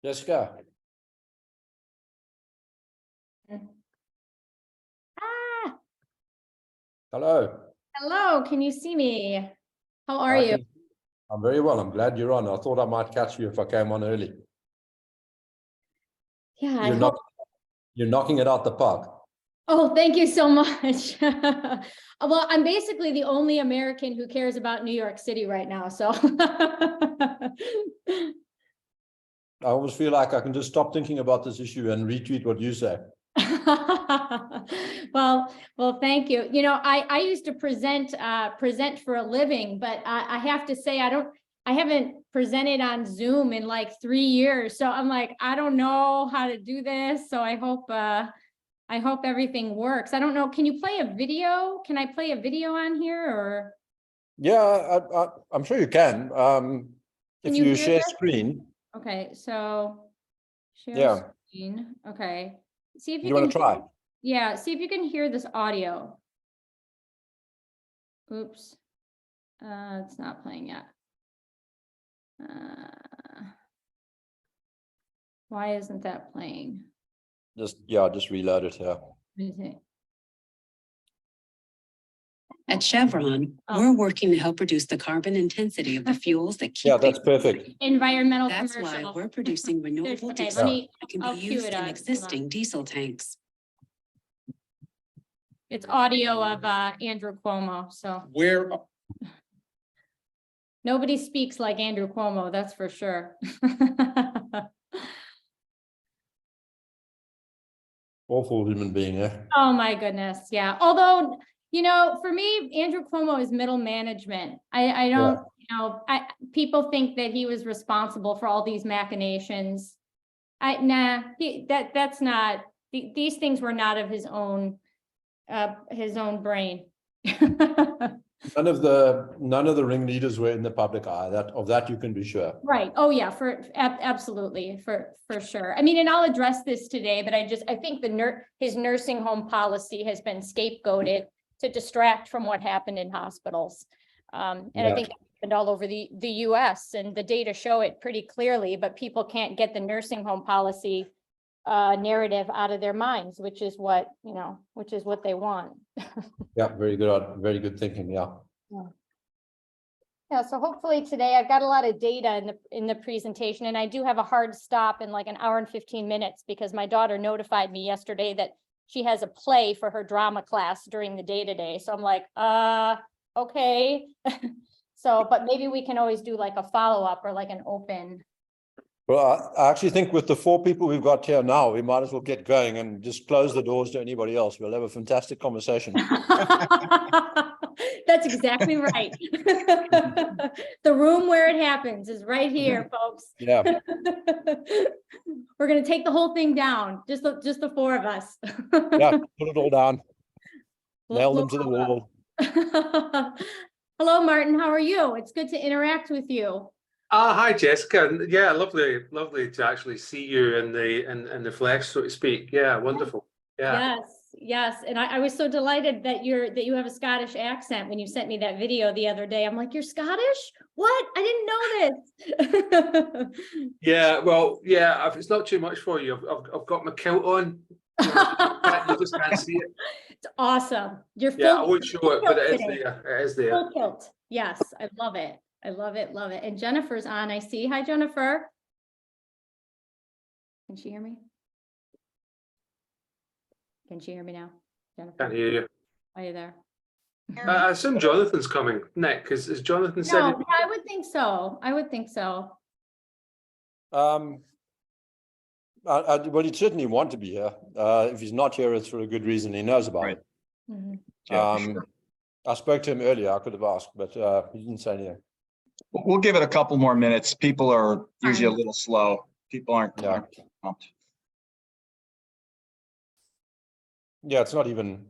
Jessica, Ah, hello. hello, can you see me? How are I you? I'm very well. I'm glad you're on. I thought I might catch you if I came on early. Yeah, I You're hope. not, you're knocking it out the park. Oh, thank you so much. Well, I'm basically the only American who cares about New York City right now, so. I always feel like I can just stop thinking about this issue and retweet what you say. Well, thank you. You know, I used to present for a living, but I have to say I haven't presented on Zoom in like 3 years. So I'm like, I don't know how to do this. So I hope everything works. I don't know. Can you play a video? Can I play a video on here or? Yeah, I'm sure you can. If Can you you hear share this? screen, Okay, so share yeah, screen. Okay. See if you you want can, to try? yeah, see if you can hear this audio. Oops. It's not playing yet. Why isn't that playing? Just reload it here. Let me see. At Chevron, we're working to help reduce the carbon intensity of the fuels that keep. Yeah, that's perfect. Environmental That's commercial. why we're producing renewable Okay, diesel let that can I'll be cue used it in up. Hold on. existing diesel tanks. It's audio of Andrew Cuomo, so Where, nobody speaks like Andrew Cuomo, that's for sure. Awful human being, eh? Oh my goodness, yeah. Although, you know, for me, Andrew Cuomo is middle management. I don't, you know, people think that he was responsible for all these machinations. That's not, these things were not of his own brain. None of the ringleaders were in the public eye. That you can be sure. Right. Oh, yeah, absolutely, for sure. I mean, and I'll address this today, but I think his nursing home policy has been scapegoated to distract from what happened in hospitals. And I think it happened all over the US, and the data show it pretty clearly, but people can't get the nursing home policy narrative out of their minds, which is what they want. Yeah, very good thinking. Yeah. Yeah, so hopefully today I've got a lot of data in the presentation, and I do have a hard stop in like an hour and 15 minutes because my daughter notified me yesterday that she has a play for her drama class during the day today. So I'm like, okay. So, but maybe we can always do like a follow-up or like an open. Well, I actually think with the 4 people we've got here now, we might as well get going and just close the doors to anybody else. We'll have a fantastic conversation. That's exactly right. The room where it happens is right here, folks. Yeah. We're gonna take the whole thing down, just the 4 of us. Yeah, put it all down. Nail them to the wall. Hello, Martin. How are you? It's good to interact with you. hi Jessica. Yeah, lovely to actually see you in the flesh, so to speak. Yeah, wonderful. Yeah. Yes. And I was so delighted that you have a Scottish accent when you sent me that video the other day. I'm like, you're Scottish? What? I didn't know this. Yeah, well, yeah, if it's not too much for you, I've got my kilt on. You just can't see it. It's awesome. You're full. Yeah, I won't show it, but it is today. there. It is there. Full kilt. Yes, I love it. I love it. And Jennifer's on, I see. Hi, Jennifer. Can she hear me? Can she hear me now? Jennifer, Can't hear you. are you there? I assume Jonathan's coming. Nick, is Jonathan said? No, I would think so. Well, he'd certainly want to be here. If he's not here, it's for a good reason. He knows about it. Mhm. Yeah, sure. I spoke to him earlier. I could have asked, but he didn't say anything. We'll give it a couple more minutes. People are usually a little slow. People aren't pumped. Yeah, it's not even.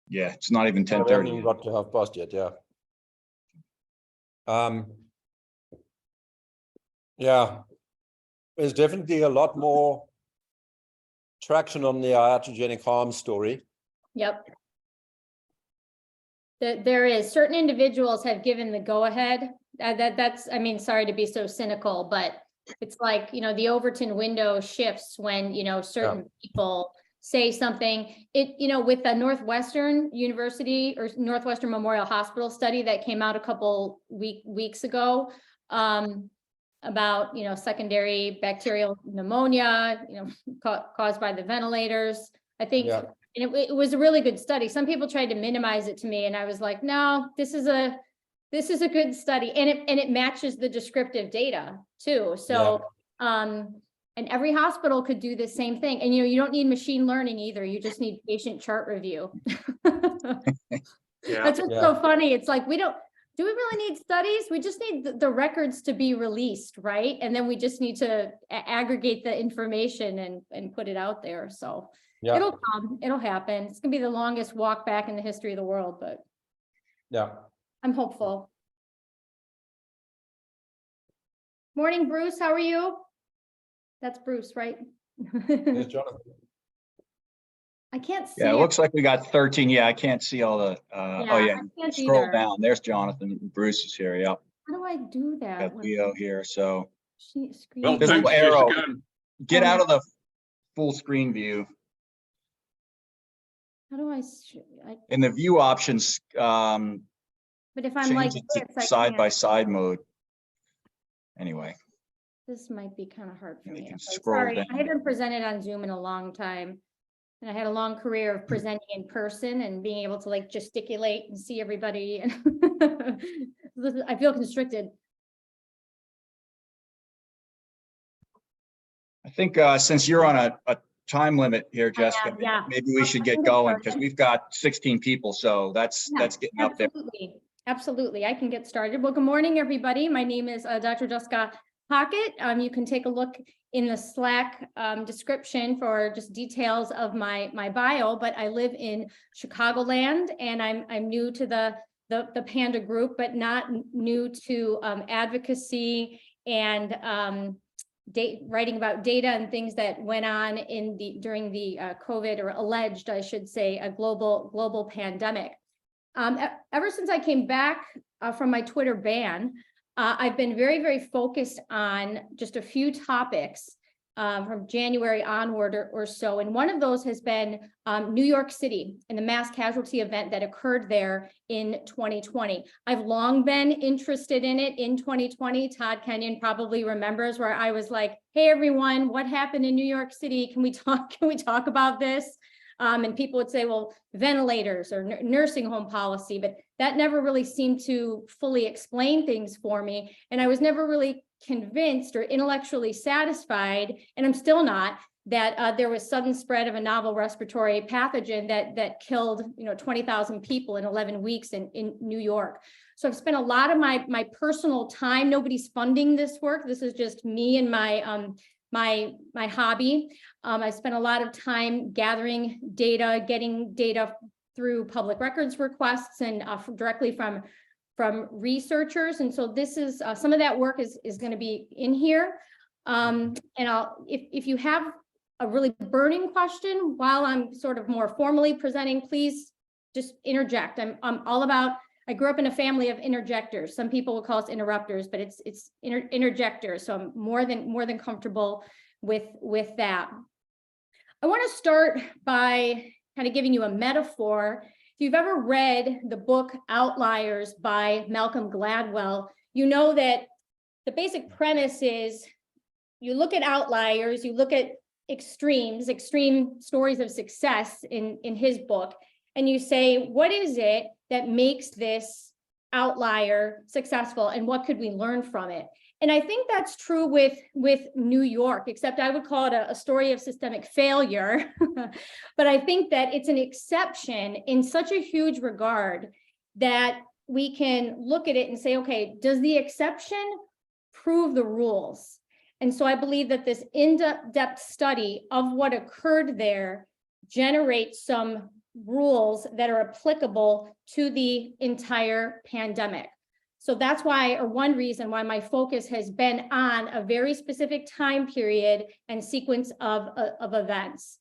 Yeah, it's not even We haven't 10:30. even got to half past yet. Yeah. Yeah, there's definitely a lot more traction on the iatrogenic harm story. Yep. There is. Certain individuals have given the go-ahead. That's, I mean, sorry to be so cynical, but it's like, the Overton window shifts when, certain people say something. With the Northwestern University or Northwestern Memorial Hospital study that came out a couple weeks ago, about, secondary bacterial pneumonia, caused by the ventilators. I think, Yeah. and it was a really good study. Some people tried to minimize it to me, and I was like, no, this is a good study, and it matches the descriptive data too. So, and every hospital could do the same thing. And, you don't need machine learning either. You just need patient chart review. Yeah. That's what's so funny. It's like, do we really need studies? We just need the records to be released, right? And then we just need to aggregate the information and put it out there. So it'll come, it'll happen. It's gonna be the longest walk back in the history of the world, but I'm hopeful. Morning, Bruce. How are you? That's Bruce, right? There's Jonathan. I can't see. Yeah, it it. looks like we got 13. Yeah, I can't see all the, oh yeah, I can't scroll either. down. There's Jonathan. Bruce is here. Yep. How do I do that? Got Leo here. So Screen. Well, There's a thanks, little arrow. Jessica. get Oh, out yeah. of the full screen view. How do I? In the view options, But if I'm like change it this, I to side can't. by side mode. Anyway, This might be kind of hard for And you me. can Okay, scroll sorry, down. I haven't presented on Zoom in a long time. And I had a long career of presenting in person and being able to like gesticulate and see everybody. And I feel constricted. I think since you're on a time limit here, Jessica, yeah. maybe we should get I'm going because started. we've got 16 people. So that's Yeah, getting up there. Absolutely. Absolutely. I can get started. Well, good morning, everybody. My name is Dr. Jessica Pocket. You can take a look in the Slack description for just details of my bio, but I live in Chicagoland and I'm new to the Panda group, but not new to advocacy and writing about data and things that went on during the COVID, or alleged, I should say, a global pandemic. Ever since I came back from my Twitter ban, I've been very, very focused on just a few topics from January onward or so. And one of those has been New York City and the mass casualty event that occurred there in 2020. I've long been interested in it in 2020. Todd Kenyon probably remembers where I was like, hey, everyone, what happened in New York City? Can we talk about this? And people would say, well, ventilators or nursing home policy, but that never really seemed to fully explain things for me. And I was never really convinced or intellectually satisfied, and I'm still not, that there was sudden spread of a novel respiratory pathogen that killed 20,000 people in 11 weeks in New York. So I've spent a lot of my personal time. Nobody's funding this work. This is just me and my hobby. I spent a lot of time gathering data, getting data through public records requests and directly from researchers. And so this is some of that work is going to be in here. And if you have a really burning question while I'm sort of more formally presenting, please just interject. I'm all about, I grew up in a family of interjectors. Some people will call us interrupters, but it's interjectors. So I'm more than comfortable with that. I want to start by kind of giving you a metaphor. If you've ever read the book Outliers by Malcolm Gladwell, you know that the basic premise is you look at outliers, you look at extreme stories of success in his book, and you say, what is it that makes this outlier successful and what could we learn from it? And I think that's true with New York, except I would call it a story of systemic failure. But I think that it's an exception in such a huge regard that we can look at it and say, okay, does the exception prove the rules? And so I believe that this in-depth study of what occurred there generates some rules that are applicable to the entire pandemic. So that's why, or one reason why my focus has been on a very specific time period and sequence of events.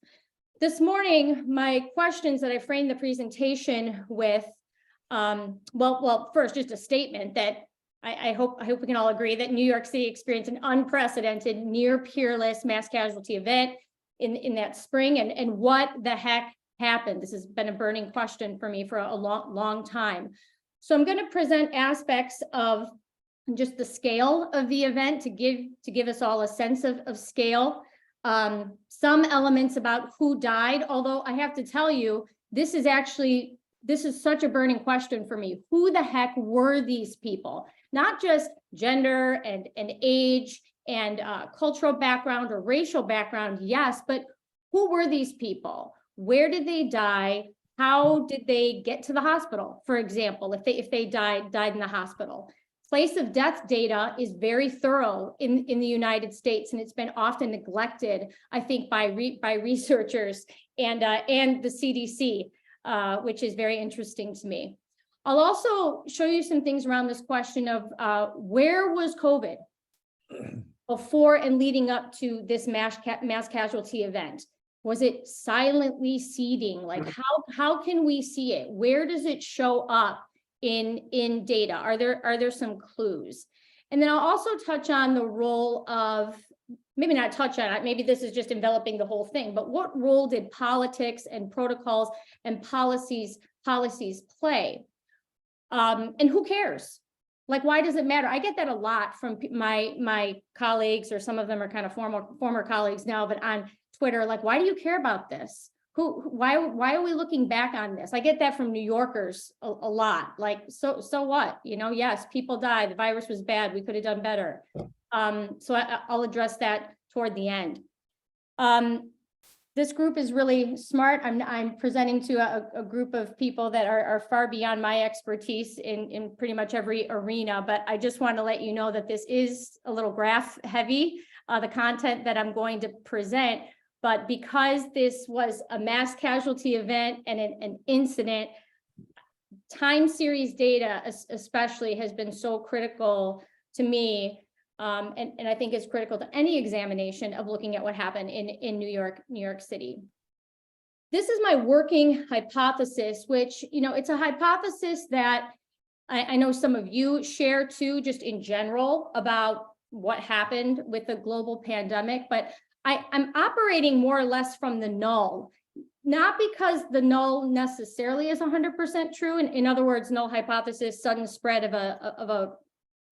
This morning, my questions that I framed the presentation with, well, first, just a statement that I hope we can all agree that New York City experienced an unprecedented, near peerless mass casualty event in that spring, and what the heck happened? This has been a burning question for me for a long time. So I'm going to present aspects of just the scale of the event to give us all a sense of scale. Some elements about who died, although I have to tell you, this is such a burning question for me. Who the heck were these people? Not just gender and age and cultural background or racial background, yes, but who were these people? Where did they die? How did they get to the hospital, for example, if they died in the hospital? Place of death data is very thorough in the United States, and it's been often neglected, I think, by researchers and the CDC, which is very interesting to me. I'll also show you some things around this question of where was COVID before and leading up to this mass casualty event? Was it silently seeding? Like how can we see it? Where does it show up in data? Are there some clues? And then I'll also touch on the role of, maybe not touch on it, maybe this is just enveloping the whole thing, but what role did politics and protocols and policies play? And who cares? Like, why does it matter? I get that a lot from my colleagues, or some of them are kind of former colleagues now, but on Twitter, like, why do you care about this? Why are we looking back on this? I get that from New Yorkers a lot. Like, so what? You know, yes, people died. The virus was bad. We could have done better. So I'll address that toward the end. This group is really smart. I'm presenting to a group of people that are far beyond my expertise in pretty much every arena, but I just want to let you know that this is a little graph heavy, the content that I'm going to present. But because this was a mass casualty event and an incident, time series data especially has been so critical to me, and I think is critical to any examination of looking at what happened in New York City. This is my working hypothesis, which, you know, it's a hypothesis that I know some of you share too, just in general about what happened with the global pandemic, but I'm operating more or less from the null, not because the null necessarily is 100% true. In other words, null hypothesis, sudden spread of a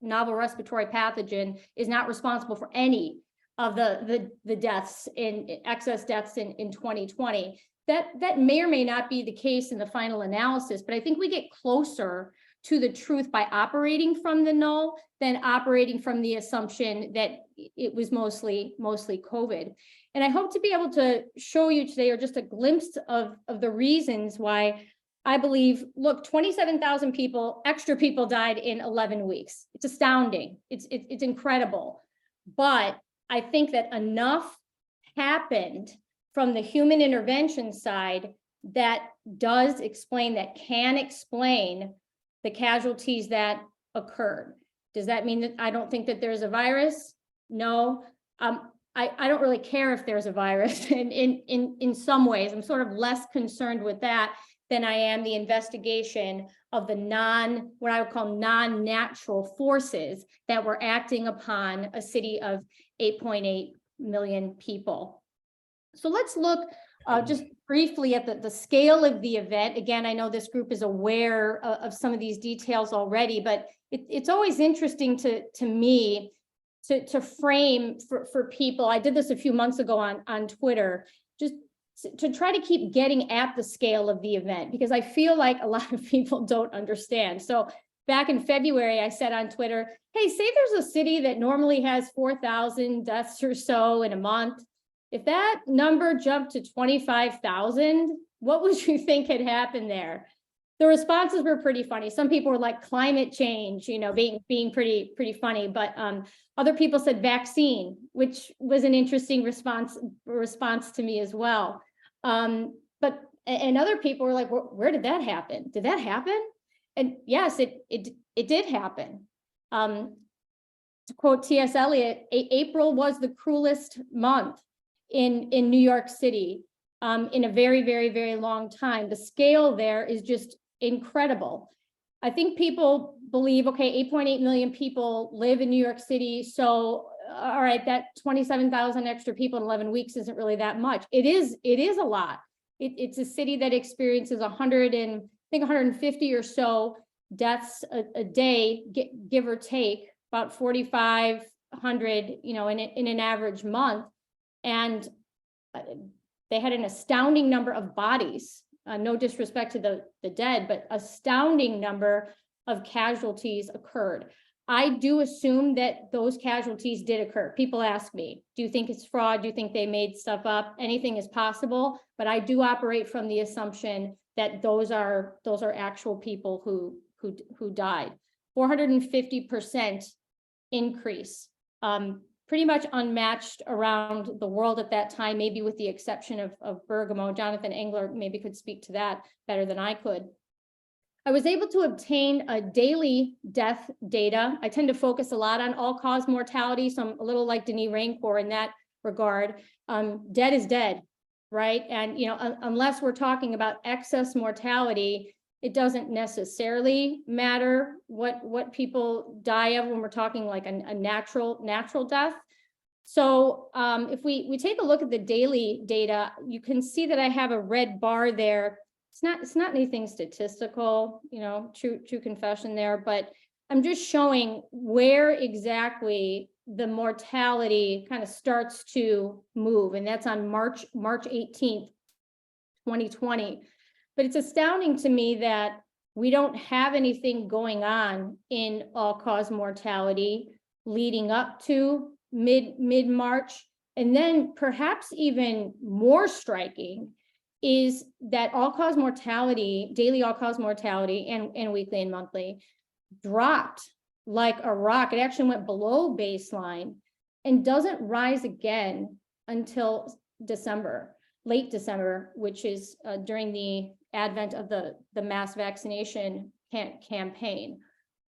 novel respiratory pathogen is not responsible for any of the deaths excess deaths in 2020. That may or may not be the case in the final analysis, but I think we get closer to the truth by operating from the null than operating from the assumption that it was mostly COVID. And I hope to be able to show you today, or just a glimpse of the reasons why I believe, look, 27,000 extra people died in 11 weeks. It's astounding. It's incredible. But I think that enough happened from the human intervention side that does explain, that can explain the casualties that occurred. Does that mean that I don't think that there's a virus? No. I don't really care if there's a virus. And in some ways, I'm sort of less concerned with that than I am the investigation of the what I would call non-natural forces that were acting upon a city of 8.8 million people. So let's look just briefly at the scale of the event. Again, I know this group is aware of some of these details already, but it's always interesting to me to frame for people. I did this a few months ago on Twitter, just to try to keep getting at the scale of the event, because I feel like a lot of people don't understand. So back in February, I said on Twitter, hey, say there's a city that normally has 4,000 deaths or so in a month. If that number jumped to 25,000, what would you think had happened there? The responses were pretty funny. Some people were like climate change, you know, being pretty funny, but other people said vaccine, which was an interesting response to me as well. And other people were like, where did that happen? Did that happen? And yes, it did happen. To quote T.S. Eliot, April was the cruelest month in New York City in a very, very, very long time. The scale there is just incredible. I think people believe, okay, 8.8 million people live in New York City. So, all right, that 27,000 extra people in 11 weeks isn't really that much. It is a lot. It's a city that experiences 150 or so deaths a day, give or take, about 4,500, in an average month. And they had an astounding number of bodies. No disrespect to the dead, but astounding number of casualties occurred. I do assume that those casualties did occur. People ask me, do you think it's fraud? Do you think they made stuff up? Anything is possible, but I do operate from the assumption that those are actual people who died. 450% increase, pretty much unmatched around the world at that time, maybe with the exception of Bergamo. Jonathan Engler maybe could speak to that better than I could. I was able to obtain a daily death data. I tend to focus a lot on all-cause mortality, so I'm a little like Denis Raincourt in that regard. Dead is dead, right? And unless we're talking about excess mortality, it doesn't necessarily matter what people die of when we're talking like a natural death. So if we take a look at the daily data, you can see that I have a red bar there. It's not anything statistical, true confession there, but I'm just showing where exactly the mortality kind of starts to move. And that's on March 18th, 2020. But it's astounding to me that we don't have anything going on in all-cause mortality leading up to mid-March. And then perhaps even more striking is that all-cause mortality, daily all-cause mortality and weekly and monthly dropped like a rock. It actually went below baseline and doesn't rise again until December, late December, which is during the advent of the mass vaccination campaign.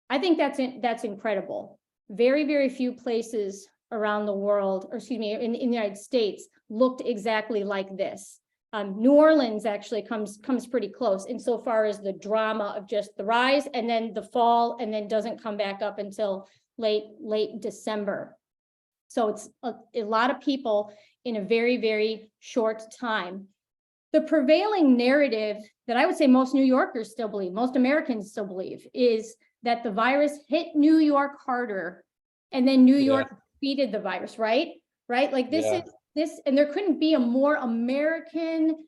I think that's incredible. Very, very few places around the world, or excuse me, in the United States looked exactly like this. New Orleans actually comes pretty close insofar as the drama of just the rise and then the fall, and then doesn't come back up until late December. So it's a lot of people in a very, very short time. The prevailing narrative that I would say most New Yorkers still believe, most Americans still believe, is that the virus hit New York harder and then New York defeated the virus, right? Like this is this, and there couldn't be a more American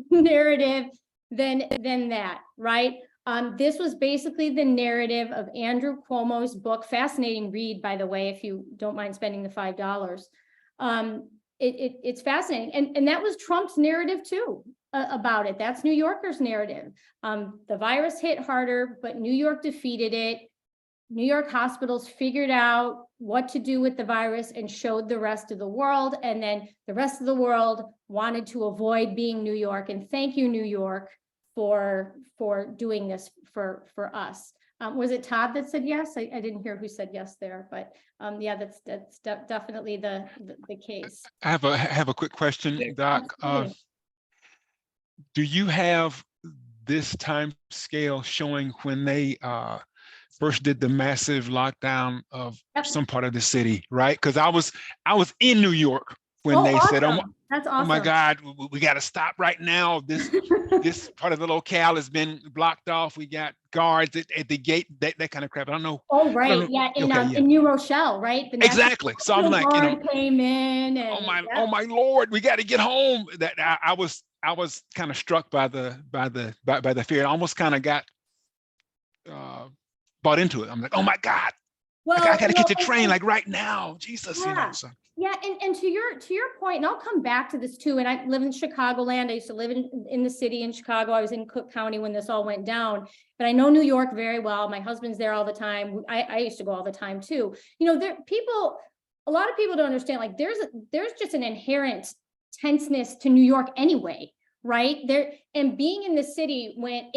narrative than that, right? This was basically the narrative of Andrew Cuomo's book, fascinating read, by the way, if you don't mind spending the $5. It's fascinating. And that was Trump's narrative too, about it. That's New Yorkers' narrative. The virus hit harder, but New York defeated it. New York hospitals figured out what to do with the virus and showed the rest of the world. And then the rest of the world wanted to avoid being New York. And thank you, New York, for doing this for us. Was it Todd that said yes? I didn't hear who said yes there, but yeah, that's definitely the case. I have a quick question, Doc. Do you have this time scale showing when they first did the massive lockdown of some part of the city, right? Because I was in New York when they said, that's awesome. Oh my God, we got to stop right now. This part of the locale has been blocked off. We got guards at the gate, that kind of crap. I don't know. Oh, right. Yeah. In New Rochelle, right? Exactly. So I'm like, came in and, oh my Lord, we got to get home. That I was kind of struck by the fear. I almost kind of got bought into it. I'm like, oh my God, well, I gotta get the train like right now, Jesus, So. Yeah, and to your point, and I'll come back to this too. And I live in Chicagoland. I used to live in the city in Chicago. I was in Cook County when this all went down, but I know New York very well. My husband's there all the time. I used to go all the time too. A lot of people don't understand. Like there's just an inherent tenseness to New York anyway. Right there, and being in the city, when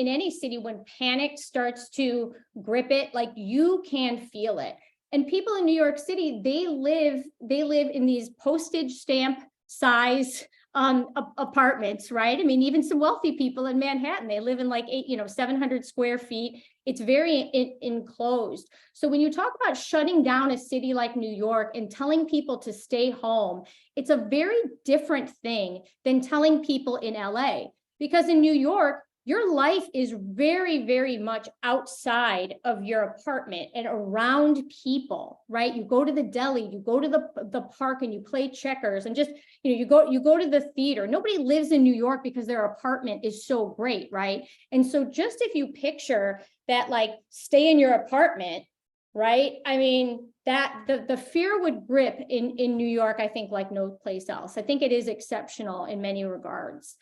panic starts to grip it, like you can feel it. And people in New York City, they live in these postage stamp size apartments, right? I mean, even some wealthy people in Manhattan, they live in like 700 square feet. It's very enclosed. So when you talk about shutting down a city like New York and telling people to stay home, it's a very different thing than telling people in LA. Because in New York, your life is very, very much outside of your apartment and around people, right? You go to the deli, you go to the park and you play checkers, and just, you go to the theater. Nobody lives in New York because their apartment is so great, right? And so just if you picture that, like, stay in your apartment, right? I mean, that the fear would grip in New York, I think, like no place else. I think it is exceptional in many regards.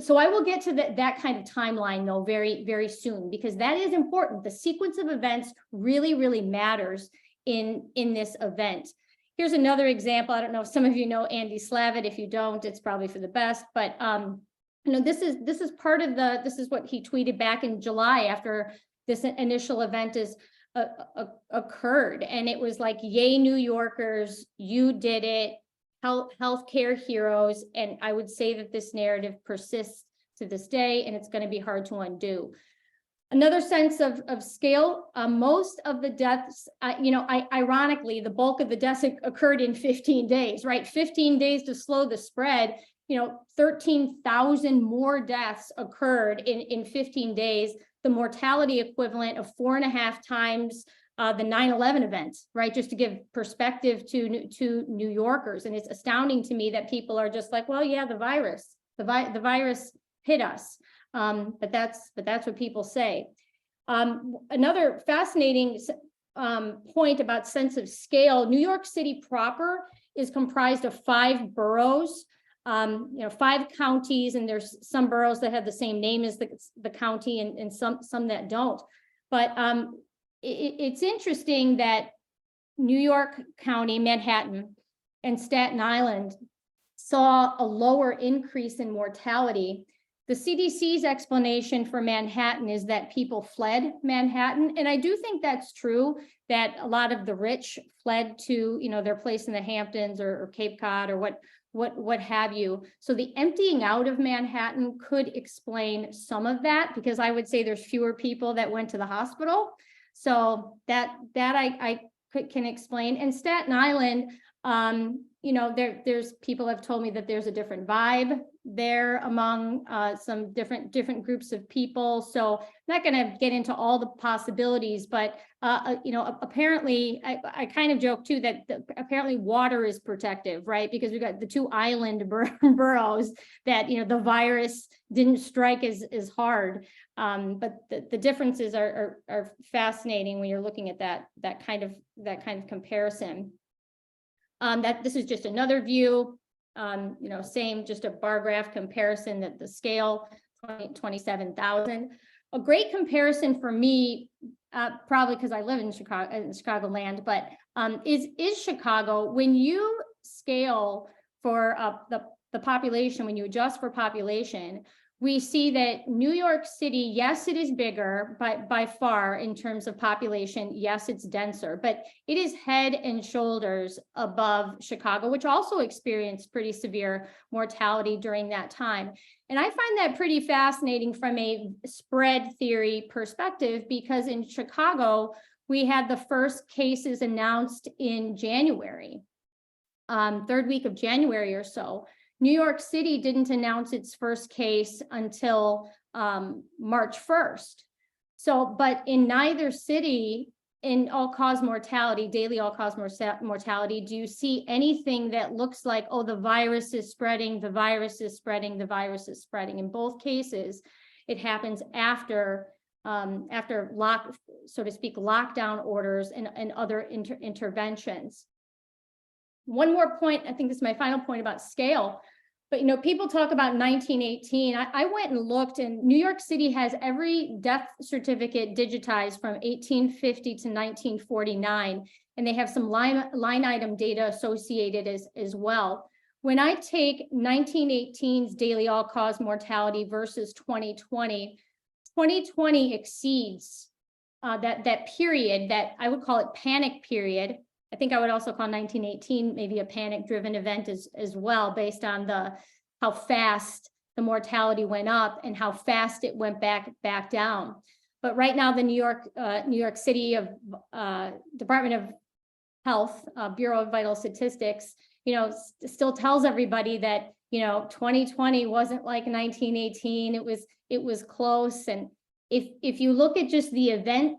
So I will get to that kind of timeline, though, very, very soon, because that is important. The sequence of events really, really matters in this event. Here's another example. I don't know if some of you know Andy Slavitt. If you don't, it's probably for the best. But this is part of this is what he tweeted back in July after this initial event occurred, and it was like, "Yay, New Yorkers, you did it. Healthcare heroes." And I would say that this narrative persists to this day, and it's going to be hard to undo. Another sense of scale, most of the deaths, ironically, the bulk of the deaths occurred in 15 days, right? 15 days to slow the spread. 13,000 more deaths occurred in 15 days, the mortality equivalent of 4.5 times the 9/11 event, right? Just to give perspective to New Yorkers. And it's astounding to me that people are just like, well, yeah, the virus hit us. But that's what people say. Another fascinating point about sense of scale: New York City proper is comprised of 5 boroughs, 5 counties, and there's some boroughs that have the same name as the county, and some that don't. But it's interesting that New York County, Manhattan, and Staten Island saw a lower increase in mortality. The CDC's explanation for Manhattan is that people fled Manhattan. And I do think that's true, that a lot of the rich fled to, their place in the Hamptons or Cape Cod or what have you. So the emptying out of Manhattan could explain some of that, because I would say there's fewer people that went to the hospital. So that I can explain. And Staten Island, there's people have told me that there's a different vibe there among some different groups of people. So I'm not going to get into all the possibilities, but apparently I kind of joke too that apparently water is protective, right? Because we've got the 2 island boroughs that the virus didn't strike as hard. But the differences are fascinating when you're looking at that kind of comparison. That this is just another view. Same, just a bar graph comparison, that the scale 27,000. A great comparison for me, probably because I live in Chicagoland, but is Chicago. When you scale for the population, when you adjust for population, we see that New York City, yes, it is bigger by far in terms of population. Yes, it's denser, but it is head and shoulders above Chicago, which also experienced pretty severe mortality during that time. And I find that pretty fascinating from a spread theory perspective, because in Chicago, we had the first cases announced in January, 3rd week of January or so. New York City didn't announce its first case until March 1st. So, but in neither city, in all-cause mortality, daily all-cause mortality, do you see anything that looks like, oh, the virus is spreading, the virus is spreading, the virus is spreading? In both cases, it happens after so to speak, lockdown orders and other interventions. One more point, I think this is my final point about scale, but people talk about 1918. I went and looked, and New York City has every death certificate digitized from 1850 to 1949, and they have some line item data associated as well. When I take 1918's daily all-cause mortality versus 2020, 2020 exceeds that period, that I would call it panic period. I think I would also call 1918 maybe a panic-driven event as well, based on the how fast the mortality went up and how fast it went back down. But right now, the New York City of Department of Health, Bureau of Vital Statistics, still tells everybody that 2020 wasn't like 1918. It was close. And if you look at just the event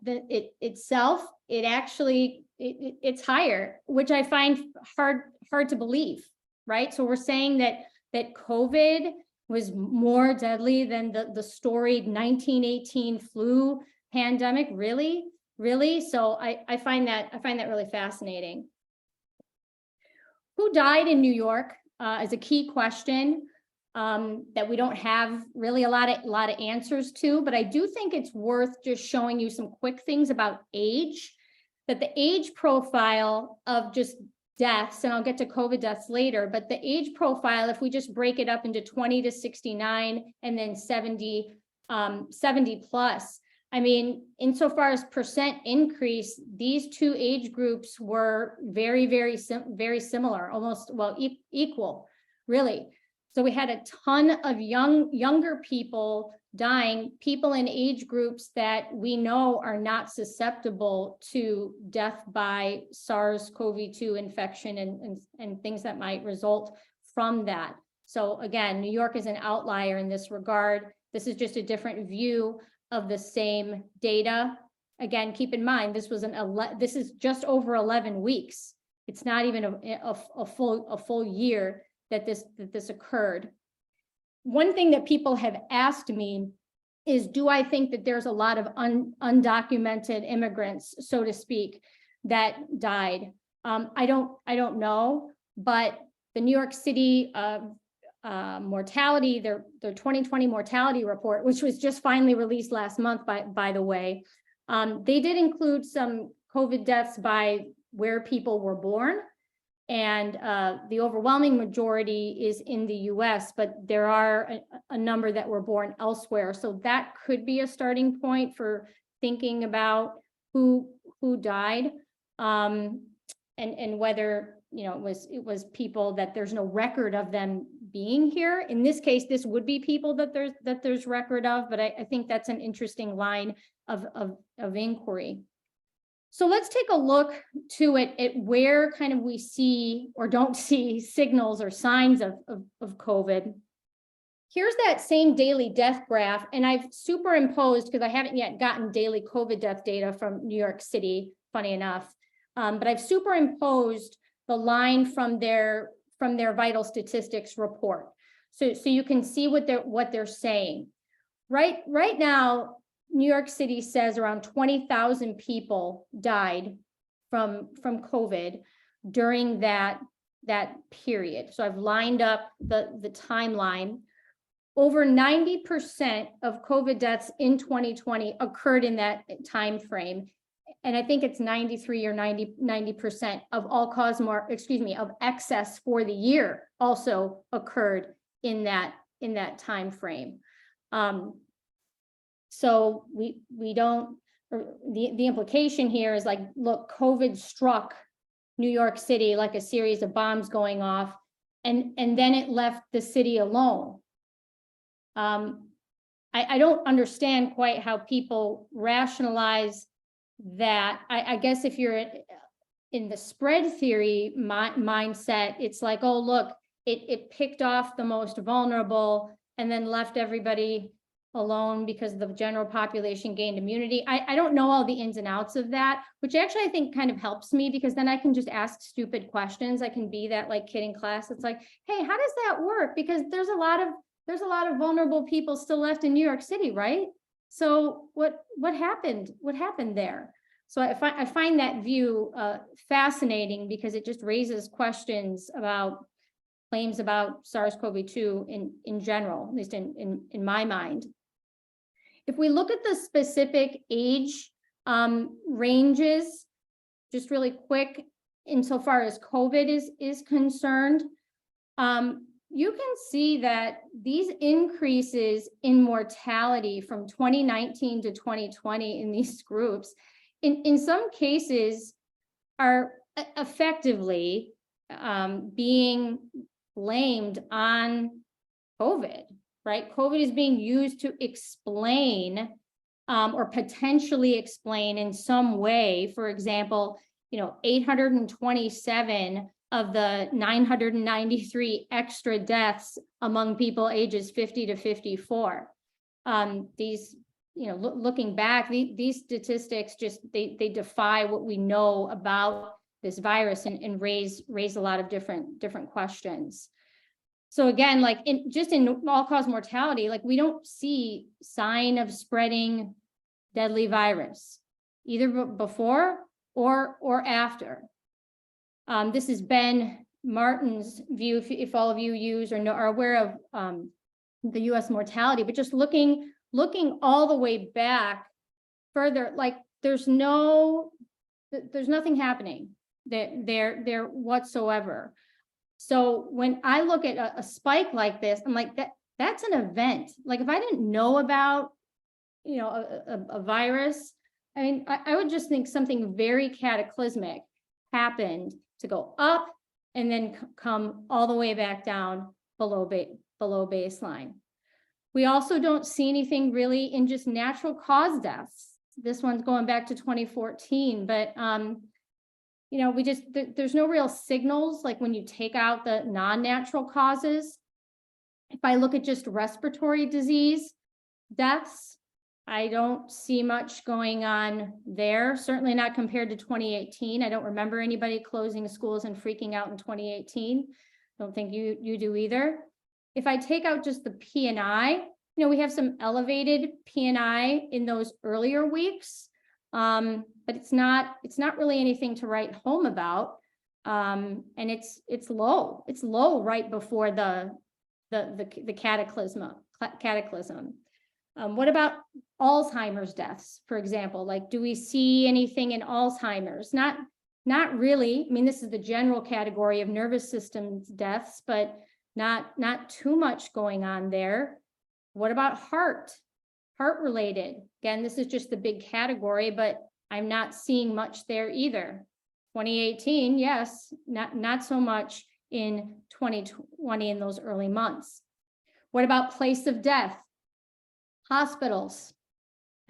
itself, it actually it's higher, which I find hard to believe, right? So we're saying that COVID was more deadly than the storied 1918 flu pandemic. Really? So I find that really fascinating. Who died in New York is a key question that we don't have really a lot of answers to, but I do think it's worth just showing you some quick things about age, that the age profile of just deaths, and I'll get to COVID deaths later, but the age profile, if we just break it up into 20 to 69 and then 70 plus, I mean, insofar as percent increase, these two age groups were very similar, almost, well, equal, really. So we had a ton of younger people dying, people in age groups that we know are not susceptible to death by SARS-CoV-2 infection and things that might result from that. So again, New York is an outlier in this regard. This is just a different view of the same data. Again, keep in mind, this is just over 11 weeks. It's not even a full year that this occurred. One thing that people have asked me is, do I think that there's a lot of undocumented immigrants, so to speak, that died? I don't know, but the New York City mortality, their 2020 mortality report, which was just finally released last month, by the way, they did include some COVID deaths by where people were born. And the overwhelming majority is in the US, but there are a number that were born elsewhere. So that could be a starting point for thinking about who died, and whether it was people that there's no record of them being here. In this case, this would be people that there's record of, but I think that's an interesting line of inquiry. So let's take a look at where kind of we see or don't see signals or signs of COVID. Here's that same daily death graph, and I've superimposed, because I haven't yet gotten daily COVID death data from New York City, funny enough, but I've superimposed the line from their vital statistics report. So you can see what they're saying. Right now, New York City says around 20,000 people died from COVID during that period. So I've lined up the timeline. Over 90% of COVID deaths in 2020 occurred in that time frame. And I think it's 93 or 90% of all cause of excess for the year also occurred in that time frame. So we don't, the implication here is like, look, COVID struck New York City like a series of bombs going off, and then it left the city alone. I don't understand quite how people rationalize that. I guess if you're in the spread theory mindset, it's like, oh, look, it picked off the most vulnerable and then left everybody alone because the general population gained immunity. I don't know all the ins and outs of that, which actually I think kind of helps me, because then I can just ask stupid questions. I can be that like kid in class. It's like, hey, how does that work? Because there's a lot of vulnerable people still left in New York City, right? So what happened? What happened there? So I find that view fascinating, because it just raises questions about claims about SARS-CoV-2 in general, at least in my mind. If we look at the specific age ranges, just really quick, insofar as COVID is concerned, you can see that these increases in mortality from 2019 to 2020 in these groups, in some cases, are effectively being blamed on COVID, right? COVID is being used to explain or potentially explain in some way, for example, 827 of the 993 extra deaths among people ages 50 to 54. These, looking back, these statistics just, they defy what we know about this virus and raise a lot of different questions. So again, like in all-cause mortality, like we don't see sign of spreading deadly virus, either before or after. This has been Martin's view, if all of you use or know, are aware of the US mortality, but just looking all the way back further, like there's nothing happening there whatsoever. So when I look at a spike like this, I'm like, that's an event. Like if I didn't know about, a virus, I mean, I would just think something very cataclysmic happened to go up and then come all the way back down below baseline. We also don't see anything really in just natural cause deaths. This one's going back to 2014, but there's no real signals like when you take out the non-natural causes. If I look at just respiratory disease deaths, I don't see much going on there, certainly not compared to 2018. I don't remember anybody closing schools and freaking out in 2018. Don't think you do either. If I take out just the P&I, we have some elevated P&I in those earlier weeks, but it's not really anything to write home about. And it's low. It's low right before the cataclysm. What about Alzheimer's deaths, for example? Like, do we see anything in Alzheimer's? Not really. I mean, this is the general category of nervous system deaths, but not too much going on there. What about heart related? Again, this is just the big category, but I'm not seeing much there either. 2018, yes, not so much in 2020 in those early months. What about place of death? Hospitals.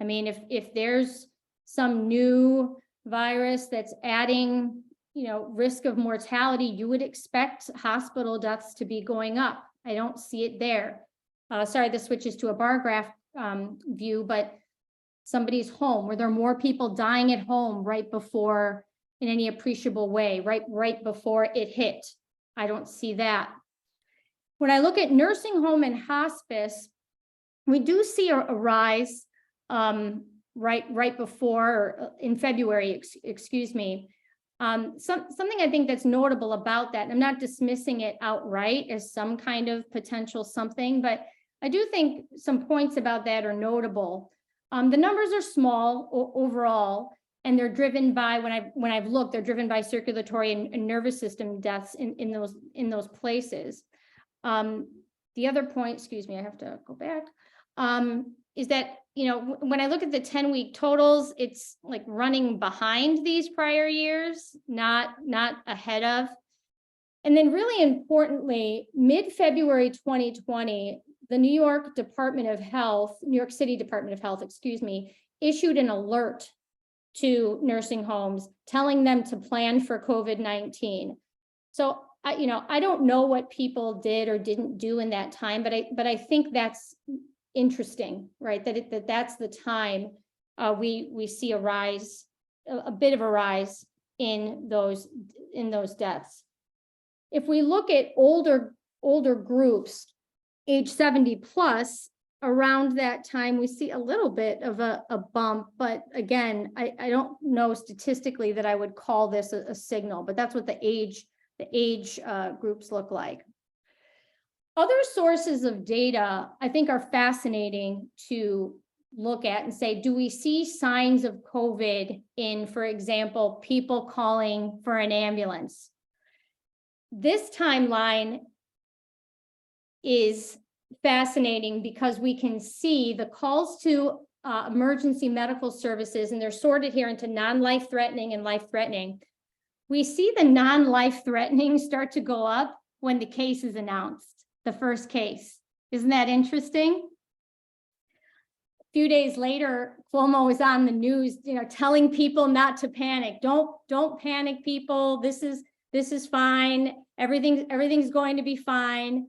I mean, if there's some new virus that's adding, risk of mortality, you would expect hospital deaths to be going up. I don't see it there. Sorry, this switches to a bar graph view, but somebody's home, were there more people dying at home right before, in any appreciable way, right before it hit? I don't see that. When I look at nursing home and hospice, we do see a rise right before, in February, excuse me. Something I think that's notable about that, and I'm not dismissing it outright as some kind of potential something, but I do think some points about that are notable. The numbers are small overall, and they're driven by, when I've looked, they're driven by circulatory and nervous system deaths in those places. The other point, excuse me, I have to go back, is that, when I look at the 10-week totals, it's like running behind these prior years, not ahead of. And then really importantly, mid-February 2020, the New York City Department of Health, excuse me, issued an alert to nursing homes telling them to plan for COVID-19. So I don't know what people did or didn't do in that time, but I think that's interesting, right? That's the time we see a bit of a rise in those deaths. If we look at older groups, age 70 plus, around that time, we see a little bit of a bump, but again, I don't know statistically that I would call this a signal, but that's what the age groups look like. Other sources of data I think are fascinating to look at and say, do we see signs of COVID in, for example, people calling for an ambulance? This timeline is fascinating because we can see the calls to emergency medical services, and they're sorted here into non-life threatening and life threatening. We see the non-life threatening start to go up when the case is announced, the first case. Isn't that interesting? A few days later, Cuomo was on the news, telling people not to panic. Don't panic, people. This is fine. Everything's going to be fine.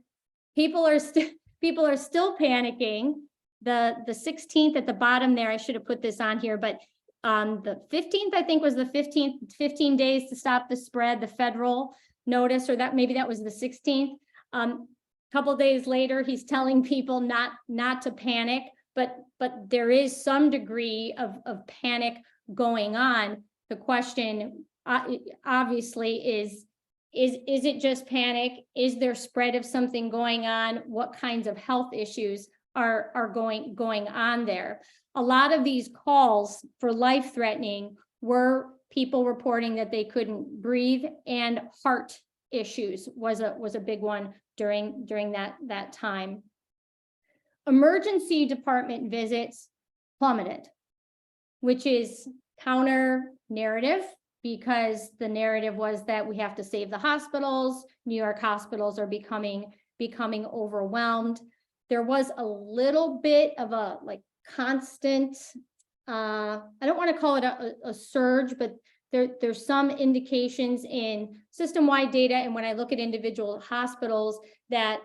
People are still panicking. The 16th at the bottom there, I should have put this on here, but the 15th, I think was the 15 days to stop the spread, the federal notice, or maybe that was the 16th. Couple days later, he's telling people not to panic, but there is some degree of panic going on. The question obviously is it just panic? Is there spread of something going on? What kinds of health issues are going on there? A lot of these calls for life-threatening were people reporting that they couldn't breathe, and heart issues was a big one during that time. Emergency department visits plummeted, which is counter narrative, because the narrative was that we have to save the hospitals. New York hospitals are becoming overwhelmed. There was a little bit of a constant, I don't want to call it a surge, but there's some indications in system-wide data, and when I look at individual hospitals, that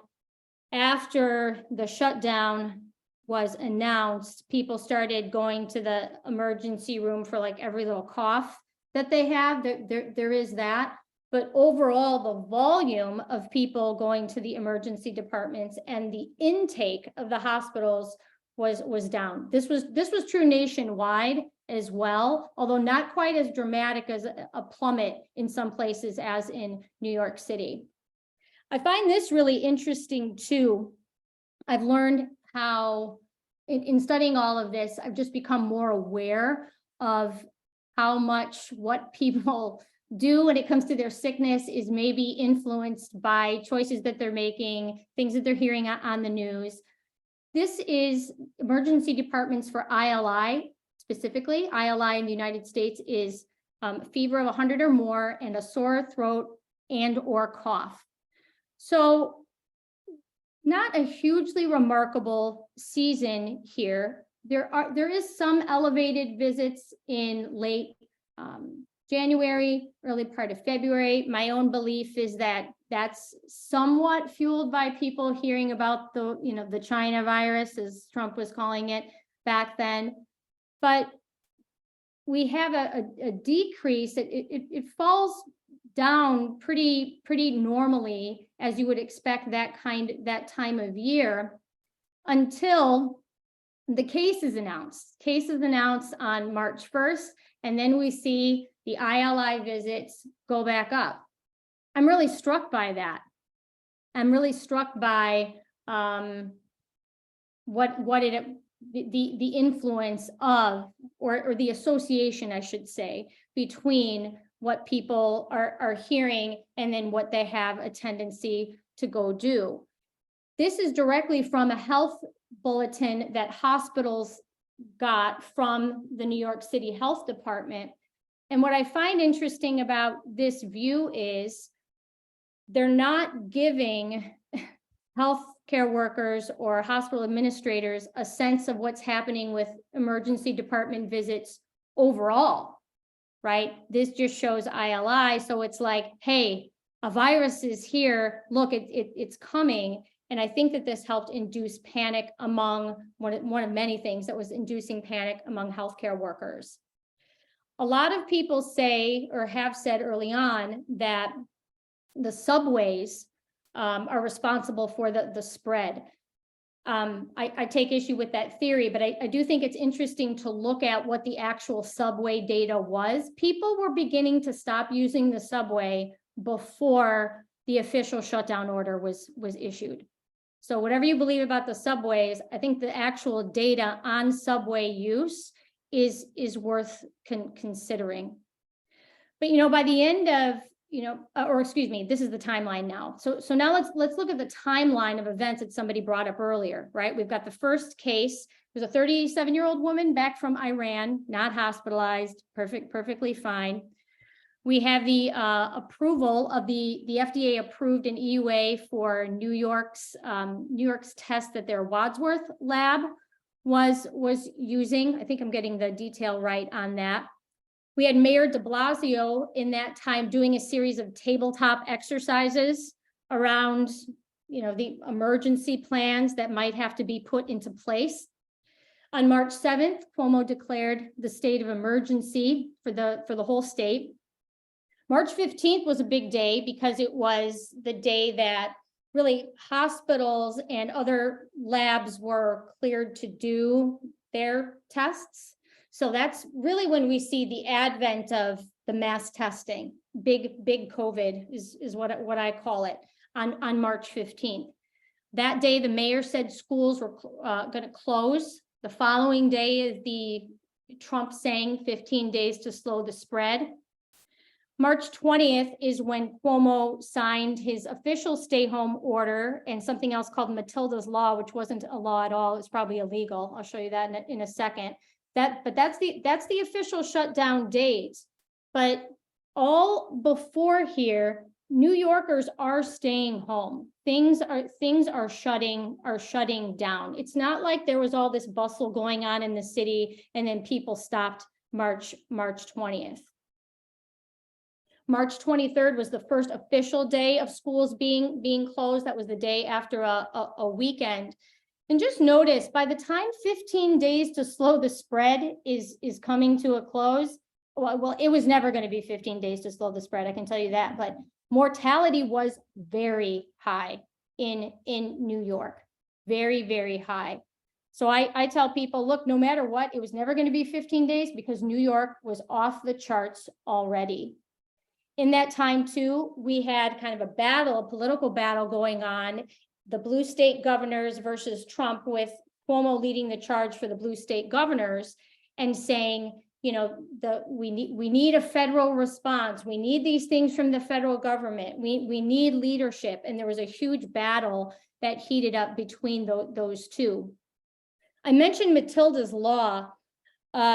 after the shutdown was announced, people started going to the emergency room for every little cough that they have. There is that, but overall, the volume of people going to the emergency departments and the intake of the hospitals was down. This was true nationwide as well, although not quite as dramatic as a plummet in some places as in New York City. I find this really interesting too. I've learned how, in studying all of this, I've just become more aware of how much what people do when it comes to their sickness is maybe influenced by choices that they're making, things that they're hearing on the news. This is emergency departments for ILI. Specifically, ILI in the United States is fever of 100 or more and a sore throat and or cough. So not a hugely remarkable season here. There is some elevated visits in late January, early part of February. My own belief is that that's somewhat fueled by people hearing about the China virus, as Trump was calling it back then. But we have a decrease. It falls down pretty normally, as you would expect that time of year, until the case is announced. Case is announced on March 1st, and then we see the ILI visits go back up. I'm really struck by that. I'm really struck by the influence of, or the association, I should say, between what people are hearing and then what they have a tendency to go do. This is directly from a health bulletin that hospitals got from the New York City Health Department. And what I find interesting about this view is they're not giving healthcare workers or hospital administrators a sense of what's happening with emergency department visits overall, right? This just shows ILI. So it's like, hey, a virus is here. Look, it's coming. And I think that this helped induce panic among one of many things that was inducing panic among healthcare workers. A lot of people say, or have said early on, that the subways are responsible for the spread. I take issue with that theory, but I do think it's interesting to look at what the actual subway data was. People were beginning to stop using the subway before the official shutdown order was issued. So whatever you believe about the subways, I think the actual data on subway use is worth considering. But by the end of or excuse me, this is the timeline now. So now let's look at the timeline of events that somebody brought up earlier, right? We've got the first case. There's a 37-year-old woman back from Iran, not hospitalized, perfectly fine. We have the approval of the FDA approved an EUA for New York's test that their Wadsworth lab was using. I think I'm getting the detail right on that. We had Mayor de Blasio in that time doing a series of tabletop exercises around, the emergency plans that might have to be put into place. On March 7th, Cuomo declared the state of emergency for the whole state. March 15th was a big day because it was the day that really hospitals and other labs were cleared to do their tests. So that's really when we see the advent of the mass testing. Big COVID is what I call it on March 15th. That day, the mayor said schools were going to close. The following day is the Trump saying 15 days to slow the spread. March 20th is when Cuomo signed his official stay home order and something else called Matilda's Law, which wasn't a law at all. It's probably illegal. I'll show you that in a second. But that's the official shutdown date. But all before here, New Yorkers are staying home. Things are shutting down. It's not like there was all this bustle going on in the city and then people stopped March 20th. March 23rd was the first official day of schools being closed. That was the day after a weekend. And just notice, by the time 15 days to slow the spread is coming to a close, well, it was never going to be 15 days to slow the spread, I can tell you that, but mortality was very high in New York, very, very high. So I tell people, look, no matter what, it was never going to be 15 days because New York was off the charts already. In that time too, we had kind of a political battle going on, the blue state governors versus Trump, with Cuomo leading the charge for the blue state governors and saying, we need a federal response. We need these things from the federal government. We need leadership. And there was a huge battle that heated up between those two. I mentioned Matilda's Law,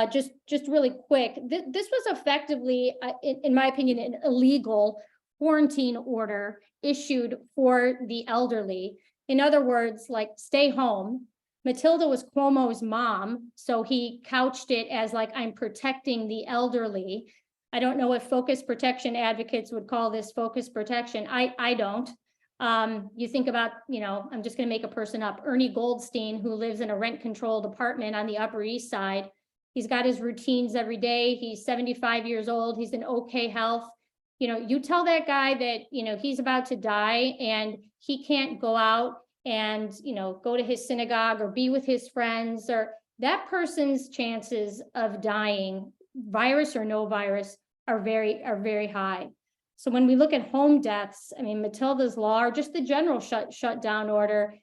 just really quick. This was effectively, in my opinion, an illegal quarantine order issued for the elderly. In other words, like, stay home. Matilda was Cuomo's mom, so he couched it as like, I'm protecting the elderly. I don't know if focus protection advocates would call this focus protection. I don't. You think about, I'm just going to make a person up, Ernie Goldstein, who lives in a rent-controlled apartment on the Upper East Side. He's got his routines every day. He's 75 years old. He's in okay health. You tell that guy that, he's about to die and he can't go out and, go to his synagogue or be with his friends, or that person's chances of dying, virus or no virus, are very high. So when we look at home deaths, I mean, Matilda's Law, or just the general shutdown order,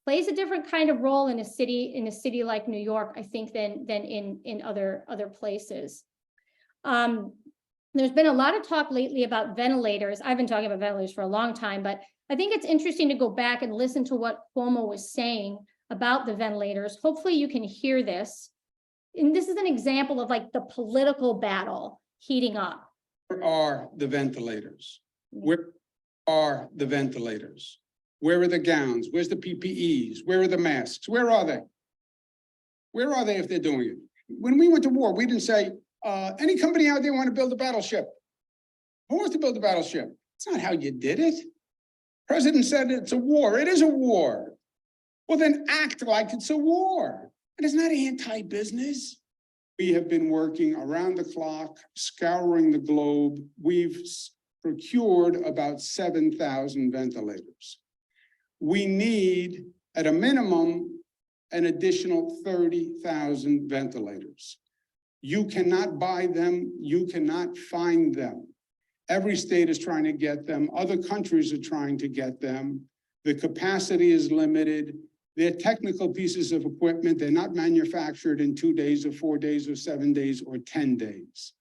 plays a different kind of role in a city like New York, I think, than in other places. There's been a lot of talk lately about ventilators. I've been talking about ventilators for a long time, but I think it's interesting to go back and listen to what Cuomo was saying about the ventilators. Hopefully you can hear this. And this is an example of like the political battle heating up. Where are the ventilators? Where are the ventilators? Where are the gowns? Where's the PPEs? Where are the masks? Where are they? Where are they if they're doing it? When we went to war, we didn't say, any company out there want to build a battleship? Who wants to build a battleship? It's not how you did it. President said it's a war. It is a war. Well, then act like it's a war. And it's not anti-business. We have been working around the clock, scouring the globe. We've procured about 7,000 ventilators. We need, at a minimum, an additional 30,000 ventilators. You cannot buy them. You cannot find them. Every state is trying to get them. Other countries are trying to get them. The capacity is limited. They're technical pieces of equipment. They're not manufactured in 2 days or 4 days or 7 days or 10 days.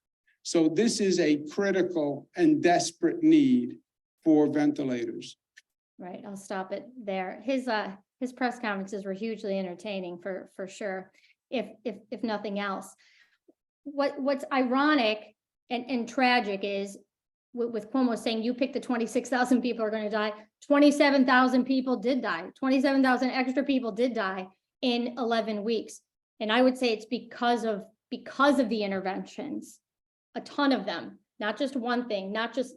So this is a critical and desperate need for ventilators. Right, I'll stop it there. His press conferences were hugely entertaining for sure, if nothing else. What's ironic and tragic is with Cuomo saying you pick the 26,000 people are going to die, 27,000 people did die. 27,000 extra people did die in 11 weeks. And I would say it's because of the interventions, a ton of them, not just one thing, not just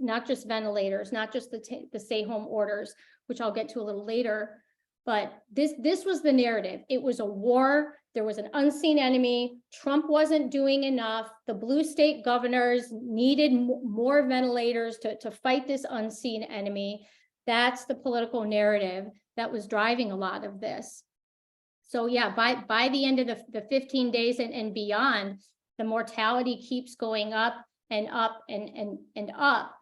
ventilators, not just the stay home orders, which I'll get to a little later. But this was the narrative. It was a war. There was an unseen enemy. Trump wasn't doing enough. The blue state governors needed more ventilators to fight this unseen enemy. That's the political narrative that was driving a lot of this. So yeah, by the end of the 15 days and beyond, the mortality keeps going up and up and up.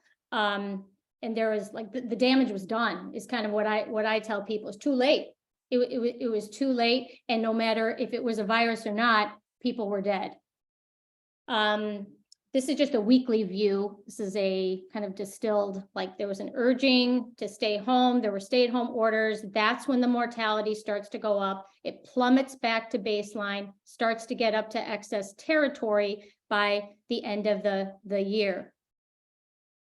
And there was like the damage was done is kind of what I tell people. It's too late. It was too late, and no matter if it was a virus or not, people were dead. This is just a weekly view. This is a kind of distilled, like there was an urging to stay home. There were stay-at-home orders. That's when the mortality starts to go up. It plummets back to baseline, starts to get up to excess territory by the end of the year.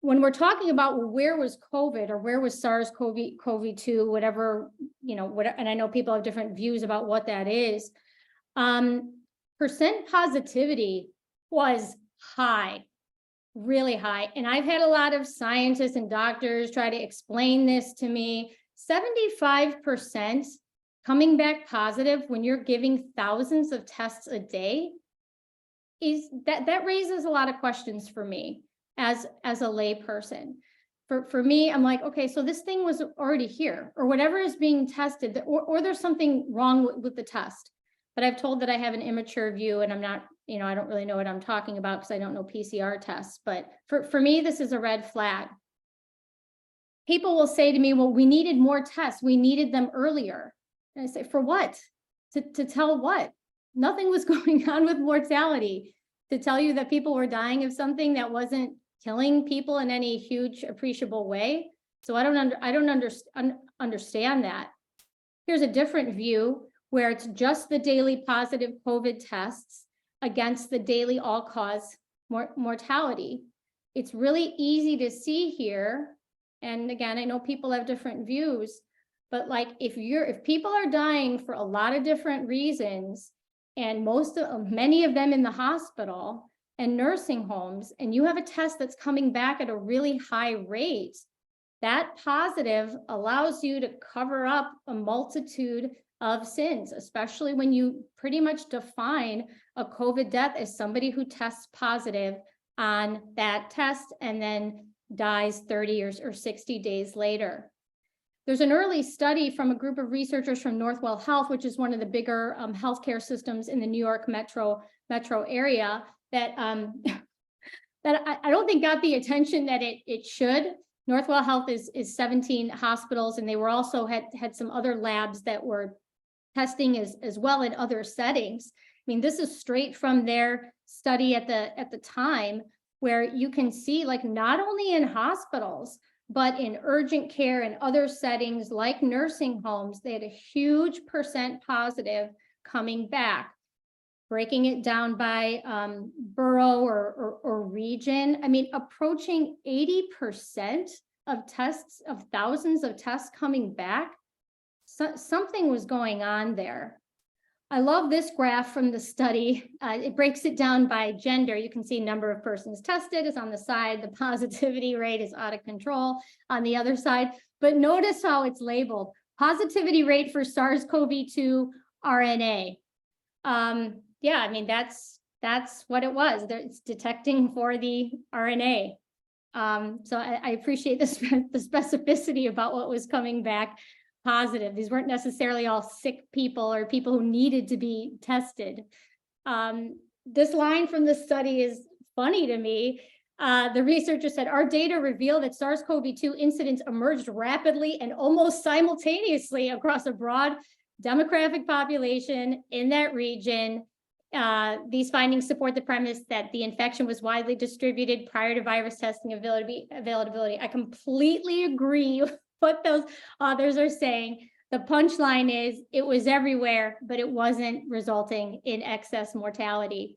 When we're talking about, well, where was COVID or where was SARS-CoV-2, whatever, and I know people have different views about what that is. Percent positivity was high, really high. And I've had a lot of scientists and doctors try to explain this to me. 75% coming back positive when you're giving thousands of tests a day is that raises a lot of questions for me as a lay person. For me, I'm like, okay, so this thing was already here, or whatever is being tested, or there's something wrong with the test. But I've told that I have an immature view, and I'm not, I don't really know what I'm talking about because I don't know PCR tests. But for me, this is a red flag. People will say to me, well, we needed more tests. We needed them earlier. And I say, for what? To tell what? Nothing was going on with mortality. To tell you that people were dying of something that wasn't killing people in any huge appreciable way. So I don't understand that. Here's a different view where it's just the daily positive COVID tests against the daily all-cause mortality. It's really easy to see here. And again, I know people have different views, but like if people are dying for a lot of different reasons, and many of them in the hospital and nursing homes, and you have a test that's coming back at a really high rate, that positive allows you to cover up a multitude of sins, especially when you pretty much define a COVID death as somebody who tests positive on that test and then dies 30 or 60 days later. There's an early study from a group of researchers from Northwell Health, which is one of the bigger healthcare systems in the New York metro area, that that I don't think got the attention that it should. Northwell Health is 17 hospitals, and they were also had some other labs that were testing as well in other settings. I mean, this is straight from their study at the time, where you can see, like, not only in hospitals, but in urgent care and other settings like nursing homes, they had a huge percent positive coming back. Breaking it down by borough or region, I mean, approaching 80% of tests, of thousands of tests coming back. So something was going on there. I love this graph from the study. It breaks it down by gender. You can see number of persons tested is on the side. The positivity rate is out of control on the other side. But notice how it's labeled. Positivity rate for SARS-CoV-2 RNA. Yeah, I mean, that's what it was. It's detecting for the RNA. So I appreciate the specificity about what was coming back positive. These weren't necessarily all sick people or people who needed to be tested. This line from the study is funny to me. The researcher said, our data reveal that SARS-CoV-2 incidents emerged rapidly and almost simultaneously across a broad demographic population in that region. These findings support the premise that the infection was widely distributed prior to virus testing availability. I completely agree with what those authors are saying. The punchline is it was everywhere, but it wasn't resulting in excess mortality.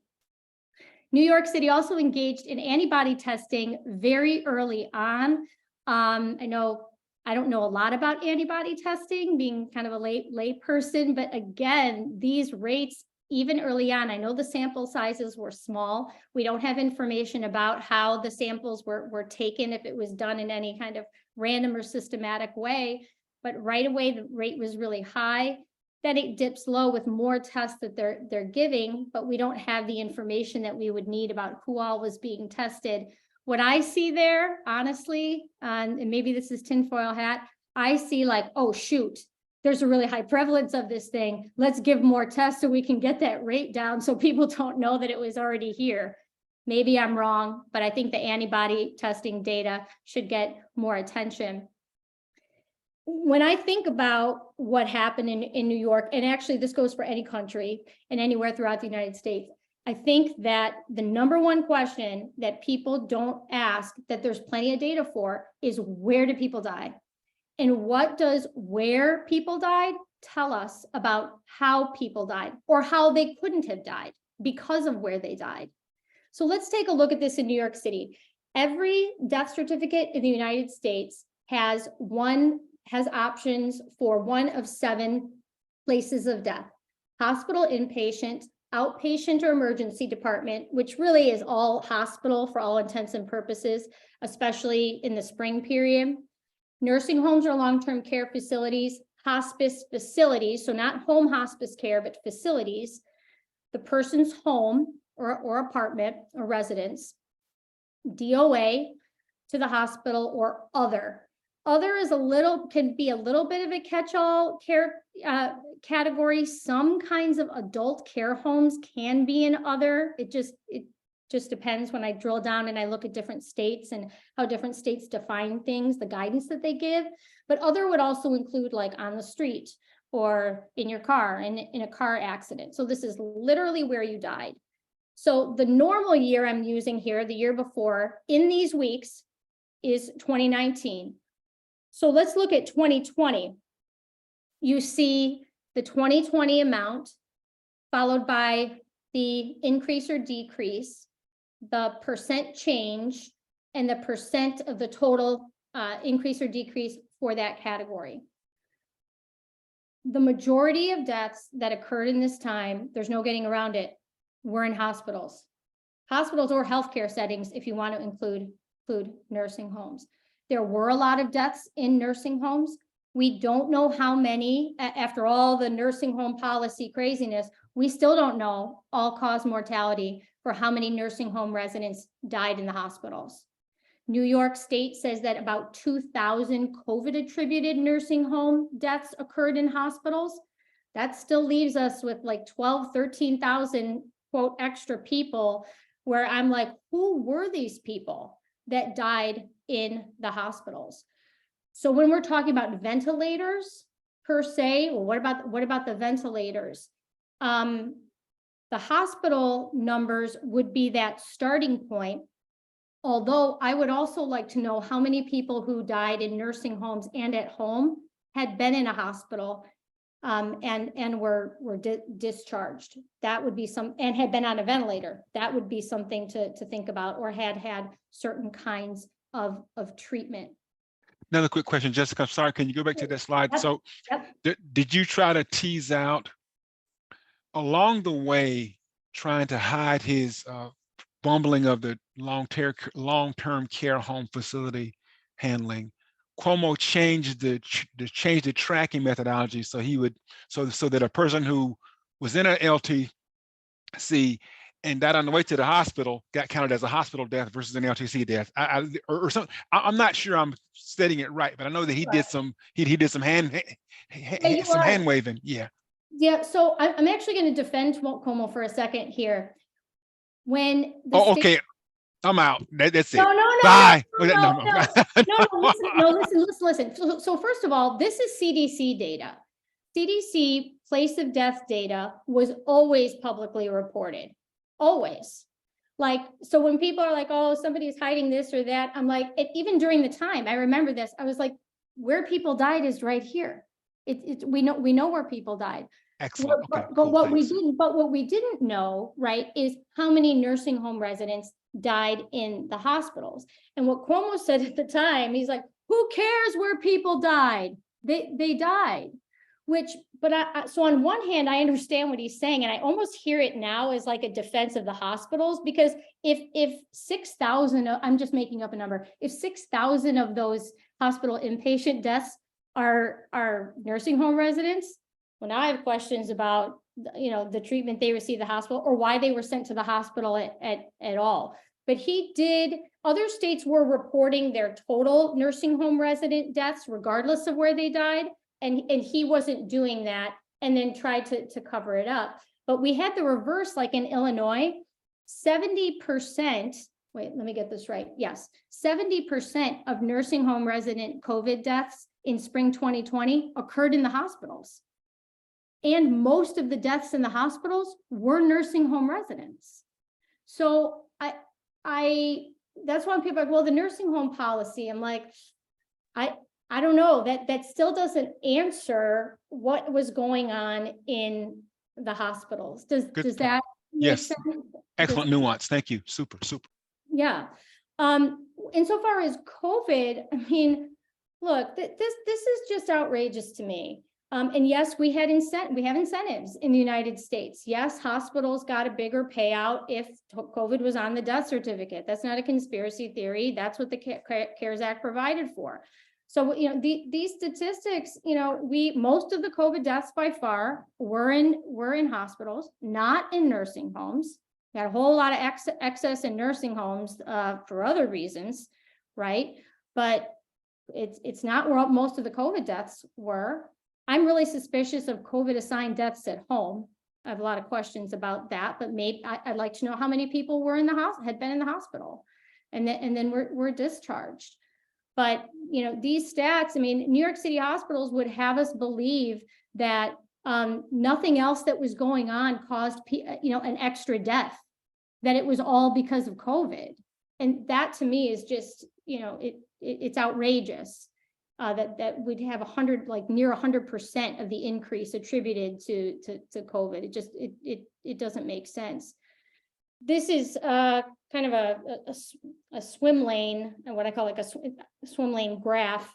New York City also engaged in antibody testing very early on. I don't know a lot about antibody testing, being kind of a lay person, but again, these rates, even early on, I know the sample sizes were small. We don't have information about how the samples were taken, if it was done in any kind of random or systematic way, but right away, the rate was really high. Then it dips low with more tests that they're giving, but we don't have the information that we would need about who all was being tested. What I see there, honestly, and maybe this is tinfoil hat, I see like, oh, shoot, there's a really high prevalence of this thing. Let's give more tests so we can get that rate down so people don't know that it was already here. Maybe I'm wrong, but I think the antibody testing data should get more attention. When I think about what happened in New York, and actually this goes for any country and anywhere throughout the United States, I think that the number one question that people don't ask, that there's plenty of data for, is where do people die? And what does where people died tell us about how people died or how they couldn't have died because of where they died? So let's take a look at this in New York City. Every death certificate in the United States has options for one of 7 places of death: hospital inpatient, outpatient or emergency department, which really is all hospital for all intents and purposes, especially in the spring period. Nursing homes or long-term care facilities, hospice facilities, so not home hospice care, but facilities, the person's home or apartment or residence, DOA to the hospital, or other. Other is can be a little bit of a catch-all care category. Some kinds of adult care homes can be in other. It just depends when I drill down and I look at different states and how different states define things, the guidance that they give. But other would also include like on the street or in your car, in a car accident. So this is literally where you died. So the normal year I'm using here, the year before, in these weeks is 2019. So let's look at 2020. You see the 2020 amount followed by the increase or decrease, the percent change, and the percent of the total increase or decrease for that category. The majority of deaths that occurred in this time, there's no getting around it, were in hospitals or healthcare settings, if you want to include nursing homes. There were a lot of deaths in nursing homes. We don't know how many, after all the nursing home policy craziness, we still don't know all-cause mortality for how many nursing home residents died in the hospitals. New York State says that about 2,000 COVID-attributed nursing home deaths occurred in hospitals. That still leaves us with like 13,000, quote, extra people, where I'm like, who were these people that died in the hospitals? So when we're talking about ventilators per se, well, what about the ventilators? The hospital numbers would be that starting point. Although I would also like to know how many people who died in nursing homes and at home had been in a hospital and were discharged. That would be and had been on a ventilator. That would be something to think about, or had certain kinds of treatment. Another quick question, Jessica, I'm sorry, can you go back to that slide? Yep. So Yep. did you try to tease out along the way, trying to hide his bumbling of the long-term care home facility handling? Cuomo changed the tracking methodology so he would so that a person who was in an LTC and died on the way to the hospital got counted as a hospispital death versus an LTC death. I'm not sure I'm stating it right, but I know that he did some hand waving. Yeah. Yeah. So I'm actually going to defend Cuomo for a second here. When okay. I'm out. That's it. No. Bye. No, listen. So first of all, this is CDC data. CDC place of death data was always publicly reported. Always. Like, so when people are like, oh, somebody's hiding this or that, I'm like, even during the time, I remember this, I was like, where people died is right here. We know where people died. Excellent. Okay, But cool, what we thanks. didn't know, right, is how many nursing home residents died in the hospitals. And what Cuomo said at the time, he's like, who cares where people died? They died. So on one hand, I understand what he's saying, and I almost hear it now as like a defense of the hospitals, because if 6,000, I'm just making up a number, if 6,000 of those hospital inpatient deaths are nursing home residents, well, now I have questions about, the treatment they received at the hospital or why they were sent to the hospital at all. But other states were reporting their total nursing home resident deaths regardless of where they died. And he wasn't doing that, and then tried to cover it up. But we had the reverse, like in Illinois, 70%, wait, let me get this right. Yes, 70% of nursing home resident COVID deaths in spring 2020 occurred in the hospitals. And most of the deaths in the hospitals were nursing home residents. So that's why people are like, well, the nursing home policy, I'm like, I don't know, that still doesn't answer what was going on in the hospitals. Does that make Yes. sense? Excellent nuance. Thank you. Super. Yeah. Insofar as COVID, I mean, look, this is just outrageous to me. And yes, we have incentives in the United States. Yes, hospitals got a bigger payout if COVID was on the death certificate. That's not a conspiracy theory. That's what the CARES Act provided for. So, these statistics, most of the COVID deaths by far were in hospitals, not in nursing homes. We had a whole lot of excess in nursing homes for other reasons, right? But it's not where most of the COVID deaths were. I'm really suspicious of COVID assigned deaths at home. I have a lot of questions about that, but maybe I'd like to know how many people were in the house, had been in the hospital, and then were discharged. But, these stats, I mean, New York City hospitals would have us believe that nothing else that was going on caused, an extra death, that it was all because of COVID. And that to me is just, it's outrageous that we'd have near 100% of the increase attributed to COVID. It doesn't make sense. This is kind of a swim lane, and what I call like a swim lane graph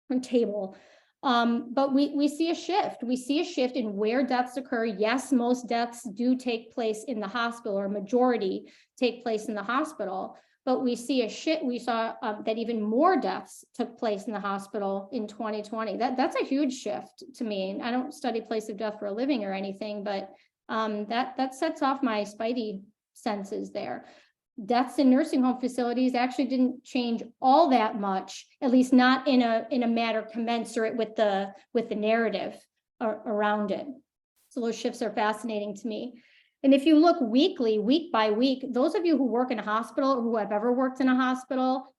or table. But we see a shift. We see a shift in where deaths occur. Yes, most deaths do take place in the hospital, or majority take place in the hospital. But we see a shift. We saw that even more deaths took place in the hospital in 2020. That's a huge shift to me. And I don't study place of death for a living or anything, but that sets off my spidey senses there. Deaths in nursing home facilities actually didn't change all that much, at least not in a matter commensurate with the narrative around it. So those shifts are fascinating to me. And if you look weekly, week by week, those of you who work in a hospital or who have ever worked in a hospital,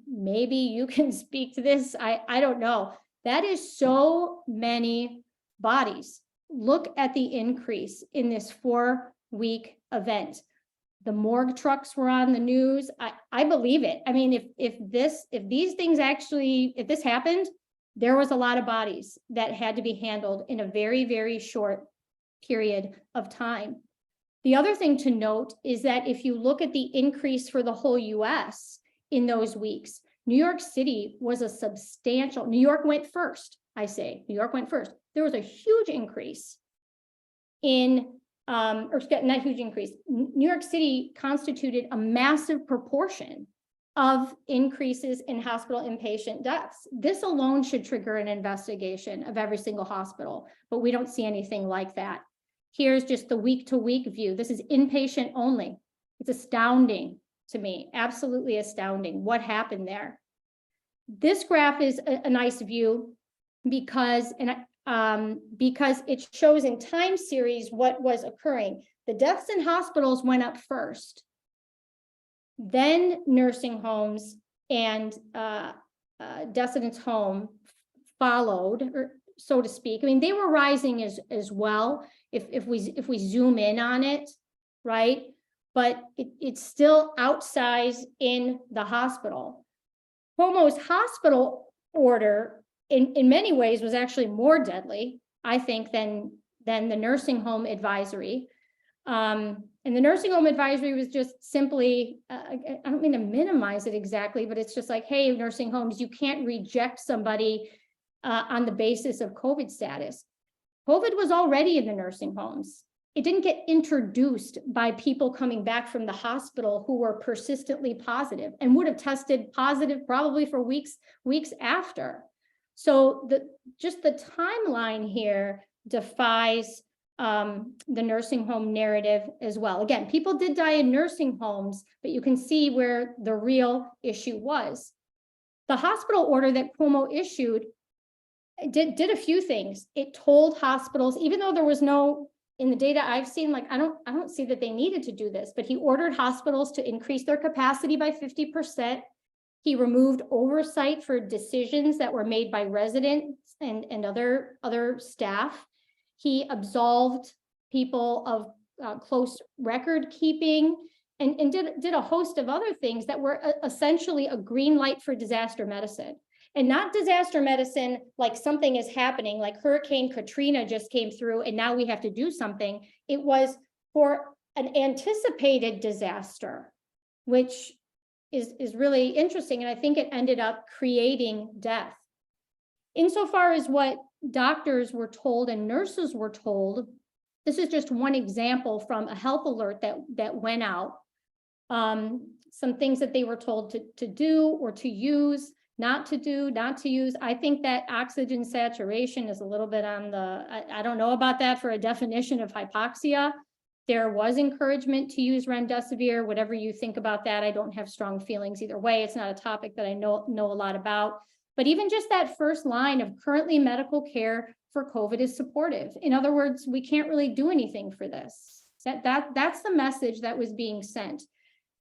maybe you can speak to this. I don't know. That is so many bodies. Look at the increase in this 4-week event. The morgue trucks were on the news. I believe it. I mean, if this happened, there was a lot of bodies that had to be handled in a very, very short period of time. The other thing to note is that if you look at the increase for the whole US in those weeks, New York City was a substantial, New York went first, I say, New York went first. There was a huge increase in, or not huge increase, New York City constituted a massive proportion of increases in hospital inpatient deaths. This alone should trigger an investigation of every single hospital, but we don't see anything like that. Here's just the week-to-week view. This is inpatient only. It's astounding to me, absolutely astounding what happened there. This graph is a nice view because it shows in time series what was occurring. The deaths in hospitals went up first, then nursing homes and decedents home followed, or so to speak. I mean, they were rising as well if we zoom in on it, right? But it's still outsized in the hospital. Cuomo's hospital order in many ways was actually more deadly, I think, than than the nursing home advisory. And the nursing home advisory was just simply, I don't mean to minimize it exactly, but it's just like, hey, nursing homes, you can't reject somebody on the basis of COVID status. COVID was already in the nursing homes. It didn't get introduced by people coming back from the hospital who were persistently positive and would have tested positive probably for weeks after. So just the timeline here defies the nursing home narrative as well. Again, people did die in nursing homes, but you can see where the real issue was. The hospital order that Cuomo issued did a few things. It told hospitals, even though there was no, in the data I've seen, like, I don't see that they needed to do this, but he ordered hospitals to increase their capacity by 50%. He removed oversight for decisions that were made by residents and other staff. He absolved people of close record keeping and did a host of other things that were essentially a green light for disaster medicine. And not disaster medicine like something is happening, like Hurricane Katrina just came through and now we have to do something. It was for an anticipated disaster, which is really interesting. And I think it ended up creating death. Insofar as what doctors were told and nurses were told, this is just one example from a health alert that went out. Some things that they were told to do or to use, not to do, not to use. I think that oxygen saturation is a little bit on the, I don't know about that for a definition of hypoxia. There was encouragement to use remdesivir, whatever you think about that. I don't have strong feelings either way. It's not a topic that I know a lot about. But even just that first line of currently medical care for COVID is supportive. In other words, we can't really do anything for this. That's the message that was being sent.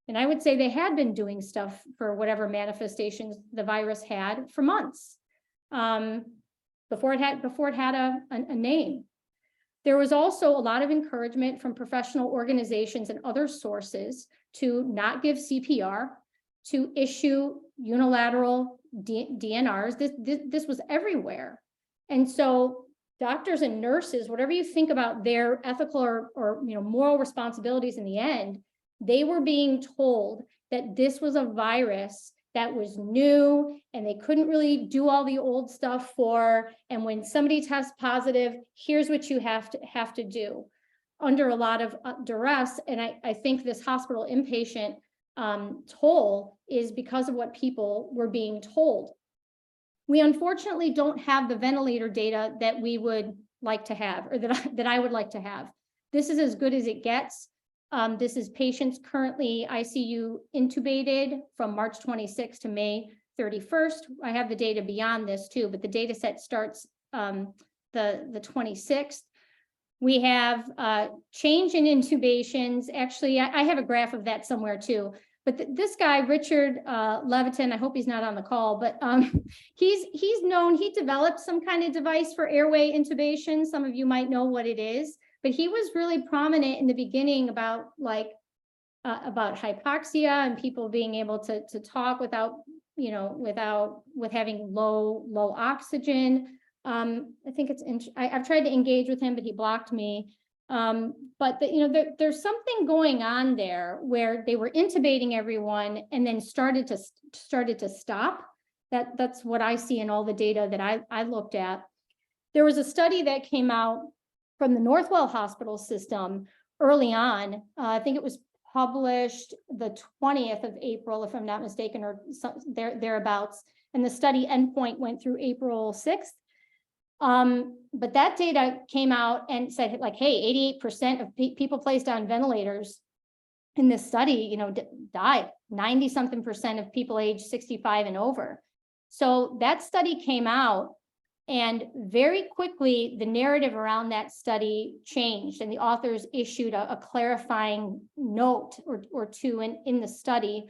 And I would say they had been doing stuff for whatever manifestations the virus had for months before it had a name. There was also a lot of encouragement from professional organizations and other sources to not give CPR, to issue unilateral DNRs. This was everywhere. And so doctors and nurses, whatever you think about their ethical or moral responsibilities in the end, they were being told that this was a virus that was new and they couldn't really do all the old stuff for. And when somebody tests positive, here's what you have to do under a lot of duress. And I think this hospital inpatient toll is because of what people were being told. We unfortunately don't have the ventilator data that we would like to have, or that I would like to have. This is as good as it gets. This is patients currently ICU intubated from March 26th to May 31st. I have the data beyond this too, but the data set starts the 26th. We have change in intubations. Actually, I have a graph of that somewhere too. But this guy, Richard Levitin, I hope he's not on the call, but he's known, he developed some kind of device for airway intubation. Some of you might know what it is. But he was really prominent in the beginning about hypoxia and people being able to talk with having low oxygen. I think I've tried to engage with him, but he blocked me. But there's something going on there where they were intubating everyone and then started to stop. That's what I see in all the data that I looked at. There was a study that came out from the Northwell Hospital System early on. I think it was published the 20th of April, if I'm not mistaken, or thereabouts. And the study endpoint went through April 6th. But that data came out and said, like, hey, 88% of people placed on ventilators in this study, died. 90-something% of people aged 65 and over. So that study came out. And very quickly, the narrative around that study changed, and the authors issued a clarifying note or two in the study.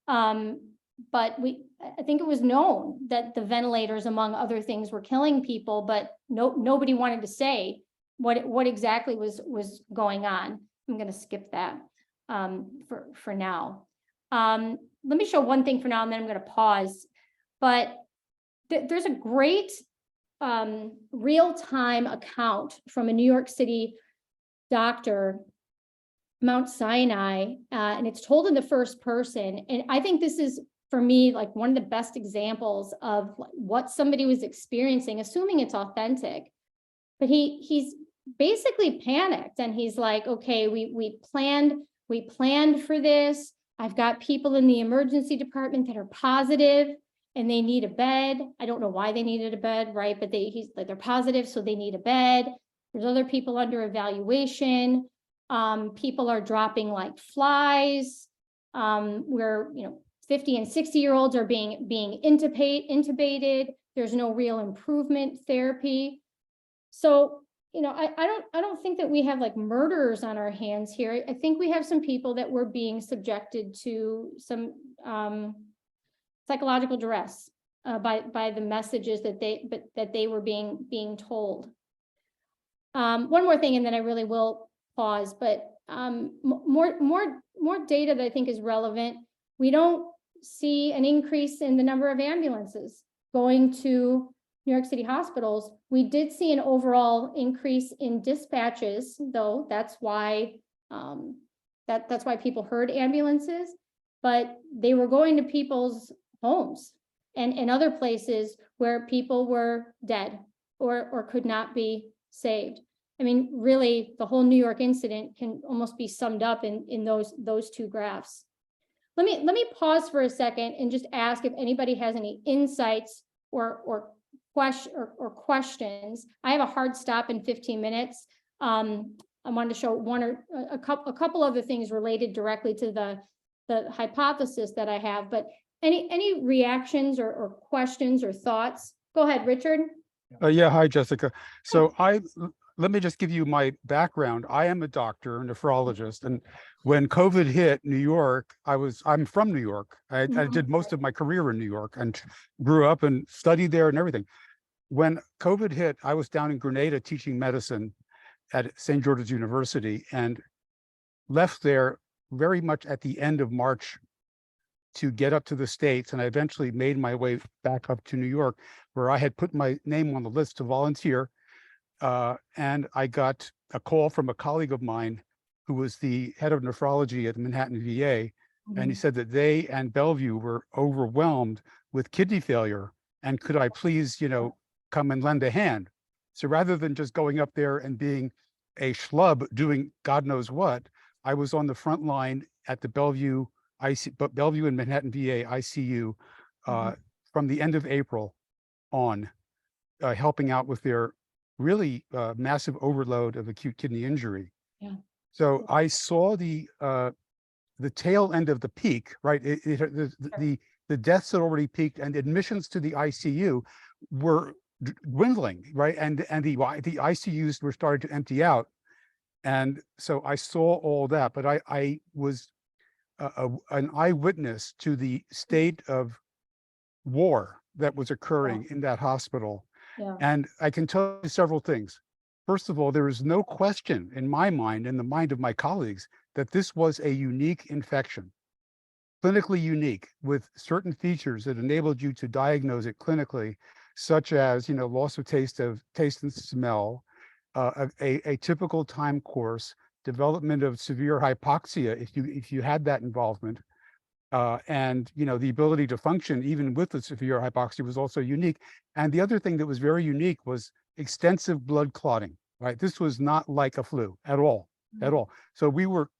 But I think it was known that the ventilators, among other things, were killing people, but nobody wanted to say what exactly was going on. I'm going to skip that for now. Let me show one thing for now, and then I'm going to pause. But there's a great real-time account from a New York City doctor, Mount Sinai, and it's told in the first person. And I think this is, for me, like one of the best examples of what somebody was experiencing, assuming it's authentic. But he's basically panicked, and he's like, okay, we planned for this. I've got people in the emergency department that are positive and they need a bed. I don't know why they needed a bed, right? But he's like, they're positive, so they need a bed. There's other people under evaluation. People are dropping like flies. Where, 50 and 60-year-olds are being intubated. There's no real improvement therapy. So, I don't think that we have like murderers on our hands here. I think we have some people that were being subjected to some psychological duress by the messages that they were being told. One more thing, and then I really will pause, but more data that I think is relevant. We don't see an increase in the number of ambulances going to New York City hospitals. We did see an overall increase in dispatches, though. That's why that's why people heard ambulances, but they were going to people's homes and other places where people were dead or could not be saved. I mean, really, the whole New York incident can almost be summed up in those two graphs. Let me pause for a second and just ask if anybody has any insights or questions. I have a hard stop in 15 minutes. I wanted to show a couple other things related directly to the hypothesis that I have, but any reactions or questions or thoughts? Go ahead, Richard. Yeah, hi, Jessica. So let me just give you my background. I am a doctor, a nephrologist, and when COVID hit New York, I'm from New York. I did most of my career in New York and grew up and studied there and everything. When COVID hit, I was down in Grenada teaching medicine at St. George's University and left there very much at the end of March to get up to the States. And I eventually made my way back up to New York, where I had put my name on the list to volunteer. And I got a call from a colleague of mine who was the head of nephrology at the Manhattan VA. And he said that they and Bellevue were overwhelmed with kidney failure. And could I please, come and lend a hand? So rather than just going up there and being a schlub doing God knows what, I was on the front line at the Bellevue and Manhattan VA ICU from the end of April on, helping out with their really massive overload of acute kidney injury. Yeah. So I saw the tail end of the peak, right? The deaths had already peaked, and admissions to the ICU were dwindling, right? And the ICUs were starting to empty out. And so I saw all that, but I was an eyewitness to the state of war that was occurring in that hospital. Yeah. And I can tell you several things. First of all, there is no question in my mind, in the mind of my colleagues, that this was a unique infection, clinically unique, with certain features that enabled you to diagnose it clinically, such as, loss of taste and smell, a typical time course, development of severe hypoxia if you had that involvement, and the ability to function even with the severe hypoxia was also unique. And the other thing that was very unique was extensive blood clotting, right? This was not like a flu at all, at all. So we were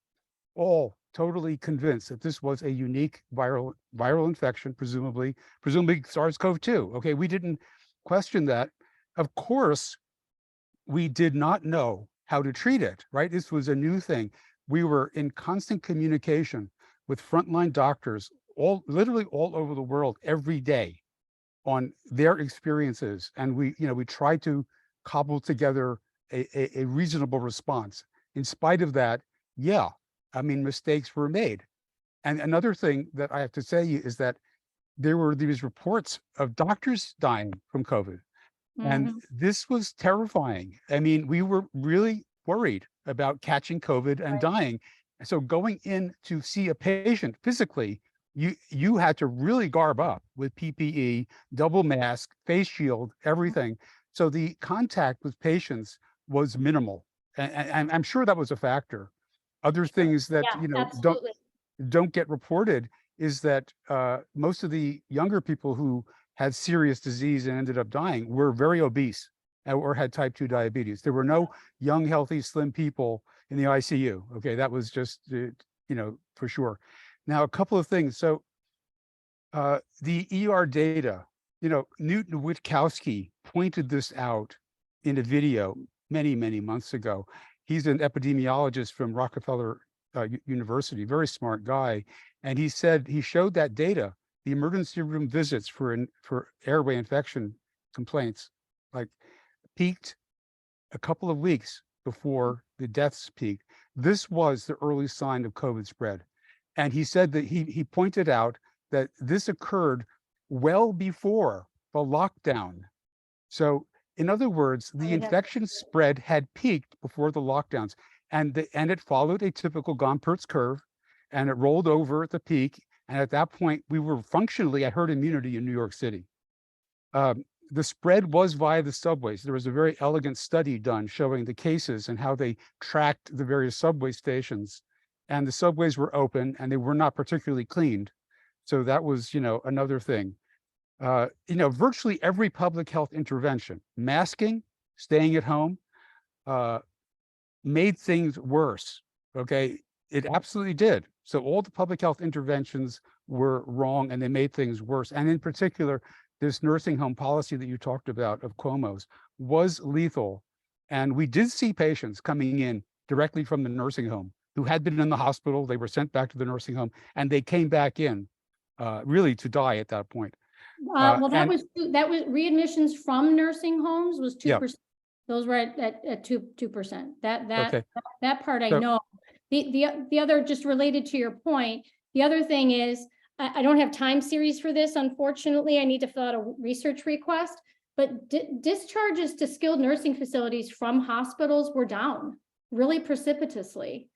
all totally convinced that this was a unique viral infection, presumably SARS-CoV-2. Okay, we didn't question that. Of course, we did not know how to treat it, right? This was a new thing. We were in constant communication with frontline doctors, literally all over the world every day on their experiences. And we tried to cobble together a reasonable response. In spite of that, mistakes were made. And another thing that I have to say is that there were these reports of doctors dying from COVID. And this was terrifying. I mean, we were really worried about catching COVID and dying. So going in to see a patient physically, you had to really garb up with PPE, double mask, face shield, everything, So the contact with patients was minimal. And I'm sure that was a factor. Other things that, Yeah, you know, absolutely. don't get reported is that most of the younger people who had serious disease and ended up dying were very obese or had type 2 diabetes. There were no young, healthy, slim people in the ICU. Okay, that was just, you know, for sure. Now, a couple of things. So the ER data, you know, Newton Witkowski pointed this out in a video many, many months ago. He's an epidemiologist from Rockefeller University, very smart guy. And he said, he showed that data, the emergency room visits for airway infection complaints, like peaked a couple of weeks before the deaths peaked. This was the early sign of COVID spread. And he said that he pointed out that this occurred well before the lockdown. So in other words, the infection spread had peaked before the lockdowns, and it followed a typical Gompertz curve, and it rolled over at the peak. And at that point, we were functionally at herd immunity in New York City. The spread was via the subways. There was a very elegant study done showing the cases and how they tracked the various subway stations. And the subways were open and they were not particularly cleaned. So that was, you know, another thing. You know, virtually every public health intervention, masking, staying at home, made things worse. Okay, it absolutely did. So all the public health interventions were wrong and they made things worse. And in particular, this nursing home policy that you talked about of Cuomo's was lethal. And we did see patients coming in directly from the nursing home who had been in the hospital. They were sent back to the nursing home and they came back in really to die at that point. Well, that was readmissions from nursing homes was 2%. Those were at 2%. That part I know. The other, just related to your point, the other thing is, I don't have time series for this, unfortunately. I need to fill out a research request, but discharges to skilled nursing facilities from hospitals were down really precipitously.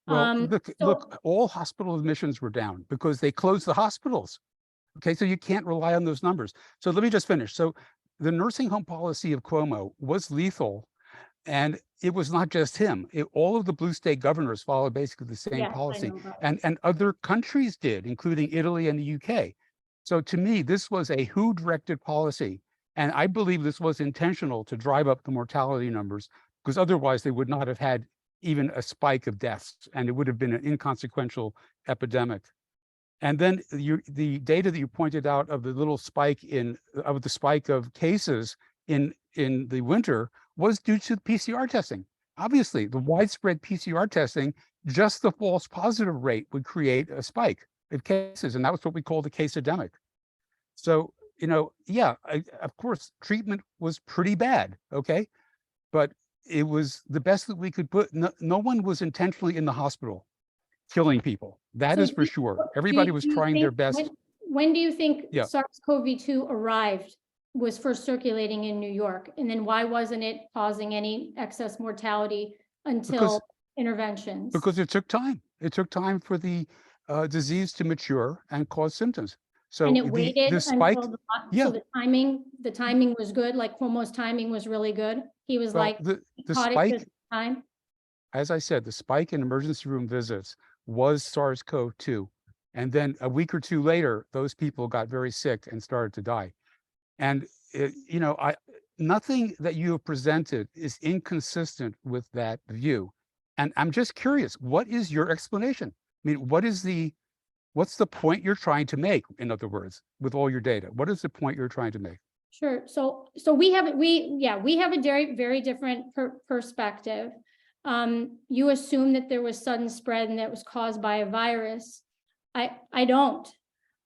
Well, look, all hospital admissions were down because they closed the hospitals. Okay, so you can't rely on those numbers. So let me just finish. So the nursing home policy of Cuomo was lethal, and it was not just him. All of the blue state governors followed basically the same policy, and other countries did, including Italy and the UK. So to me, this was a WHO-directed policy, and I believe this was intentional to drive up the mortality numbers, because otherwise they would not have had even a spike of deaths, and it would have been an inconsequential epidemic. And then the data that you pointed out of the little spike of cases in the winter was due to PCR testing. Obviously, the widespread PCR testing, just the false positive rate would create a spike of cases, and that was what we call the case-edemic. So, you know, yeah, of course, treatment was pretty bad, okay? But it was the best that we could put. No one was intentionally in the hospital killing people. That is for sure. Everybody was trying their best. When do you think SARS-CoV-2 arrived, was first circulating in New York? And then why wasn't it causing any excess mortality until interventions? Because it took time. It took time for the disease to mature and cause symptoms. So and it waited the spike, until so the timing was good. Like Cuomo's timing was really good. He was the spike, time. As I said, the spike in emergency room visits was SARS-CoV-2. And then a week or two later, those people got very sick and started to die. And, you know, nothing that you have presented is inconsistent with that view. And I'm just curious, what is your explanation? I mean, what's the point you're trying to make, in other words, with all your data? What is the point you're trying to make? Sure. So we have a very, very different perspective. You assume that there was sudden spread and that was caused by a virus. I don't.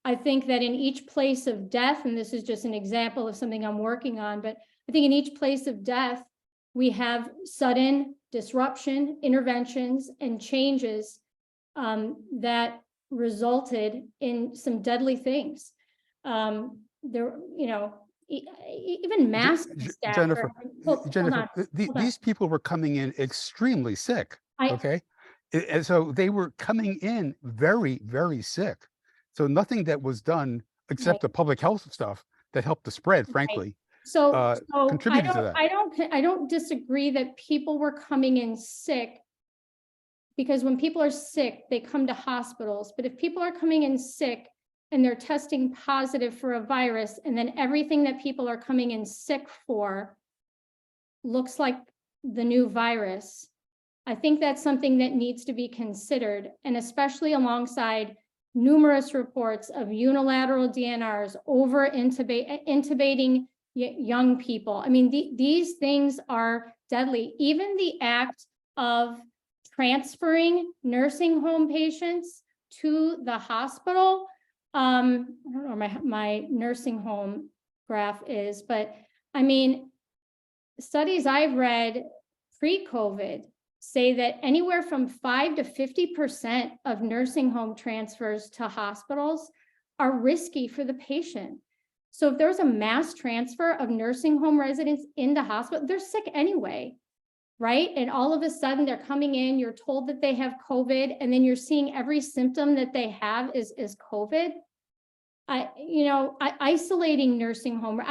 I think that in each place of death, and this is just an example of something I'm working on, but I think in each place of death, we have sudden disruption, interventions, and changes that resulted in some deadly things. There, you know, even mask staff. Jennifer, these people were coming in extremely sick, okay? And so they were coming in very, very sick. So nothing that was done except the public health stuff that helped the spread, frankly, So I contributed to don't, that. I don't disagree that people were coming in sick. Because when people are sick, they come to hospitals. But if people are coming in sick and they're testing positive for a virus, and then everything that people are coming in sick for looks like the new virus, I think that's something that needs to be considered, and especially alongside numerous reports of unilateral DNRs over intubating young people. I mean, these things are deadly. Even the act of transferring nursing home patients to the hospital. I don't know where my nursing home graph is, but I mean, studies I've read pre-COVID say that anywhere from 5 to 50% of nursing home transfers to hospitals are risky for the patient. So if there's a mass transfer of nursing home residents into hospital, they're sick anyway, right? And all of a sudden they're coming in, you're told that they have COVID, and then you're seeing every symptom that they have is COVID. Isolating nursing home,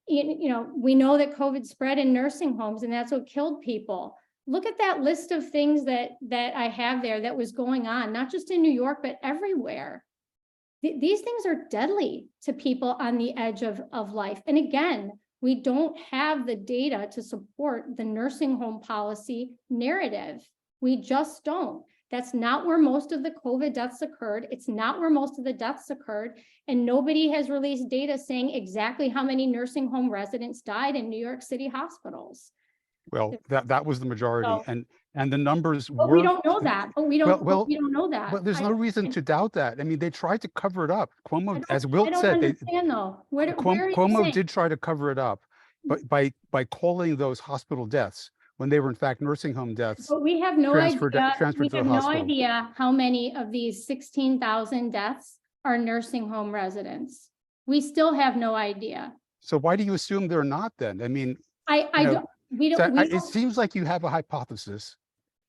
we know that COVID spread in nursing homes, and that's what killed people. Look at that list of things that I have there that was going on, not just in New York, but everywhere. These things are deadly to people on the edge of life. And again, we don't have the data to support the nursing home policy narrative. We just don't. That's not where most of the COVID deaths occurred. It's not where most of the deaths occurred. And nobody has released data saying exactly how many nursing home residents died in New York City hospitals. Well, that was the majority, So- and the numbers But were. we don't know that, but we don't know that. But there's no reason to doubt that. I mean, they tried to cover it up. Cuomo, as Wilt I don't said, understand though. Where are you Cuomo saying? did try to cover it up, but by calling those hospital deaths when they were in fact nursing home deaths. But we have no transferred idea, to the hospital. idea how many of these 16,000 deaths are nursing home residents. We still have no idea. So why do you assume they're not then? I mean, it seems like you have a hypothesis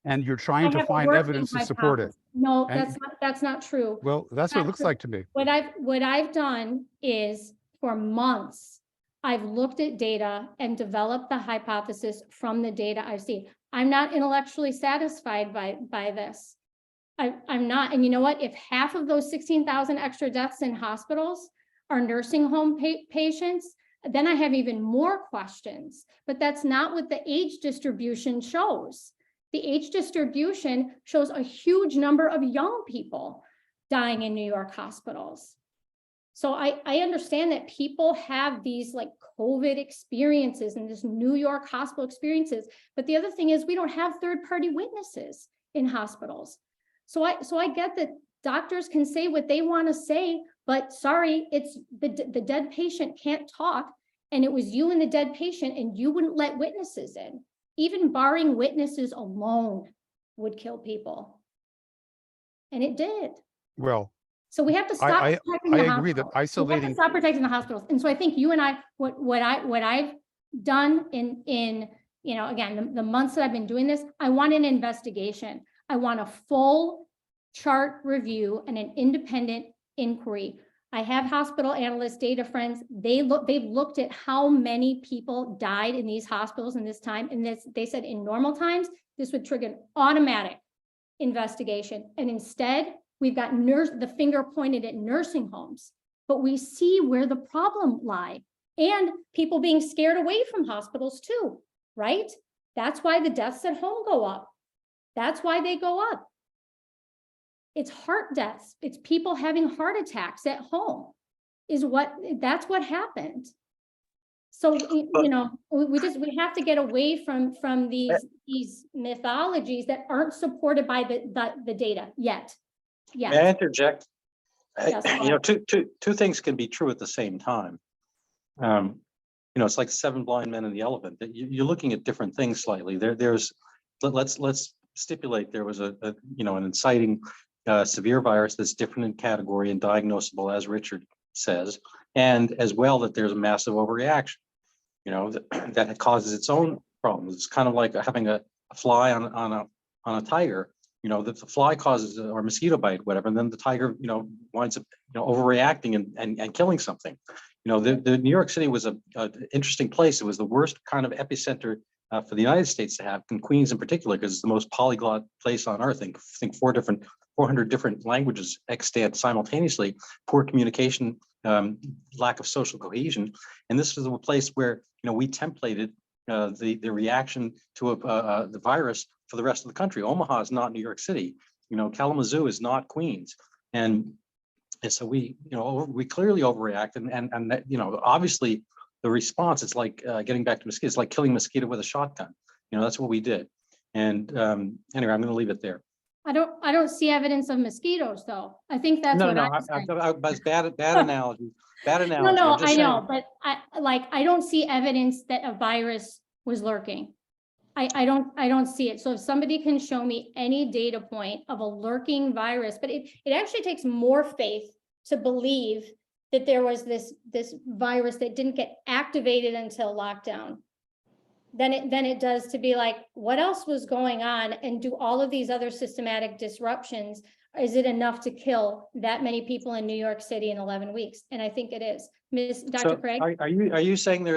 and you're trying to find evidence to support it. No, And- that's not true. Well, that's what it looks like to me. What I've done is for months, I've looked at data and developed the hypothesis from the data I've seen. I'm not intellectually satisfied by this. I'm not. And you know what? If half of those 16,000 extra deaths in hospitals are nursing home patients, then I have even more questions. But that's not what the age distribution shows. The age distribution shows a huge number of young people dying in New York hospitals. So I understand that people have these like COVID experiences and this New York hospital experiences. But the other thing is we don't have third-party witnesses in hospitals. So I get that doctors can say what they want to say, but sorry, it's the dead patient can't talk, and it was you and the dead patient, and you wouldn't let witnesses in. Even barring witnesses alone would kill people. And it did. Well, so we have to stop protecting the I agree that hospitals. We have to isolating. stop protecting the hospitals. And so I think you and I, what I've done in again, the months that I've been doing this, I want an investigation. I want a full chart review and an independent inquiry. I have hospital analyst data friends. They've looked at how many people died in these hospitals in this time. And they said in normal times, this would trigger an automatic investigation. And instead, we've got the finger pointed at nursing homes, but we see where the problem lie, and people being scared away from hospitals too, right? That's why the deaths at home go up. That's why they go up. It's heart deaths. It's people having heart attacks at home that's what happened. So, we have to get away from these mythologies that aren't supported by the data yet. May I interject? Yes. Two things can be true at the same time. It's like seven blind men and the elephant. You're looking at different things slightly. Let's stipulate there was an inciting severe virus that's different in category and diagnosable, as Richard says, and as well that there's a massive overreaction, that causes its own problems. It's kind of like having a fly on a tiger. That the fly causes or mosquito bite, whatever, and then the tiger, winds up overreacting and killing something. The New York City was an interesting place. It was the worst kind of epicenter for the United States to have, in Queens in particular, because it's the most polyglot place on earth. I think 400 different languages extant simultaneously, poor communication, lack of social cohesion. And this was a place where, we templated the reaction to the virus for the rest of the country. Omaha is not New York City. Kalamazoo is not Queens. And so we clearly overreact. And that, obviously the response, it's like getting back to mosquitoes, it's like killing a mosquito with a shotgun. That's what we did. And anyway, I'm going to leave it there. I don't see evidence of mosquitoes though. I think that's what I'm saying. That's bad analogy. Bad analogy. No, I'm just I saying. know, but I don't see evidence that a virus was lurking. I don't see it. So if somebody can show me any data point of a lurking virus, but it actually takes more faith to believe that there was this virus that didn't get activated until lockdown than it does to be like, what else was going on, and do all of these other systematic disruptions, is it enough to kill that many people in New York City in 11 weeks? And I think it is. Dr. Craig? Are you saying there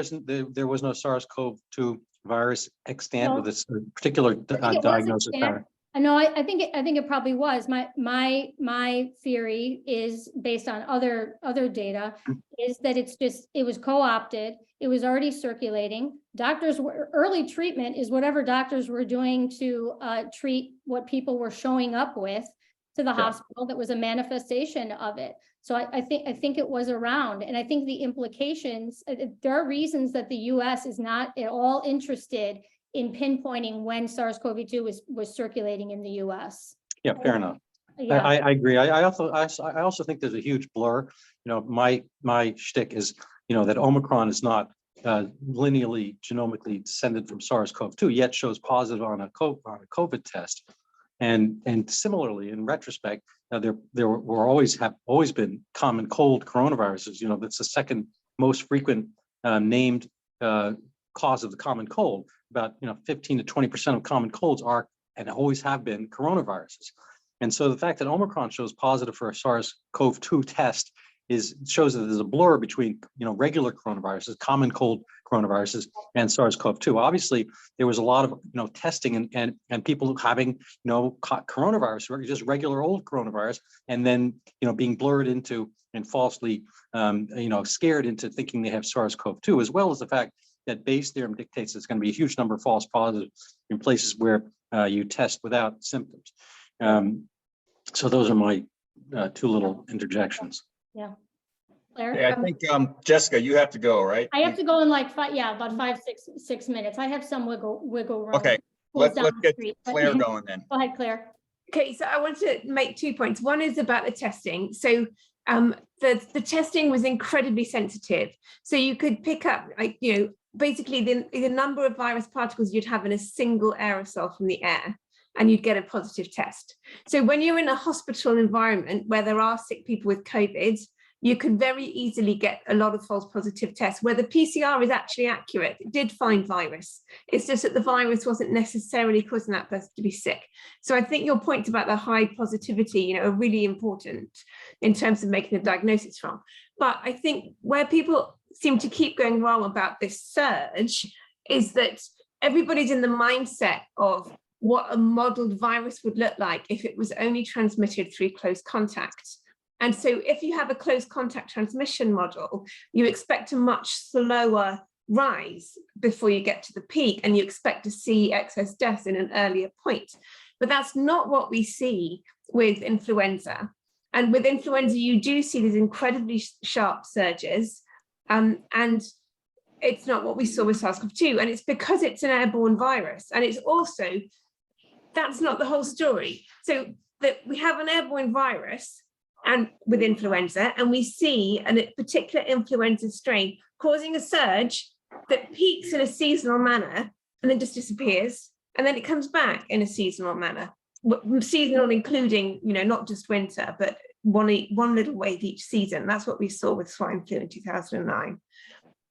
was no SARS-CoV-2 virus extant with this particular diagnosis pattern? No, I think it probably was. My theory is based on other data, is that it was co-opted. It was already circulating. Early treatment is whatever doctors were doing to treat what people were showing up with to the hospital that was a manifestation of it. So I think it was around, and I think the implications, there are reasons that the US is not at all interested in pinpointing when SARS-CoV-2 was circulating in the US. Yeah, fair enough. Yeah. I agree. I also think there's a huge blur. My shtick is, that Omicron is not linearly genomically descended from SARS-CoV-2, yet shows positive on a COVID test. And similarly, in retrospect, there were always been common cold coronaviruses. That's the second most frequent named cause of the common cold. About 15 to 20% of common colds are and always have been coronaviruses. And so the fact that Omicron shows positive for a SARS-CoV-2 test shows that there's a blur between regular coronaviruses, common cold coronaviruses, and SARS-CoV-2. Obviously, there was a lot of testing and people having coronavirus, or just regular old coronavirus, and then being blurred into and falsely scared into thinking they have SARS-CoV-2, as well as the fact that Bayes' theorem dictates there's going to be a huge number of false positives in places where you test without symptoms. So those are my two little interjections. Yeah. Claire? Yeah, I think Jessica, you have to go, right? I have to go in like about 6 minutes. I have some wiggle room. Okay, let's get Claire going then. Go ahead, Claire. Okay, so I want to make 2 points. One is about the testing. So the testing was incredibly sensitive. So you could pick up, basically the number of virus particles you'd have in a single aerosol from the air, and you'd get a positive test. So when you're in a hospital environment where there are sick people with COVID, you could very easily get a lot of false positive tests where the PCR is actually accurate. It did find virus. It's just that the virus wasn't necessarily causing that person to be sick. So I think your points about the high positivity, are really important in terms of making a diagnosis from. But I think where people seem to keep going wrong about this surge is that everybody's in the mindset of what a modeled virus would look like if it was only transmitted through close contact. And so if you have a close contact transmission model, you expect a much slower rise before you get to the peak, and you expect to see excess deaths in an earlier point. But that's not what we see with influenza. And with influenza, you do see these incredibly sharp surges, and it's not what we saw with SARS-CoV-2. And it's because it's an airborne virus. And it's also, that's not the whole story. So that we have an airborne virus and with influenza, and we see a particular influenza strain causing a surge that peaks in a seasonal manner and then just disappears, and then it comes back in a seasonal manner. Seasonal including, not just winter, but one little wave each season. That's what we saw with swine flu in 2009.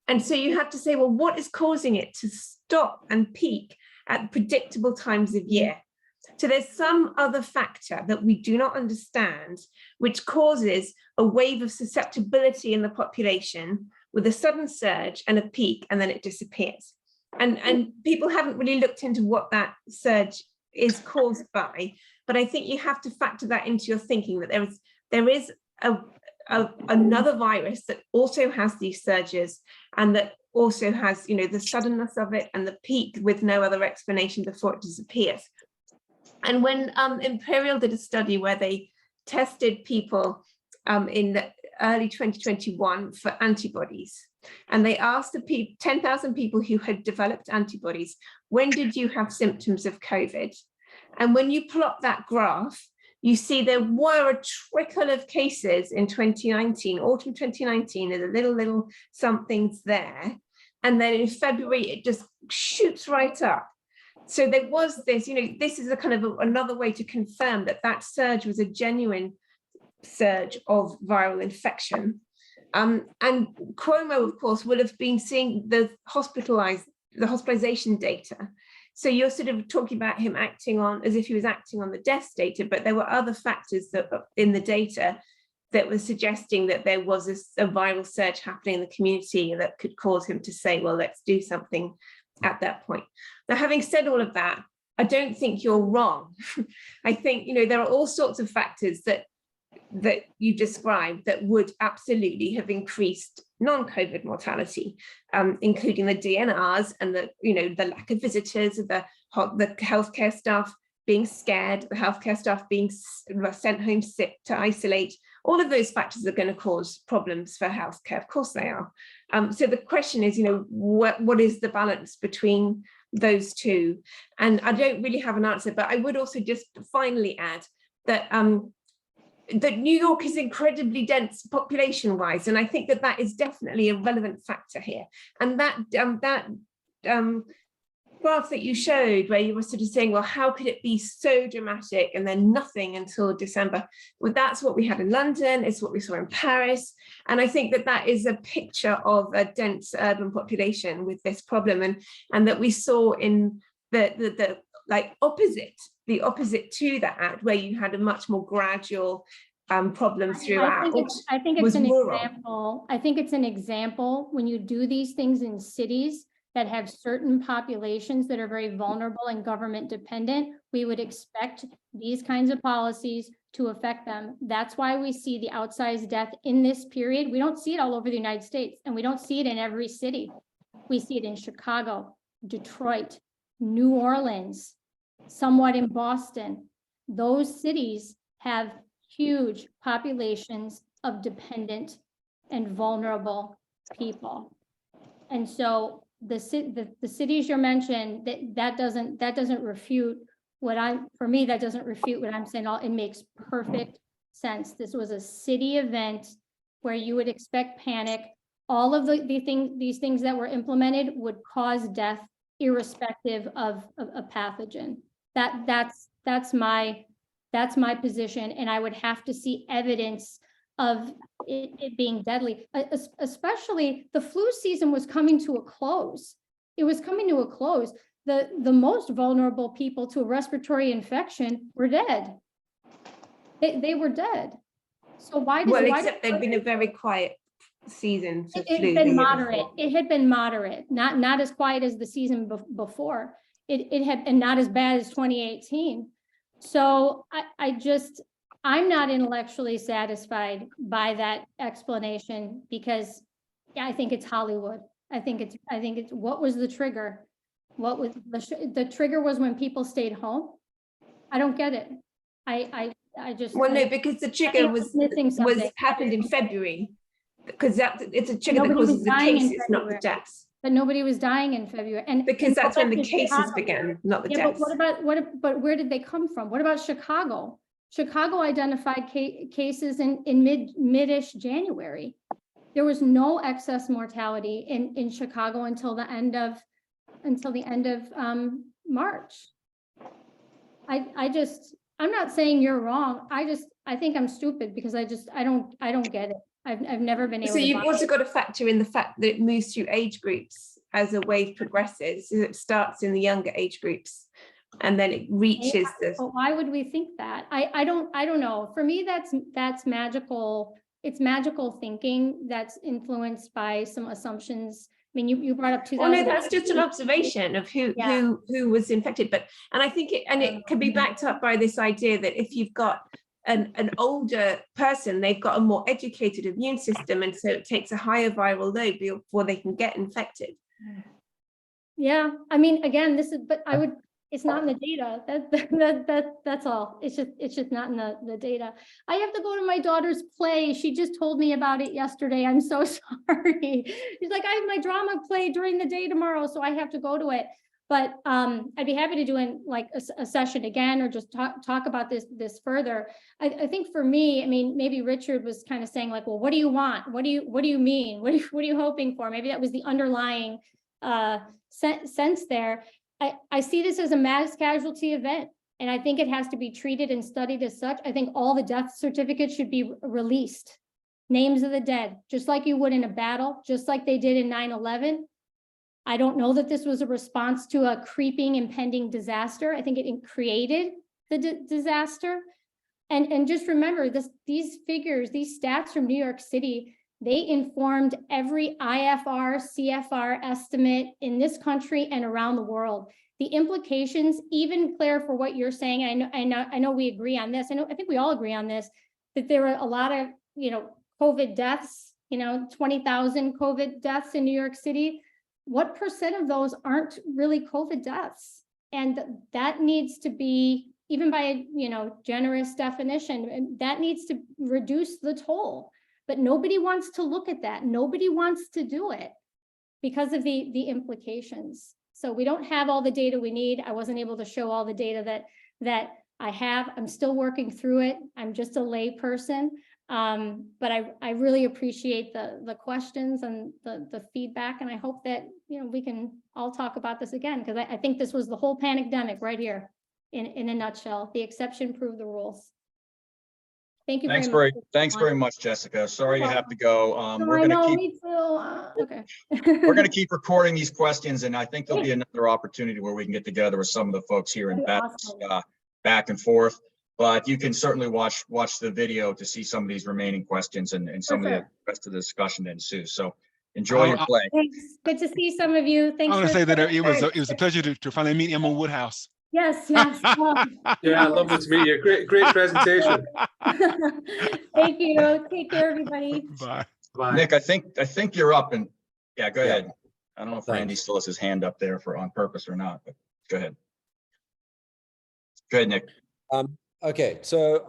And so you have to say, well, what is causing it to stop and peak at predictable times of year? So there's some other factor that we do not understand, which causes a wave of susceptibility in the population, with a sudden surge and a peak, and then it disappears. And people haven't really looked into what that surge is caused by, but I think you have to factor that into your thinking, that there is another virus that also has these surges, and that also has, you know, the suddenness of it and the peak with no other explanation before it disappears. And when Imperial did a study where they tested people in the early 2021 for antibodies, and they asked the 10,000 people who had developed antibodies, when did you have symptoms of COVID? And when you plot that graph, you see there were a trickle of cases in 2019, autumn 2019, there's a little somethings there. And then in February, it just shoots right up. So there was this, you know, this is a kind of another way to confirm that that surge was a genuine surge of viral infection. And Cuomo, of course, would have been seeing the hospitalization data. So you're sort of talking about him acting on, as if he was acting on the deaths data, but there were other factors that in the data that were suggesting that there was a viral surge happening in the community that could cause him to say, well, let's do something at that point. Now, having said all of that, I don't think you're wrong. I think, you know, there are all sorts of factors that you described that would absolutely have increased non-COVID mortality, including the DNRs and the, you know, the lack of visitors, the healthcare staff being scared, the healthcare staff being sent home sick to isolate. All of those factors are going to cause problems for healthcare. Of course they are. So the question is, you know, what is the balance between those two? And I don't really have an answer, but I would also just finally add that that New York is incredibly dense population-wise, and I think that that is definitely a relevant factor here. And that graph that you showed, where you were sort of saying, well, how could it be so dramatic and then nothing until December? Well, that's what we had in London, it's what we saw in Paris. And I think that that is a picture of a dense urban population with this problem, and that we saw in the like the opposite to that, where you had a much more gradual problem throughout. I think it's an example. I think it's an example when you do these things in cities that have certain populations that are very vulnerable and government dependent, we would expect these kinds of policies to affect them. That's why we see the outsized death in this period. We don't see it all over the United States, and we don't see it in every city. We see it in Chicago, Detroit, New Orleans, somewhat in Boston. Those cities have huge populations of dependent and vulnerable people. And so the cities you mentioned, that doesn't refute what that doesn't refute what I'm saying. It makes perfect sense. This was a city event where you would expect panic. All of these things that were implemented would cause death irrespective of a pathogen. That's my position, and I would have to see evidence of it being deadly. Especially the flu season was coming to a close. It was coming to a close. The most vulnerable people to a respiratory infection were dead. They were dead. So why? Except there'd been a very quiet season for flu. It had been moderate. It had been moderate, not as quiet as the season before. It had, and not as bad as 2018. So I'm not intellectually satisfied by that explanation, because I think it's Hollywood. I think it's what was the trigger? What was the trigger? Was when people stayed home. I don't get it. I just, well, no, because the trigger was happened in February, because it's a trigger that causes the cases, not the deaths. But nobody was dying in February, and because that's when the cases began, not the deaths. But where did they come from? What about Chicago? Chicago identified cases in mid-ish January. There was no excess mortality in Chicago until the end of March. I'm not saying you're wrong. I think I'm stupid, because I don't get it. I've never been able to. So you've also got to factor in the fact that it moves through age groups as a wave progresses. So it starts in the younger age groups, and then it reaches this. But why would we think that? I don't know. For me, that's magical it's magical thinking that's influenced by some assumptions. I mean, you brought up Well, no, 2000. that's just an observation of who was infected. But and I think it can be backed up by this idea that if you've got an older person, they've got a more educated immune system, and so it takes a higher viral load before they can get infected. Yeah, I mean, again, it's not in the data. That's all. It's just not in the data. I have to go to my daughter's play. She just told me about it yesterday. I'm so sorry. She's like, I have my drama play during the day tomorrow, so I have to go to it. But I'd be happy to do a session again, or just talk about this further. I think for me, I mean, maybe Richard was kind of saying like, well, what do you want? What do you mean? What are you hoping for? Maybe that was the underlying sense there. I see this as a mass casualty event, and I think it has to be treated and studied as such. I think all the death certificates should be released. Names of the dead, just like you would in a battle, just like they did in 9/11. I don't know that this was a response to a creeping, impending disaster. I think it created the disaster. And just remember, these figures, these stats from New York City, they informed every IFR, CFR estimate in this country and around the world. The implications, even Claire, for what you're saying, I know we agree on this. I think we all agree on this, that there were a lot of, COVID deaths, 20,000 COVID deaths in New York City. What percent of those aren't really COVID deaths? And that needs to be, even by generous definition, that needs to reduce the toll. But nobody wants to look at that. Nobody wants to do it because of the implications. So we don't have all the data we need. I wasn't able to show all the data that I have. I'm still working through it. I'm just a lay person. But I really appreciate the questions and the feedback. And I hope that, we can all talk about this again, because I think this was the whole pandemic right here in a nutshell. The exception proved the rules. Thank you very much. Thanks very much, Jessica. Sorry you have to go. We're okay. We're going to keep recording these questions, and I think there'll be another opportunity where we can get together with some of the folks here and back and forth. But you can certainly watch the video to see some of these remaining questions and some of the rest of the discussion that ensues. So enjoy your play. Thanks. Good to see some of you. Thanks. I want to say that it was a pleasure to finally meet Emma Woodhouse. Yes. Yeah, lovely to meet you. Great presentation. Thank you. Take care, everybody. Bye. Bye. Nick, I think you're up, and go ahead. I don't know if Randy still has his hand up there on purpose or not, but go ahead. Go ahead, Nick. Okay, so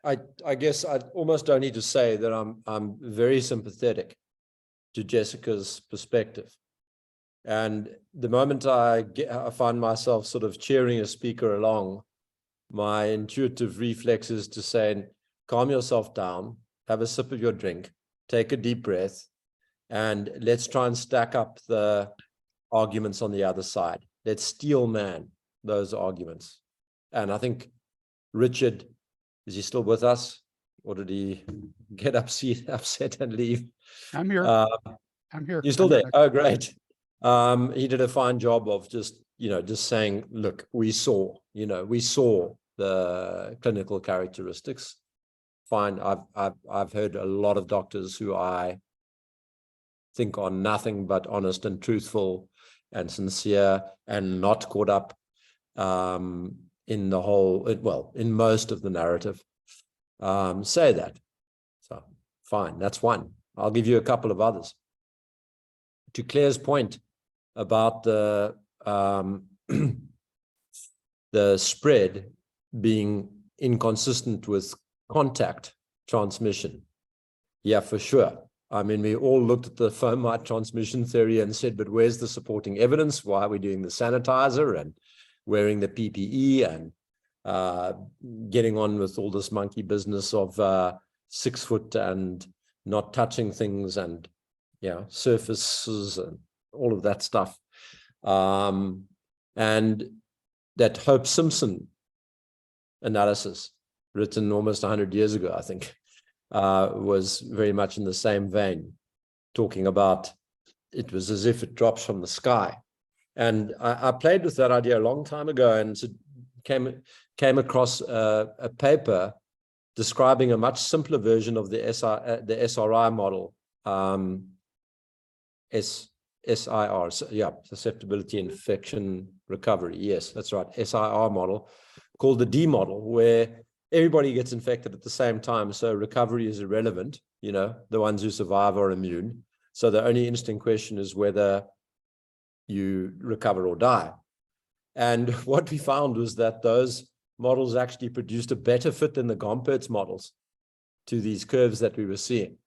I guess I almost don't need to say that I'm very sympathetic to Jessica's perspective. And the moment I find myself sort of cheering a speaker along, my intuitive reflex is to say, calm yourself down, have a sip of your drink, take a deep breath, and let's try and stack up the arguments on the other side. Let's steel man those arguments. And I think Richard, is he still with us? Or did he get upset and leave? I'm here. I'm here. You're still there? Oh, great. He did a fine job of just saying, look, we saw the clinical characteristics. Fine. I've heard a lot of doctors who I think are nothing but honest and truthful and sincere and not caught up in the whole, in most of the narrative, say that. So fine, that's one. I'll give you a couple of others. To Claire's point about the spread being inconsistent with contact transmission. Yeah, for sure. I mean, we all looked at the fomite transmission theory and said, but where's the supporting evidence? Why are we doing the sanitizer and wearing the PPE and getting on with all this monkey business of 6 foot and not touching things and surfaces and all of that stuff. And that Hope Simpson analysis, written almost 100 years ago, I think, was very much in the same vein, talking about it was as if it drops from the sky. And I played with that idea a long time ago and came across a paper describing a much simpler version of the SRI model, SIR, susceptibility, infection, recovery. Yes, that's right, SIR model, called the D model, where everybody gets infected at the same time, so recovery is irrelevant. You know, the ones who survive are immune. So the only interesting question is whether you recover or die. And what we found was that those models actually produced a better fit than the Gompertz models to these curves that we were seeing.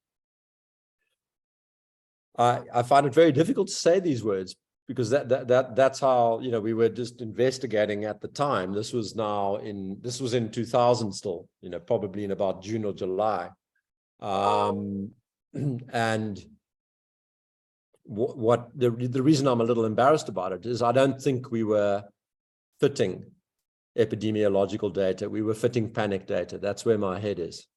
I find it very difficult to say these words because that's how, you know, we were just investigating at the time. This was in 2000 still, you know, probably in about June or July. And the reason I'm a little embarrassed about it is I don't think we were fitting epidemiological data. We were fitting panic data. That's where my head is.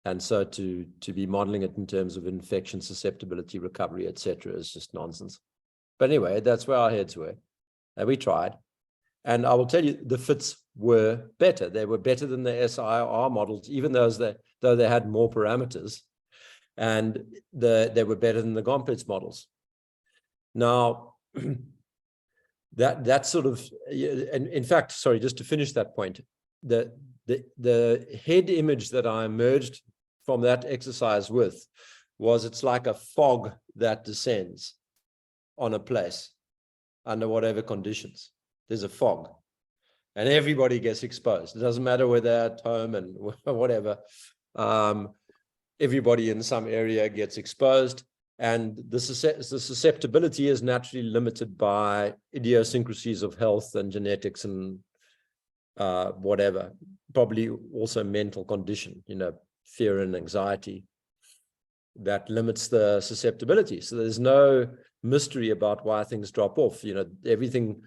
And so to be modeling it in terms of infection, susceptibility, recovery, etc., is just nonsense. But anyway, that's where our heads were. And we tried. And I will tell you, the fits were better. They were better than the SIR models, even though they had more parameters. And they were better than the Gompertz models. Now, that sort of, and in fact, sorry, just to finish that point, the head image that I emerged from that exercise with was it's like a fog that descends on a place under whatever conditions. There's a fog and everybody gets exposed. It doesn't matter whether they're at home and whatever. Everybody in some area gets exposed, and the susceptibility is naturally limited by idiosyncrasies of health and genetics and whatever, probably also mental condition, you know, fear and anxiety that limits the susceptibility. So there's no mystery about why things drop off. You know, everything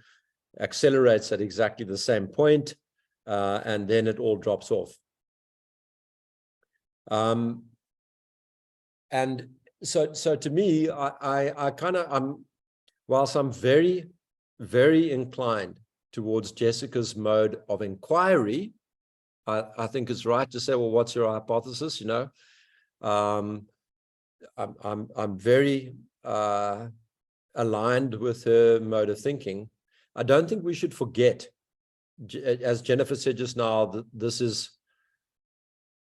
accelerates at exactly the same point, and then it all drops off. And so to me, whilst I'm very, very inclined towards Jessica's mode of inquiry, I think it's right to say, well, what's your hypothesis? You know, I'm very aligned with her mode of thinking. I don't think we should forget, as Jennifer said just now, that this is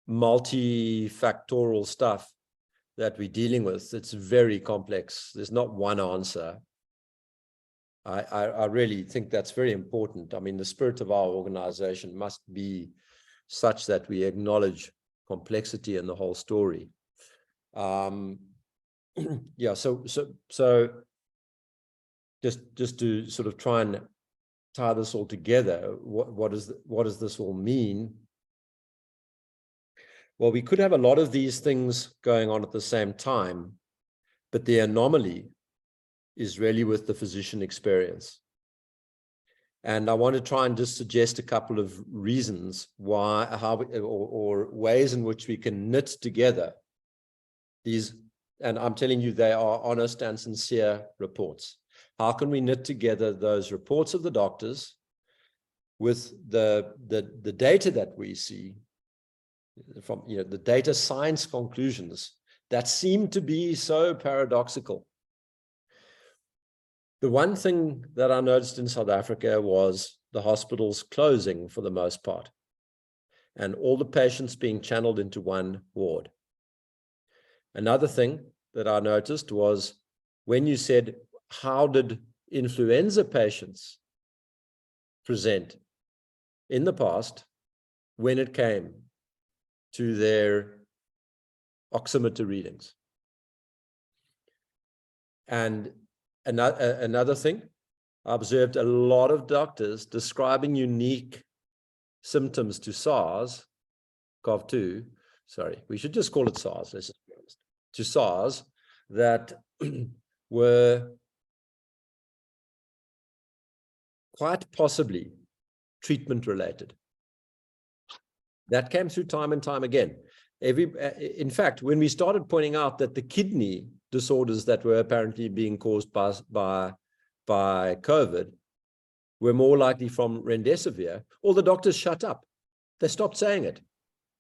multifactorial stuff that we're dealing with. It's very complex. There's not one answer. I really think that's very important. I mean, the spirit of our organization must be such that we acknowledge complexity in the whole story. Yeah, so just to sort of try and tie this all together, what does this all mean? Well, we could have a lot of these things going on at the same time, but the anomaly is really with the physician experience. And I want to try and just suggest a couple of reasons why, or ways in which we can knit together these, and I'm telling you, they are honest and sincere reports. How can we knit together those reports of the doctors with the data that we see from, you know, the data science conclusions that seem to be so paradoxical? The one thing that I noticed in South Africa was the hospitals closing for the most part, and all the patients being channeled into one ward. Another thing that I noticed was when you said, how did influenza patients present in the past when it came to their oximeter readings? And another thing, I observed a lot of doctors describing unique symptoms to SARS-CoV-2. Sorry, we should just call it SARS, let's just be honest. To SARS that were quite possibly treatment related. That came through time and time again. In fact, when we started pointing out that the kidney disorders that were apparently being caused by COVID were more likely from remdesivir, all the doctors shut up. They stopped saying it.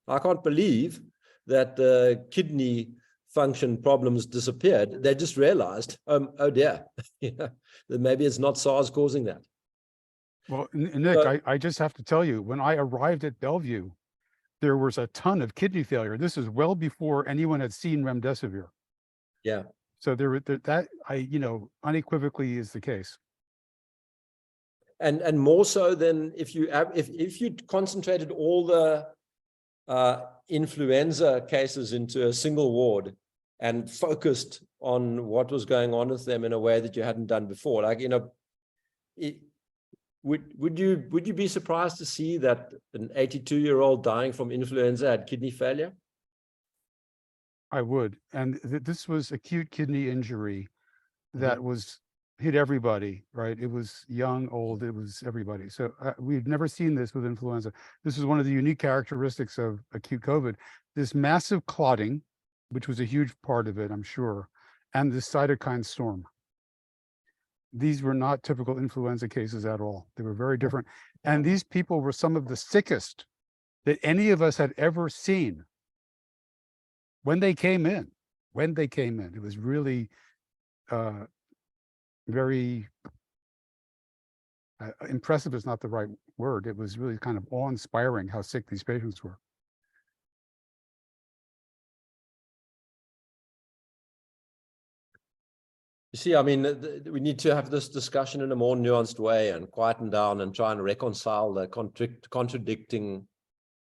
I can't believe that the kidney function problems disappeared. They just realized, oh dear, that maybe it's not SARS causing that. Well, Nick, I just have to tell you, when I arrived at Bellevue, there was a ton of kidney failure. This is well before anyone had seen remdesivir. Yeah. So that unequivocally is the case. And more so than if you concentrated all the influenza cases into a single ward and focused on what was going on with them in a way that you hadn't done before. Like, would you be surprised to see that an 82-year-old dying from influenza had kidney failure? I would. And this was acute kidney injury that was hit everybody, right? It was young, old, it was everybody. So we've never seen this with influenza. This is one of the unique characteristics of acute COVID, this massive clotting, which was a huge part of it, I'm sure, and this cytokine storm. These were not typical influenza cases at all. They were very different. And these people were some of the sickest that any of us had ever seen when they came in. It was really very impressive is not the right word. It was really kind of awe-inspiring how sick these patients were. You see, I mean, we need to have this discussion in a more nuanced way and quieten down and try and reconcile the contradicting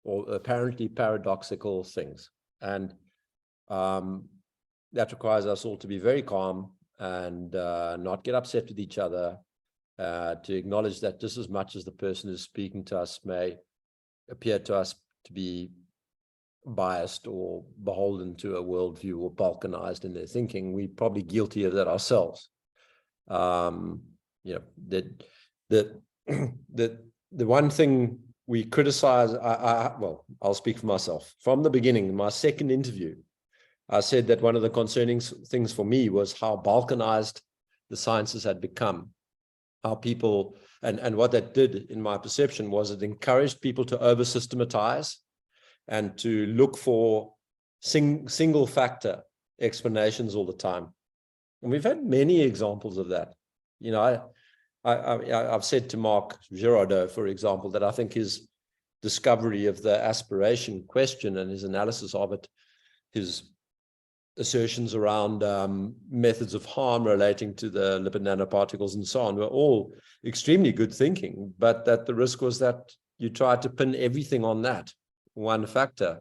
or apparently paradoxical things. And that requires us all to be very calm and not get upset with each other, to acknowledge that just as much as the person who's speaking to us may appear to us to be biased or beholden to a worldview or balkanized in their thinking, we're probably guilty of that ourselves. The one thing we criticize, well, I'll speak for myself. From the beginning, my second interview, I said that one of the concerning things for me was how balkanized the sciences had become, how people, and what that did in my perception was it encouraged people to over-systematize and to look for single factor explanations all the time. And we've had many examples of that. I've said to Marc Girardeau, for example, that I think his discovery of the aspiration question and his analysis of it, his assertions around methods of harm relating to the lipid nanoparticles and so on were all extremely good thinking, but that the risk was that you tried to pin everything on that one factor.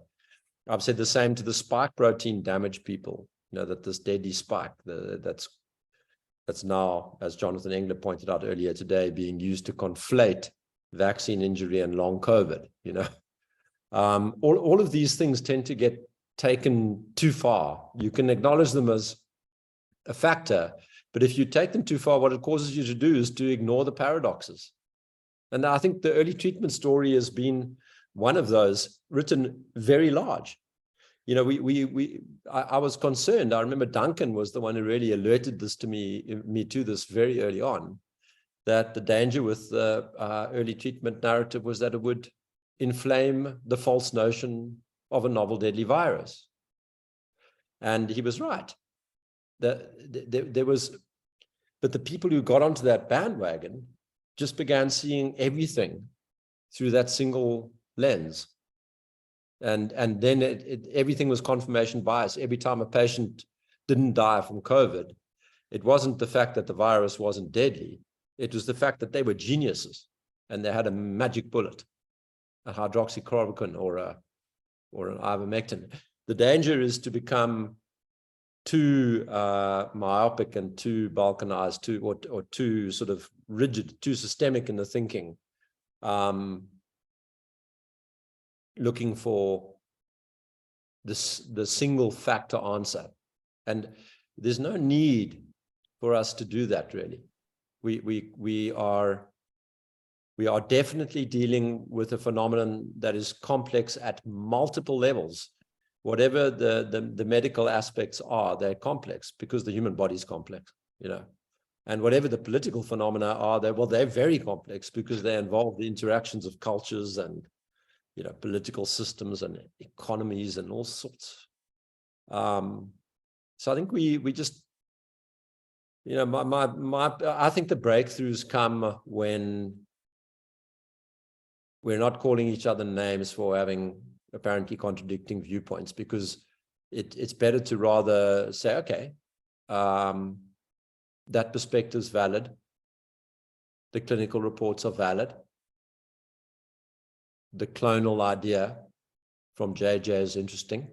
I've said the same to the spike protein damage people, that this deadly spike, that's now, as Jonathan Engler pointed out earlier today, being used to conflate vaccine injury and long COVID. All of these things tend to get taken too far. You can acknowledge them as a factor, but if you take them too far, what it causes you to do is to ignore the paradoxes. And I think the early treatment story has been one of those, written very large. I was concerned. I remember Duncan was the one who really alerted me to this very early on, that the danger with the early treatment narrative was that it would inflame the false notion of a novel deadly virus. And he was right. But the people who got onto that bandwagon just began seeing everything through that single lens. And then everything was confirmation bias. Every time a patient didn't die from COVID, it wasn't the fact that the virus wasn't deadly. It was the fact that they were geniuses and they had a magic bullet, a hydroxychloroquine or an ivermectin. The danger is to become too myopic and too balkanized, or too sort of rigid, too systemic in the thinking, looking for the single factor answer. And there's no need for us to do that, really. We are definitely dealing with a phenomenon that is complex at multiple levels. Whatever the medical aspects are, they're complex because the human body is complex, And whatever the political phenomena are, they're very complex because they involve the interactions of cultures and political systems and economies and all sorts. So I think we just, I think the breakthroughs come when we're not calling each other names for having apparently contradicting viewpoints, because it's better to rather say, okay, that perspective is valid. The clinical reports are valid. The clonal idea from JJ is interesting.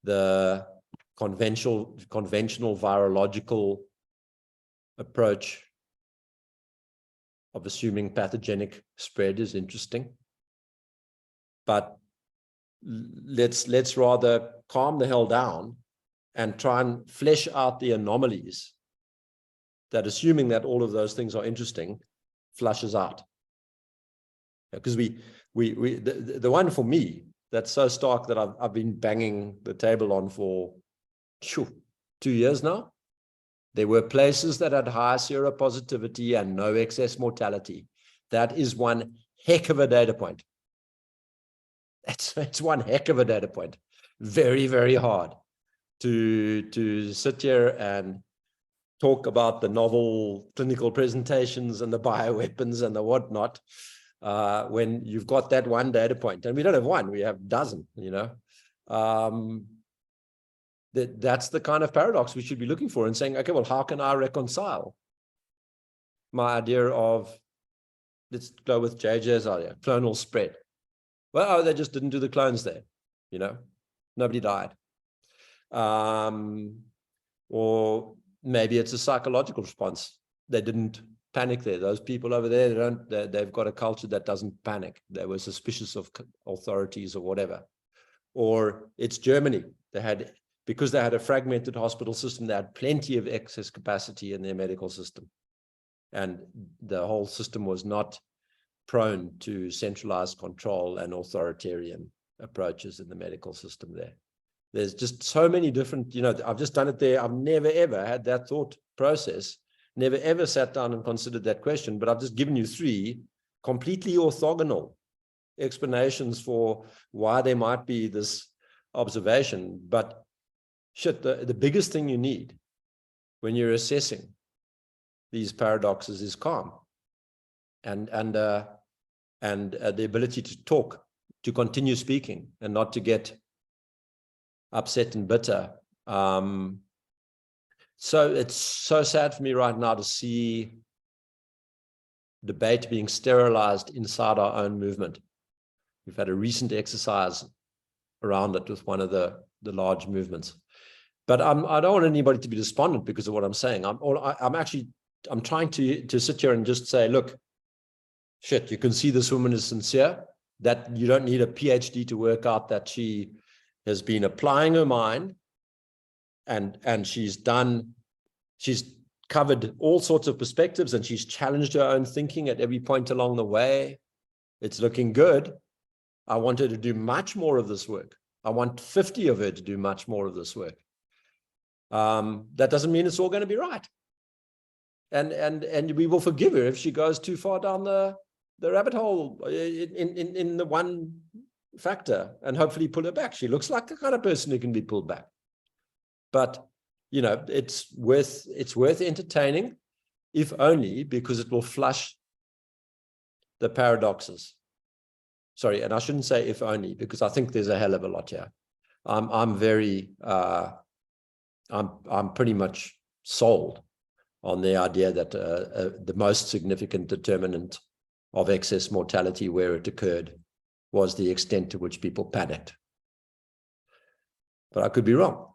The conventional virological approach of assuming pathogenic spread is interesting. But let's rather calm the hell down and try and flesh out the anomalies that, assuming that all of those things are interesting, flushes out. Because the one for me that's so stark that I've been banging the table on for 2 years now. There were places that had high seropositivity and no excess mortality. That is one heck of a data point. It's one heck of a data point. Very, very hard to sit here and talk about the novel clinical presentations and the bioweapons and the whatnot, when you've got that one data point. And we don't have one, we have a dozen, that's the kind of paradox we should be looking for and saying, okay, well, how can I reconcile my idea of, let's go with JJ's idea, clonal spread. Well, they just didn't do the clones there, nobody died. Or maybe it's a psychological response. They didn't panic there. Those people over there, they've got a culture that doesn't panic. They were suspicious of authorities or whatever. Or it's Germany. Because they had a fragmented hospital system, they had plenty of excess capacity in their medical system. And the whole system was not prone to centralized control and authoritarian approaches in the medical system there. There's just so many different, I've just done it there. I've never, ever had that thought process, never, ever sat down and considered that question, but I've just given you 3 completely orthogonal explanations for why there might be this observation. But shit, the biggest thing you need when you're assessing these paradoxes is calm and the ability to talk, to continue speaking and not to get upset and bitter. So it's so sad for me right now to see debate being sterilized inside our own movement. We've had a recent exercise around it with one of the large movements. But I don't want anybody to be despondent because of what I'm saying. I'm trying to sit here and just say, look, shit, you can see this woman is sincere, that you don't need a PhD to work out that she has been applying her mind and she's covered all sorts of perspectives and she's challenged her own thinking at every point along the way. It's looking good. I want her to do much more of this work. I want 50 of her to do much more of this work. That doesn't mean it's all going to be right. And we will forgive her if she goes too far down the rabbit hole in the one factor and hopefully pull her back. She looks like the kind of person who can be pulled back. But, it's worth entertaining, if only because it will flush the paradoxes. Sorry, and I shouldn't say if only, because I think there's a hell of a lot here. I'm pretty much sold on the idea that the most significant determinant of excess mortality where it occurred was the extent to which people panicked. But I could be wrong.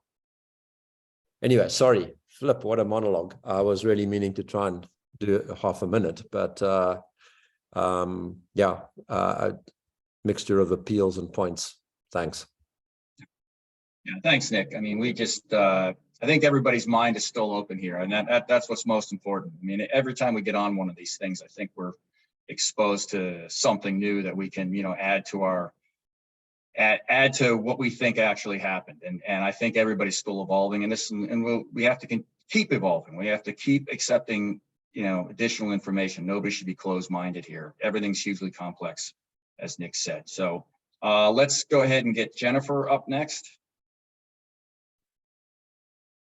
Anyway, sorry, Flip, what a monologue. I was really meaning to try and do half a minute, but yeah, a mixture of appeals and points. Thanks. Yeah, thanks, Nick. I mean, we just, I think everybody's mind is still open here, and that's what's most important. I mean, every time we get on one of these things, I think we're exposed to something new that we can, add to what we think actually happened. And I think everybody's still evolving in this, and we have to keep evolving. We have to keep accepting, additional information. Nobody should be closed-minded here. Everything's hugely complex. as Nick said. So let's go ahead and get Jennifer up next.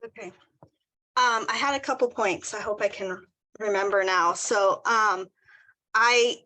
Okay. I had a couple points. I hope I can remember now. So I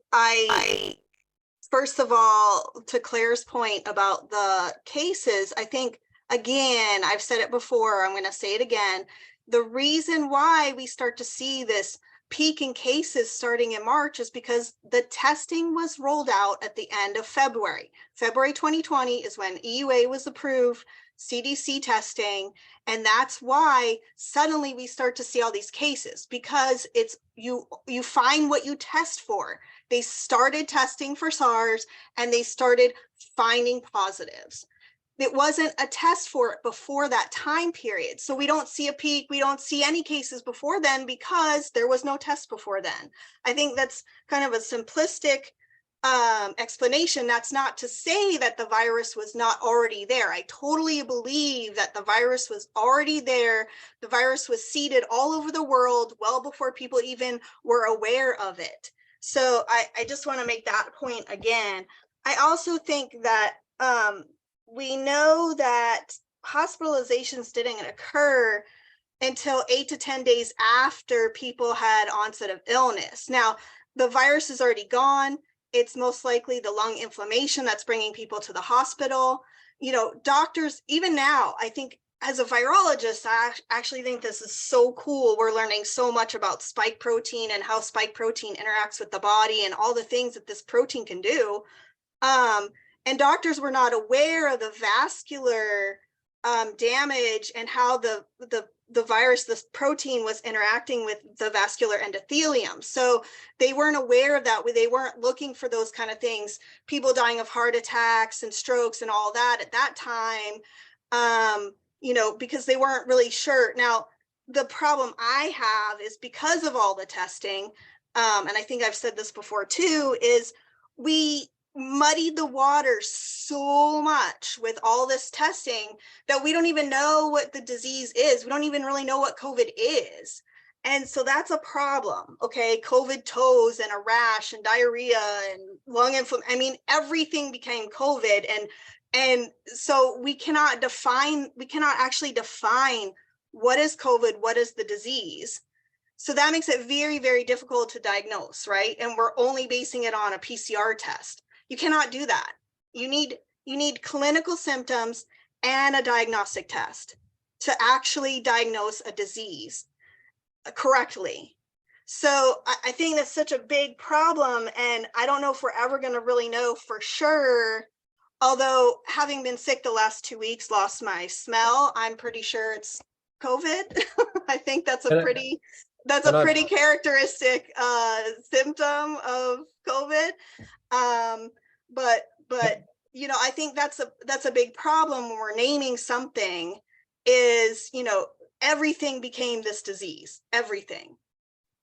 first of all, to Claire's point about the cases, I think, again, I've said it before, I'm going to say it again. The reason why we start to see this peak in cases starting in March is because the testing was rolled out at the end of February. February 2020 is when EUA was approved, CDC testing, and that's why suddenly we start to see all these cases, because it's you find what you test for. They started testing for SARS and they started finding positives. It wasn't a test for it before that time period. So we don't see a peak. We don't see any cases before then because there was no test before then. I think that's kind of a simplistic explanation. That's not to say that the virus was not already there. I totally believe that the virus was already there. The virus was seeded all over the world well before people even were aware of it. So I just want to make that point again. I also think that we know that hospitalizations didn't occur until 8 to 10 days after people had onset of illness. Now, the virus is already gone. It's most likely the lung inflammation that's bringing people to the hospital. You know, doctors, even now, I think as a virologist, I actually think this is so cool. We're learning so much about spike protein and how spike protein interacts with the body and all the things that this protein can do. And doctors were not aware of the vascular damage and how the virus, this protein, was interacting with the vascular endothelium. So they weren't aware of that. They weren't looking for those kind of things. People dying of heart attacks and strokes and all that at that time, you know, because they weren't really sure. Now, the problem I have is because of all the testing, and I think I've said this before too, is we muddied the water so much with all this testing that we don't even know what the disease is. We don't even really know what COVID is. And so that's a problem. Okay, COVID toes and a rash and diarrhea and lung inflammation. I mean, everything became COVID. And so we cannot actually define what is COVID, what is the disease. So that makes it very, very difficult to diagnose, right? And we're only basing it on a PCR test. You cannot do that. You need clinical symptoms and a diagnostic test to actually diagnose a disease correctly. So I think that's such a big problem, and I don't know if we're ever going to really know for sure. Although having been sick the last 2 weeks, lost my smell, I'm pretty sure it's COVID. I think that's a pretty characteristic symptom of COVID. But you know, I think that's a big problem when we're naming something. Is, you know, everything became this disease. Everything.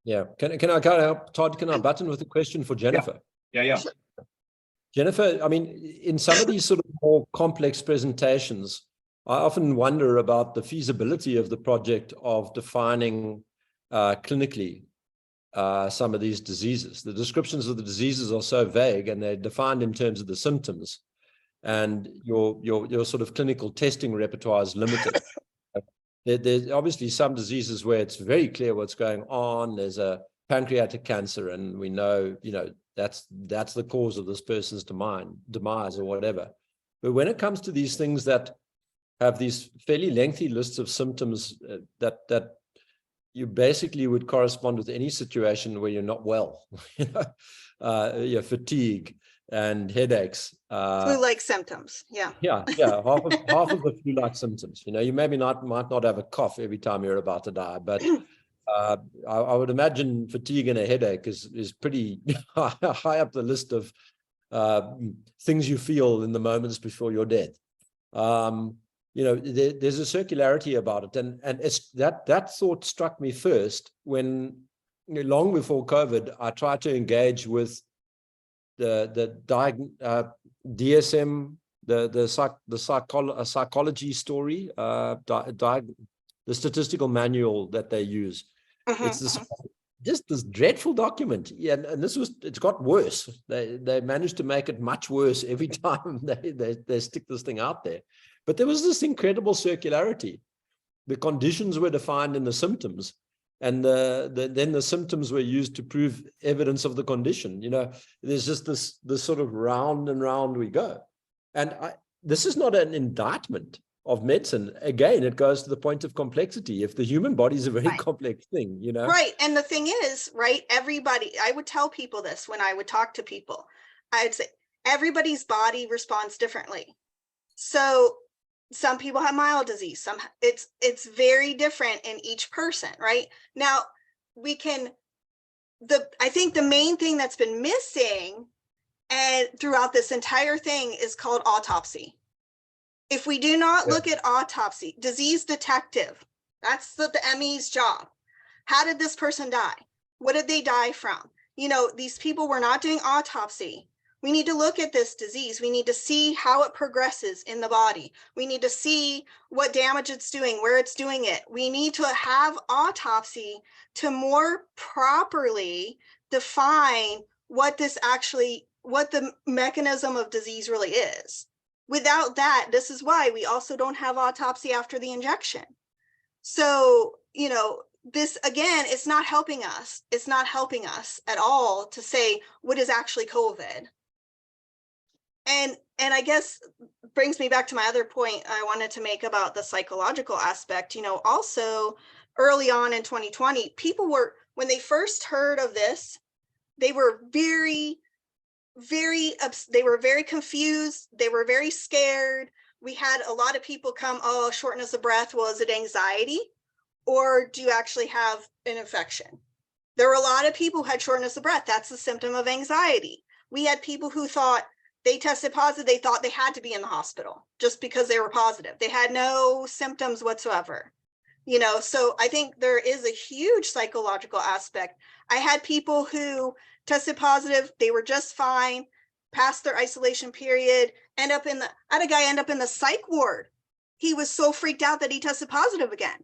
Yeah. Can I Todd? Can I button with a question for Jennifer? Yeah. Sure. Jennifer, I mean, in some of these sort of more complex presentations, I often wonder about the feasibility of the project of defining clinically some of these diseases. The descriptions of the diseases are so vague and they're defined in terms of the symptoms, and your sort of clinical testing repertoire is limited. There's obviously some diseases where it's very clear what's going on. There's a pancreatic cancer, and we know, you know, that's the cause of this person's demise or whatever. But when it comes to these things that have these fairly lengthy lists of symptoms that you basically would correspond with any situation where you're not well, you know, your fatigue and headaches. Flu-like symptoms, yeah. Yeah, half of the flu-like symptoms. You know, you might not have a cough every time you're about to die, but I would imagine fatigue and a headache is pretty high up the list of things you feel in the moments before your death. You know, there's a circularity about it, and it's that thought struck me first when, you know, long before COVID, I tried to engage with the DSM, the psychology story, the statistical manual that they use. It's just this dreadful document. Yeah, and it's got worse. They managed to make it much worse every time they stick this thing out there. But there was this incredible circularity. The conditions were defined in the symptoms, and then the symptoms were used to prove evidence of the condition. You know, there's just this sort of round and round we go. And this is not an indictment of medicine. Again, it goes to the point of complexity. If the human body is a very complex thing, you know. Right. And the thing is, right, everybody, I would tell people this when I would talk to people. I'd say everybody's body responds differently. So some people have mild disease, it's very different in each person, right? Now I think the main thing that's been missing and throughout this entire thing is called autopsy. If we do not look at autopsy, disease detective, that's the ME's job. How did this person die? What did they die from? You know, these people were not doing autopsy. We need to look at this disease. We need to see how it progresses in the body. We need to see what damage it's doing, where it's doing it. We need to have autopsy to more properly define what the mechanism of disease really is. Without that, this is why we also don't have autopsy after the injection. So, you know, this again, it's not helping us. It's not helping us at all to say what is actually COVID. And I guess brings me back to my other point I wanted to make about the psychological aspect. You know, also early on in 2020, people were, when they first heard of this, they were very confused. They were very scared. We had a lot of people come, oh, shortness of breath. Well, is it anxiety? Or do you actually have an infection? There were a lot of people who had shortness of breath. That's a symptom of anxiety. We had people who thought they tested positive. They thought they had to be in the hospital just because they were positive. They had no symptoms whatsoever. You know, so I think there is a huge psychological aspect. I had people who tested positive, they were just fine, passed their isolation period, I had a guy end up in the psych ward. He was so freaked out that he tested positive again.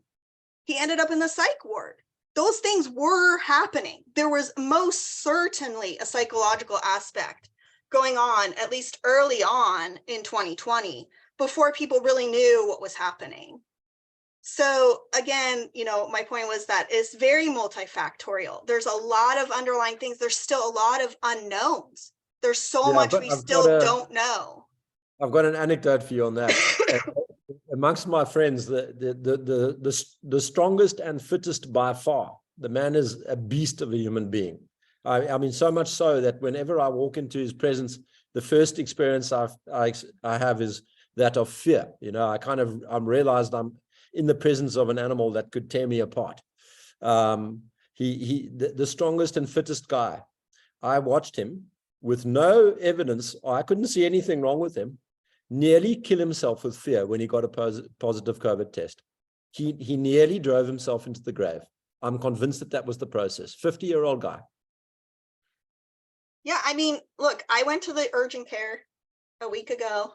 He ended up in the psych ward. Those things were happening. There was most certainly a psychological aspect going on, at least early on in 2020, before people really knew what was happening. So again, you know, my point was that it's very multifactorial. There's a lot of underlying things. There's still a lot of unknowns. There's so much we still don't know. I've got an anecdote for you on that. Amongst my friends, the strongest and fittest by far, the man is a beast of a human being. I mean, so much so that whenever I walk into his presence, the first experience I have is that of fear. You know, I'm realized I'm in the presence of an animal that could tear me apart. The strongest and fittest guy. I watched him with no evidence. I couldn't see anything wrong with him. Nearly kill himself with fear when he got a positive COVID test. He nearly drove himself into the grave. I'm convinced that was the process. 50-year-old guy. Yeah, I mean, look, I went to the urgent care a week ago.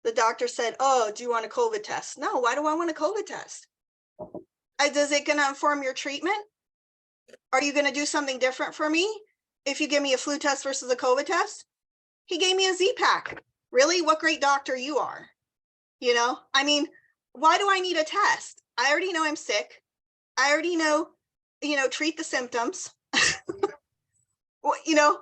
The doctor said, oh, do you want a COVID test? No, why do I want a COVID test? Is it going to inform your treatment? Are you going to do something different for me if you give me a flu test versus a COVID test? He gave me a Z-Pack. Really? What great doctor you are. You know, I mean, why do I need a test? I already know I'm sick. I already know, you know, treat the symptoms. Well, you know,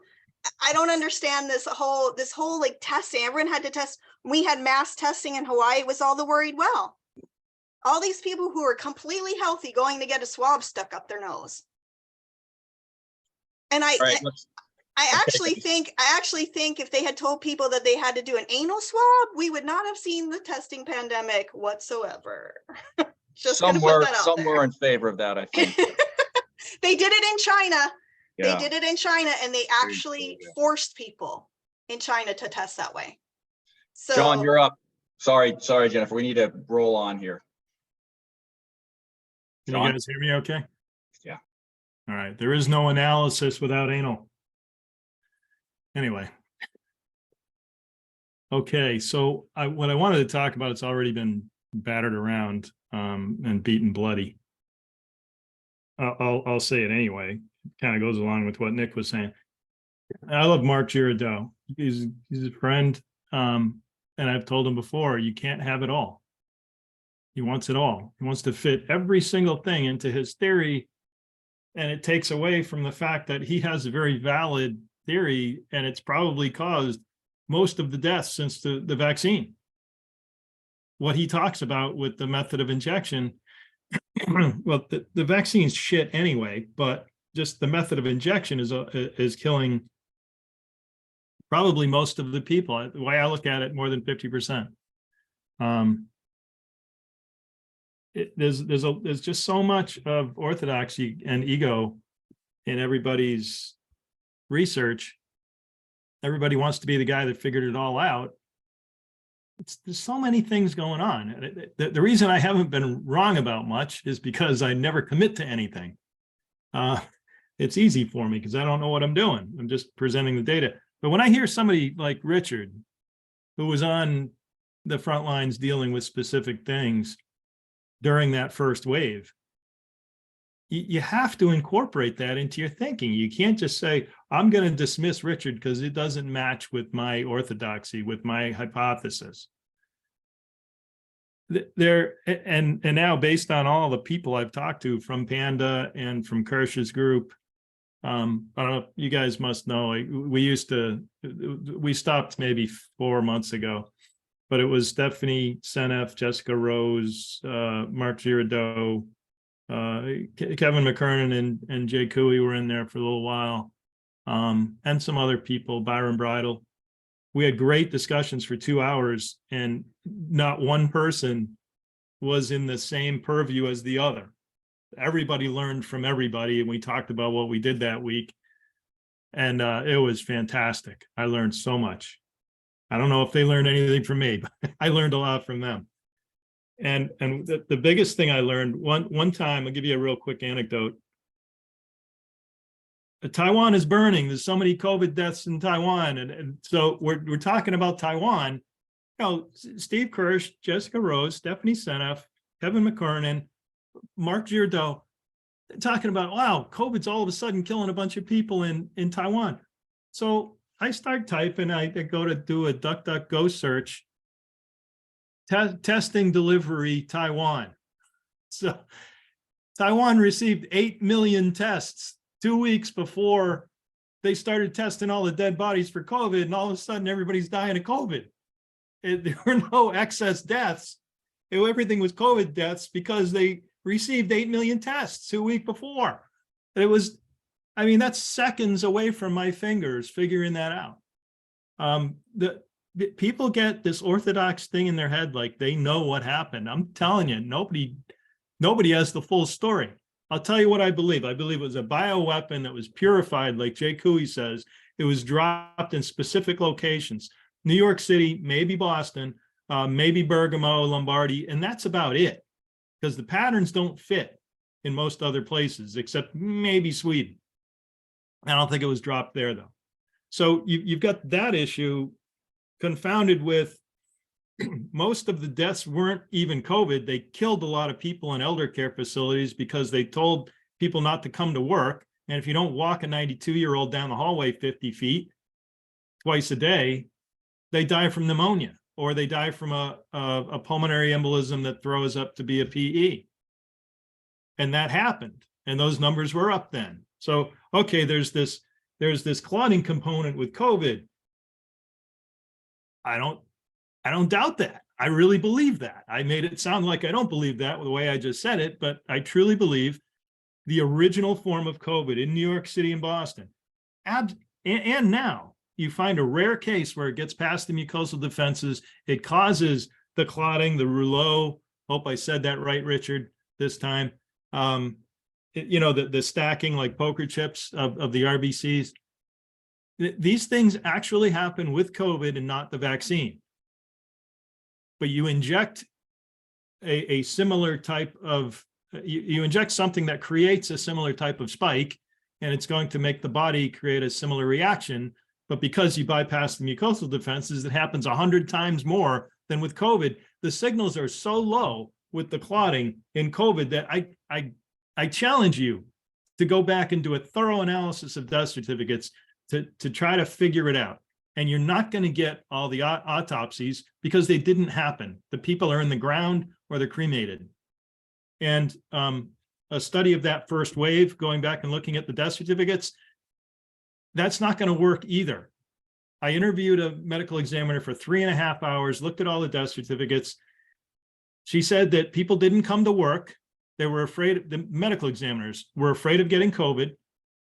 I don't understand this whole like testing. Everyone had to test. We had mass testing in Hawaii. It was all the worried well. All these people who are completely healthy going to get a swab stuck up their nose. And I actually think if they had told people that they had to do an anal swab, we would not have seen the testing pandemic whatsoever. Just some were in favor of that, I think. They did it in China. Yeah. They did it in China, and they actually forced people in China to test that way. So, John, you're up. Sorry, Jennifer. We need to roll on here. Can you guys hear me okay? Yeah. All right. There is no analysis without anal. Anyway. Okay. So what I wanted to talk about, it's already been battered around and beaten bloody. I'll say it anyway. Kind of goes along with what Nick was saying. I love Mark Girardeau. He's a friend. And I've told him before, you can't have it all. He wants it all. He wants to fit every single thing into his theory. And it takes away from the fact that he has a very valid theory, and it's probably caused most of the deaths since the vaccine. What he talks about with the method of injection, well, the vaccine's shit anyway, but just the method of injection is killing probably most of the people. The way I look at it, more than 50%. There's just so much of orthodoxy and ego in everybody's research. Everybody wants to be the guy that figured it all out. There's so many things going on. The reason I haven't been wrong about much is because I never commit to anything. It's easy for me because I don't know what I'm doing. I'm just presenting the data. But when I hear somebody like Richard, who was on the front lines dealing with specific things during that first wave, you have to incorporate that into your thinking. You can't just say, I'm going to dismiss Richard because it doesn't match with my orthodoxy, with my hypothesis. And now, based on all the people I've talked to from Panda and from Kirsch's group, I don't know, you guys must know, we stopped maybe 4 months ago, but it was Stephanie Seneff, Jessica Rose, Mark Girardeau, Kevin McKernan and Jay Cooey were in there for a little while, and some other people, Byron Bridle. We had great discussions for 2 hours, and not one person was in the same purview as the other. Everybody learned from everybody, and we talked about what we did that week, and it was fantastic. I learned so much. I don't know if they learned anything from me, but I learned a lot from them. And the biggest thing I learned, one time, I'll give you a real quick anecdote. Taiwan is burning. There's so many COVID deaths in Taiwan. And so we're talking about Taiwan. You know, Steve Kirsch, Jessica Rose, Stephanie Seneff, Kevin McKernan, Mark Girardeau, talking about, wow, COVID's all of a sudden killing a bunch of people in Taiwan. So I start typing, I go to do a DuckDuckGo search, testing delivery Taiwan. So Taiwan received 8 million tests 2 weeks before they started testing all the dead bodies for COVID, and all of a sudden everybody's dying of COVID. There were no excess deaths. Everything was COVID deaths because they received 8 million tests 2 weeks before. It was, I mean, that's seconds away from my fingers figuring that out. The people get this orthodox thing in their head, like they know what happened. I'm telling you, nobody has the full story. I'll tell you what I believe. I believe it was a bioweapon that was purified, like Jay Cooey says. It was dropped in specific locations. New York City, maybe Boston, maybe Bergamo, Lombardy, and that's about it. Because the patterns don't fit in most other places, except maybe Sweden. I don't think it was dropped there, though. So you've got that issue confounded with most of the deaths weren't even COVID. They killed a lot of people in elder care facilities because they told people not to come to work. And if you don't walk a 92-year-old down the hallway 50 feet twice a day, they die from pneumonia, or they die from a pulmonary embolism that throws up to be a PE. And that happened. And those numbers were up then. So, okay, there's this clotting component with COVID. I don't doubt that. I really believe that. I made it sound like I don't believe that with the way I just said it, but I truly believe the original form of COVID in New York City and Boston, and now you find a rare case where it gets past the mucosal defenses. It causes the clotting, the rouleau. Hope I said that right, Richard, this time. The stacking like poker chips of the RBCs. These things actually happen with COVID and not the vaccine. But you inject a similar type of, you inject something that creates a similar type of spike, and it's going to make the body create a similar reaction. But because you bypass the mucosal defenses, it happens 100 times more than with COVID. The signals are so low with the clotting in COVID that I I challenge you to go back and do a thorough analysis of death certificates to try to figure it out. And you're not going to get all the autopsies because they didn't happen. The people are in the ground or they're cremated. And a study of that first wave, going back and looking at the death certificates, that's not going to work either. I interviewed a medical examiner for 3.5 hours, looked at all the death certificates. She said that people didn't come to work. They were afraid, the medical examiners were afraid of getting COVID.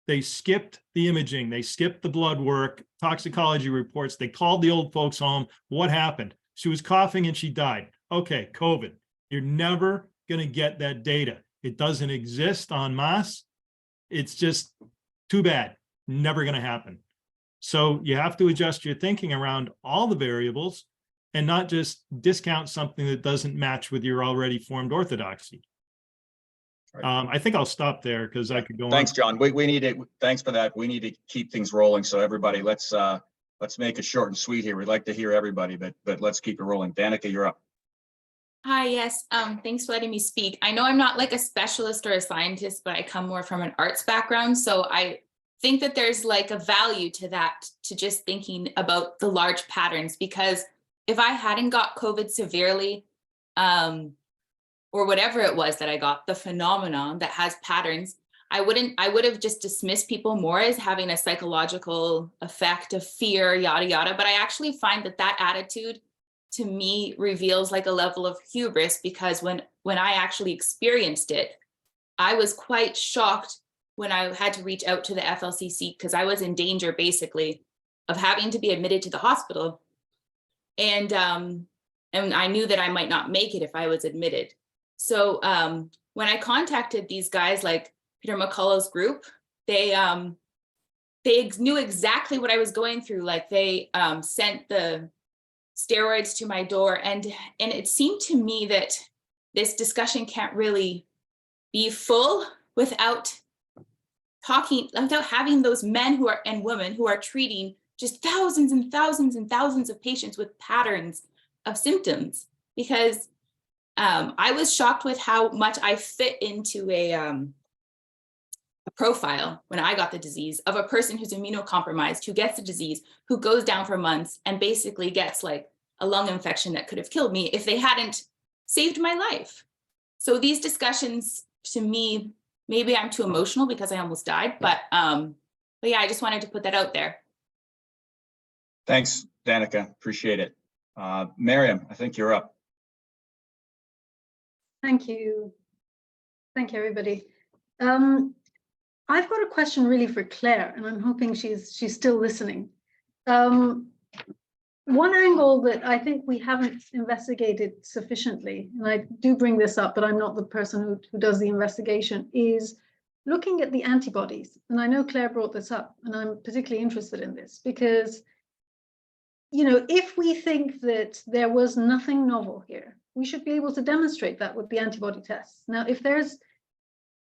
They skipped the imaging. They skipped the blood work, toxicology reports. They called the old folks home. What happened? She was coughing and she died. Okay, COVID. You're never going to get that data. It doesn't exist en masse. It's just too bad. Never going to happen. So you have to adjust your thinking around all the variables and not just discount something that doesn't match with your already formed orthodoxy. I think I'll stop there because I could go on. Thanks, John. We need it. Thanks for that. We need to keep things rolling. So everybody, let's make it short and sweet here. We'd like to hear everybody, but let's keep it rolling. Danica, you're up. Hi, yes. Thanks for letting me speak. I know I'm not like a specialist or a scientist, but I come more from an arts background. So I think that there's like a value to that, to just thinking about the large patterns, because if I hadn't got COVID severely, or whatever it was that I got, the phenomenon that has patterns, I would have just dismissed people more as having a psychological effect of fear, yada, yada. But I actually find that that attitude to me reveals like a level of hubris, because when I actually experienced it, I was quite shocked when I had to reach out to the FLCC because I was in danger basically of having to be admitted to the hospital. And I knew that I might not make it if I was admitted. So when I contacted these guys like Peter McCullough's group, they knew exactly what I was going through. Like they sent the steroids to my door, and it seemed to me that this discussion can't really be full without having those men and women who are treating just thousands and thousands and thousands of patients with patterns of symptoms. Because I was shocked with how much I fit into a profile when I got the disease of a person who's immunocompromised, who gets the disease, who goes down for months and basically gets like a lung infection that could have killed me if they hadn't saved my life. So these discussions, to me, maybe I'm too emotional because I almost died, but yeah, I just wanted to put that out there. Thanks, Danica. Appreciate it. Miriam, I think you're up. Thank you. Thank you, everybody. I've got a question really for Claire, and I'm hoping she's still listening. One angle that I think we haven't investigated sufficiently, and I do bring this up, but I'm not the person who does the investigation, is looking at the antibodies. And I know Claire brought this up, and I'm particularly interested in this because, you know, if we think that there was nothing novel here, we should be able to demonstrate that with the antibody tests. Now, if there's,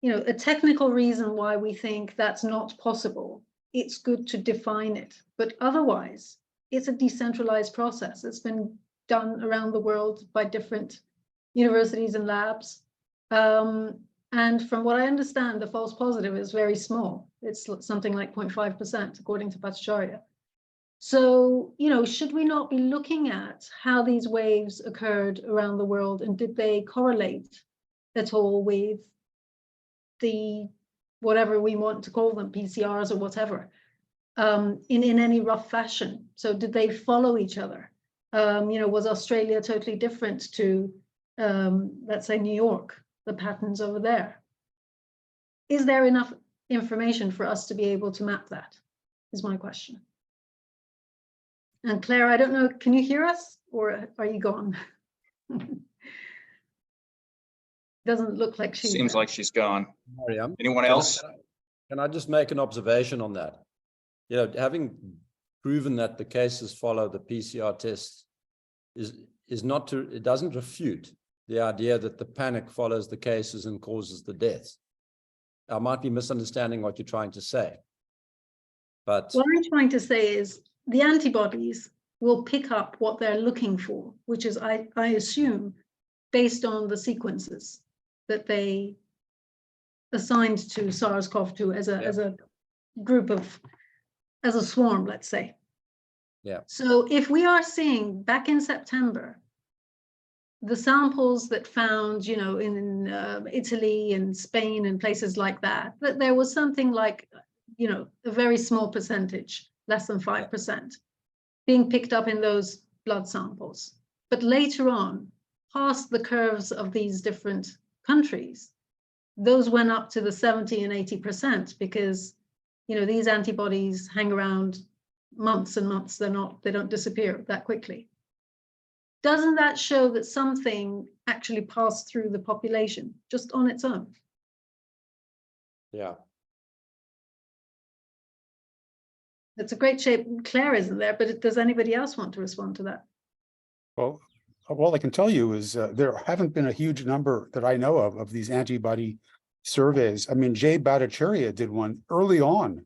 you know, a technical reason why we think that's not possible, it's good to define it. But otherwise, it's a decentralized process. It's been done around the world by different universities and labs. And from what I understand, the false positive is very small. It's something like 0.5%, according to Bhattacharya. So, you know, should we not be looking at how these waves occurred around the world, and did they correlate at all with the, whatever we want to call them, PCRs or whatever, in any rough fashion? So did they follow each other? You know, was Australia totally different to, let's say, New York, the patterns over there? Is there enough information for us to be able to map that, is my question. And Claire, I don't know, can you hear us or are you gone? Doesn't look like she's Seems there. like she's gone. Mariam, Anyone else? Can I just make an observation on that? You know, having proven that the cases follow the PCR tests is not to, it doesn't refute the idea that the panic follows the cases and causes the deaths. I might be misunderstanding what you're trying to say, but what I'm trying to say is the antibodies will pick up what they're looking for, which is, I assume, based on the sequences that they assigned to SARS-CoV-2 as a group of, as a swarm, let's say. Yeah. So if we are seeing back in September, the samples that found, you know, in Italy and Spain and places like that, that there was something like, you know, a very small percentage, less than 5%, being picked up in those blood samples. But later on, past the curves of these different countries, those went up to the 70 and 80% because, you know, these antibodies hang around months and months. They don't disappear that quickly. Doesn't that show that something actually passed through the population just on its own? Yeah. It's a great shape. Claire isn't there, but does anybody else want to respond to that? Well, all I can tell you is there haven't been a huge number that I know of these antibody surveys. I mean, Jay Bhattacharya did one early on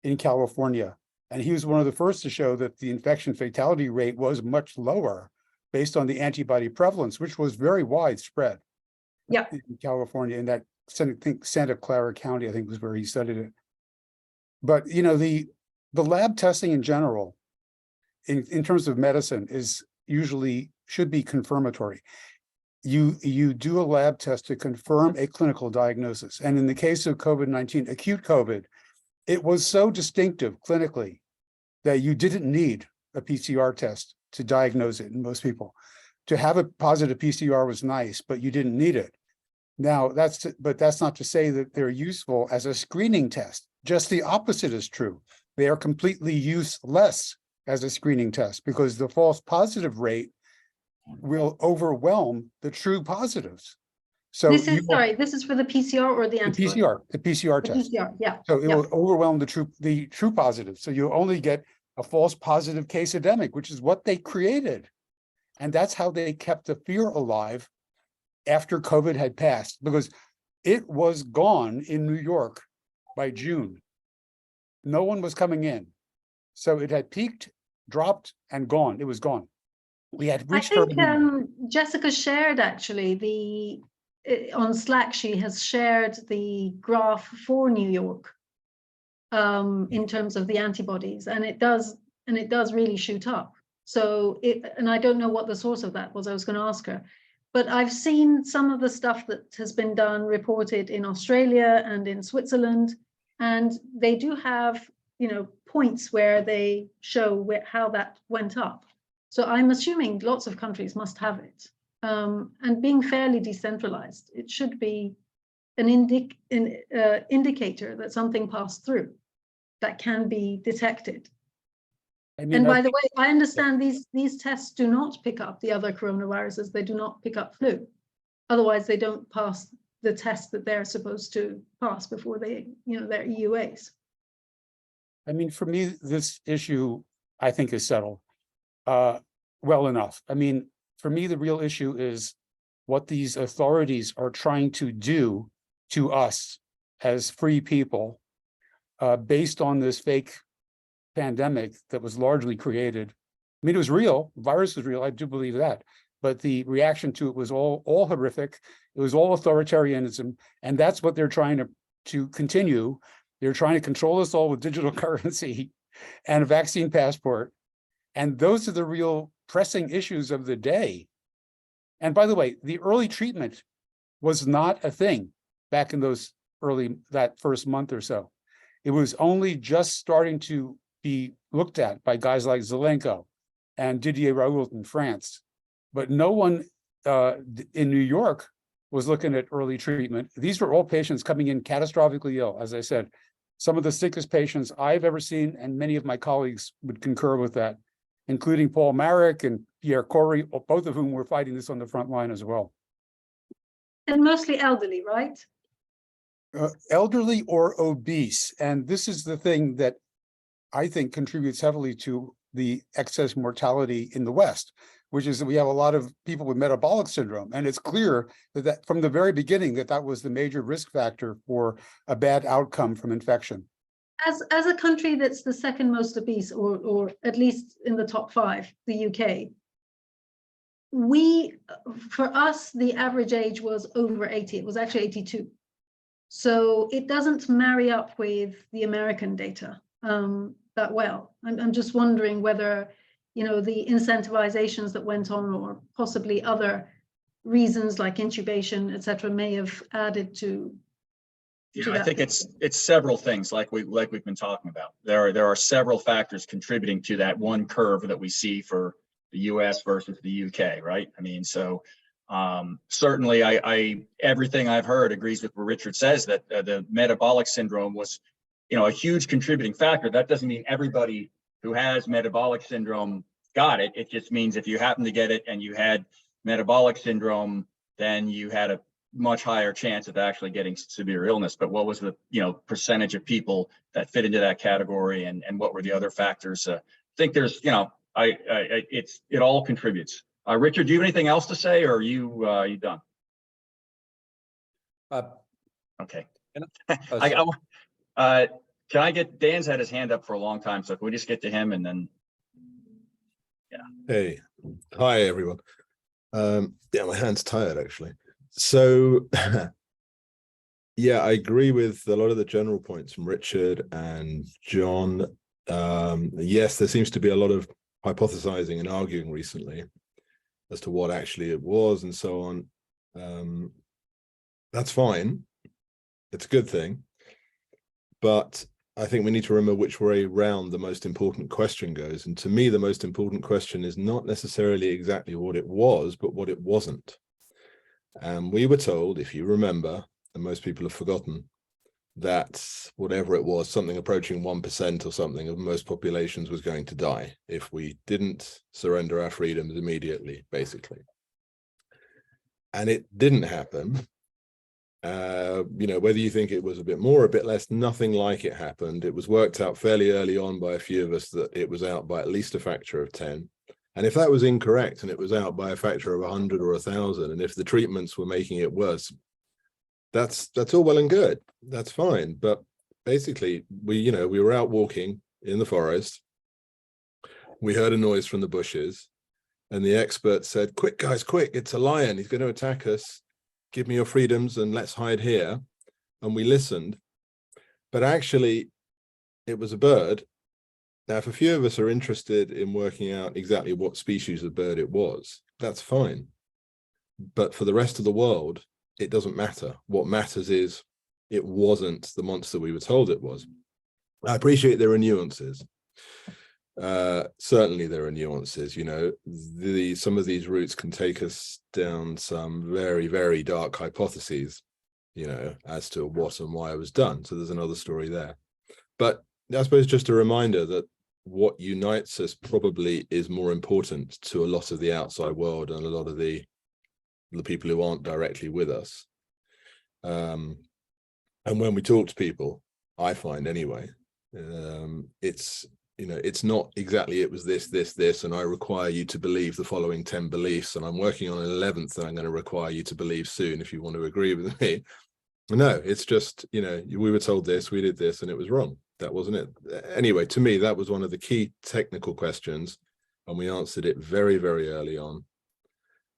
in California, and he was one of the first to show that the infection fatality rate was much lower based on the antibody prevalence, which was very widespread. Yeah. In California, in that Santa Clara County, I think was where he studied it. But you know, the lab testing in general, in terms of medicine, is usually should be confirmatory. You do a lab test to confirm a clinical diagnosis. And in the case of COVID-19, acute COVID, it was so distinctive clinically that you didn't need a PCR test to diagnose it in most people. To have a positive PCR was nice, but you didn't need it. Now, that's not to say that they're useful as a screening test. Just the opposite is true. They are completely useless as a screening test because the false positive rate will overwhelm the true positives. So this is for the PCR or the antibody? The PCR test. PCR, yeah. So it will overwhelm the true positives. So you only get a false positive case endemic, which is what they created. And that's how they kept the fear alive after COVID had passed, because it was gone in New York by June. No one was coming in. So it had peaked, dropped, and gone. It was gone. We had reached. I think Jessica shared actually on Slack, she has shared the graph for New York in terms of the antibodies, and it does really shoot up. So and I don't know what the source of that was. I was going to ask her, but I've seen some of the stuff that has been done reported in Australia and in Switzerland, and they do have, you know, points where they show how that went up. So I'm assuming lots of countries must have it. And being fairly decentralized, it should be an indicator that something passed through that can be detected. I mean, and by the way, I understand these tests do not pick up the other coronaviruses. They do not pick up flu. Otherwise, they don't pass the test that they're supposed to pass before they, you know, their EUAs. I mean, for me, this issue, I think, is settled well enough. I mean, for me, the real issue is what these authorities are trying to do to us as free people based on this fake pandemic that was largely created. I mean, it was real, the virus was real, I do believe that, but the reaction to it was all horrific. It was all authoritarianism, and that's what they're trying to continue. They're trying to control us all with digital currency and a vaccine passport. And those are the real pressing issues of the day. And by the way, the early treatment was not a thing back in that first month or so. It was only just starting to be looked at by guys like Zelenko and Didier Raoult in France. But no one in New York was looking at early treatment. These were all patients coming in catastrophically ill, as I said. Some of the sickest patients I've ever seen, and many of my colleagues would concur with that, including Paul Marik and Pierre Corey, both of whom were fighting this on the front line as well. And mostly elderly, right? Elderly or obese. And this is the thing that I think contributes heavily to the excess mortality in the West, which is that we have a lot of people with metabolic syndrome. And it's clear that from the very beginning that was the major risk factor for a bad outcome from infection. As a country that's the second most obese, or at least in the top 5, the UK, for us, the average age was over 80. It was actually 82. So it doesn't marry up with the American data that well. I'm just wondering whether, you know, the incentivizations that went on, or possibly other reasons like intubation, et cetera, may have added to. Yeah, I think it's several things like we've been talking about. There are several factors contributing to that one curve that we see for the US versus the UK, right? I mean, so certainly I everything I've heard agrees with what Richard says, that the metabolic syndrome was, you know, a huge contributing factor. That doesn't mean everybody who has metabolic syndrome got it. It just means if you happen to get it and you had metabolic syndrome, then you had a much higher chance of actually getting severe illness. But what was the, you know, percentage of people that fit into that category, and what were the other factors? I think there's, you know, it all contributes. Richard, do you have anything else to say, or are you done? Okay. Can I get, Dan's had his hand up for a long time, so can we just get to him and then? Yeah. Hey, hi everyone. Yeah, my hand's tired actually. So yeah, I agree with a lot of the general points from Richard and John. Yes, there seems to be a lot of hypothesizing and arguing recently as to what actually it was and so on. That's fine. It's a good thing. But I think we need to remember which way round the most important question goes. And to me, the most important question is not necessarily exactly what it was, but what it wasn't. And we were told, if you remember, and most people have forgotten, that whatever it was, something approaching 1% or something of most populations was going to die if we didn't surrender our freedoms immediately, basically. And it didn't happen. You know, whether you think it was a bit more, a bit less, nothing like it happened. It was worked out fairly early on by a few of us that it was out by at least a factor of 10. And if that was incorrect and it was out by a factor of 100 or 1,000, and if the treatments were making it worse, that's all well and good. That's fine. But basically, we were out walking in the forest. We heard a noise from the bushes, and the expert said, "Quick, guys, quick, it's a lion. He's going to attack us. Give me your freedoms and let's hide here." And we listened, but actually it was a bird. Now, if a few of us are interested in working out exactly what species of bird it was, that's fine. But for the rest of the world, it doesn't matter. What matters is it wasn't the monster we were told it was. I appreciate there are nuances. Certainly there are nuances, you know, some of these routes can take us down some very, very dark hypotheses, you know, as to what and why it was done. So there's another story there. But I suppose just a reminder that what unites us probably is more important to a lot of the outside world and a lot of the people who aren't directly with us. And when we talk to people, I find anyway, it's, you know, it's not exactly it was this, and I require you to believe the following 10 beliefs, and I'm working on an 11th that I'm going to require you to believe soon if you want to agree with me. No, it's just, you know, we were told this, we did this, and it was wrong. That wasn't it. Anyway, to me, that was one of the key technical questions, and we answered it very, very early on.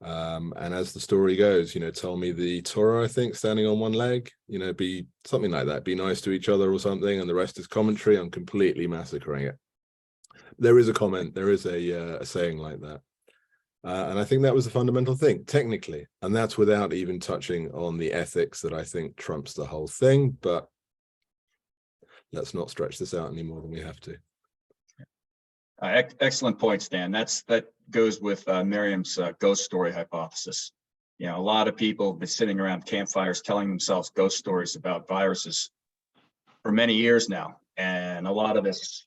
And as the story goes, you know, tell me the Torah, I think, standing on one leg, you know, be something like that, be nice to each other or something, and the rest is commentary. I'm completely massacring it. There is a comment, there is a saying like that. And I think that was the fundamental thing, technically, and that's without even touching on the ethics that I think trumps the whole thing. But let's not stretch this out any more than we have to. Excellent points, Dan. That goes with Miriam's ghost story hypothesis. You know, a lot of people have been sitting around campfires telling themselves ghost stories about viruses for many years now, and a lot of this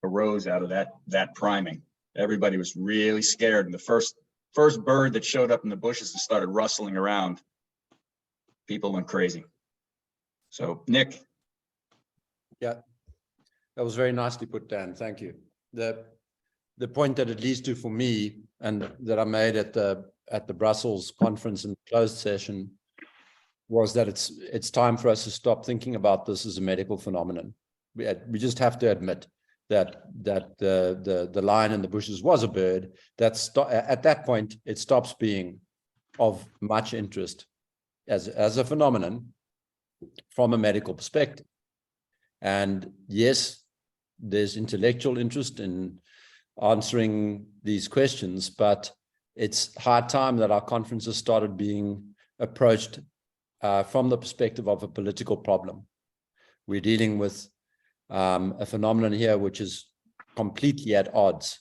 arose out of that priming. Everybody was really scared, and the first bird that showed up in the bushes and started rustling around, people went crazy. So, Nick. Yeah, that was very nicely put, Dan. Thank you. The point that it leads to for me, and that I made at the Brussels conference and closed session, was that it's time for us to stop thinking about this as a medical phenomenon. We just have to admit that the lion in the bushes was a bird. At that point, it stops being of much interest as a phenomenon, from a medical perspective. And yes, there's intellectual interest in answering these questions, but it's high time that our conferences started being approached from the perspective of a political problem. We're dealing with a phenomenon here which is completely at odds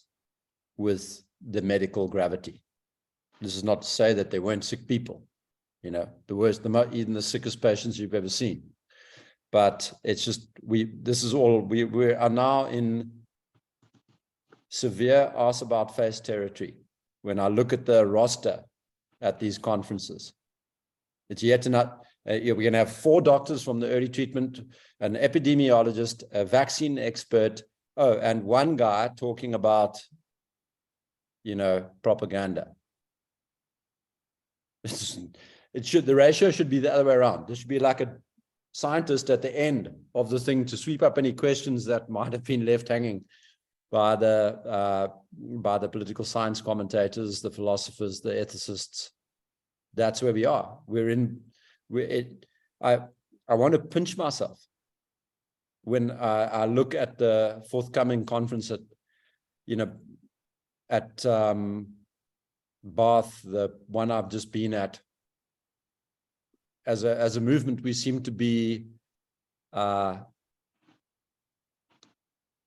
with the medical gravity. This is not to say that there weren't sick people, you know, the worst, even the sickest patients you've ever seen. But it's just, we are now in severe ask about face territory. When I look at the roster at these conferences, it's yet another, we're going to have 4 doctors from the early treatment, an epidemiologist, a vaccine expert, and one guy talking about, you know, propaganda. The ratio should be the other way around. There should be like a scientist at the end of the thing to sweep up any questions that might have been left hanging by the political science commentators, the philosophers, the ethicists. That's where we are. I want to pinch myself when I look at the forthcoming conference at, you know, at Bath, the one I've just been at. As a movement, we seem to be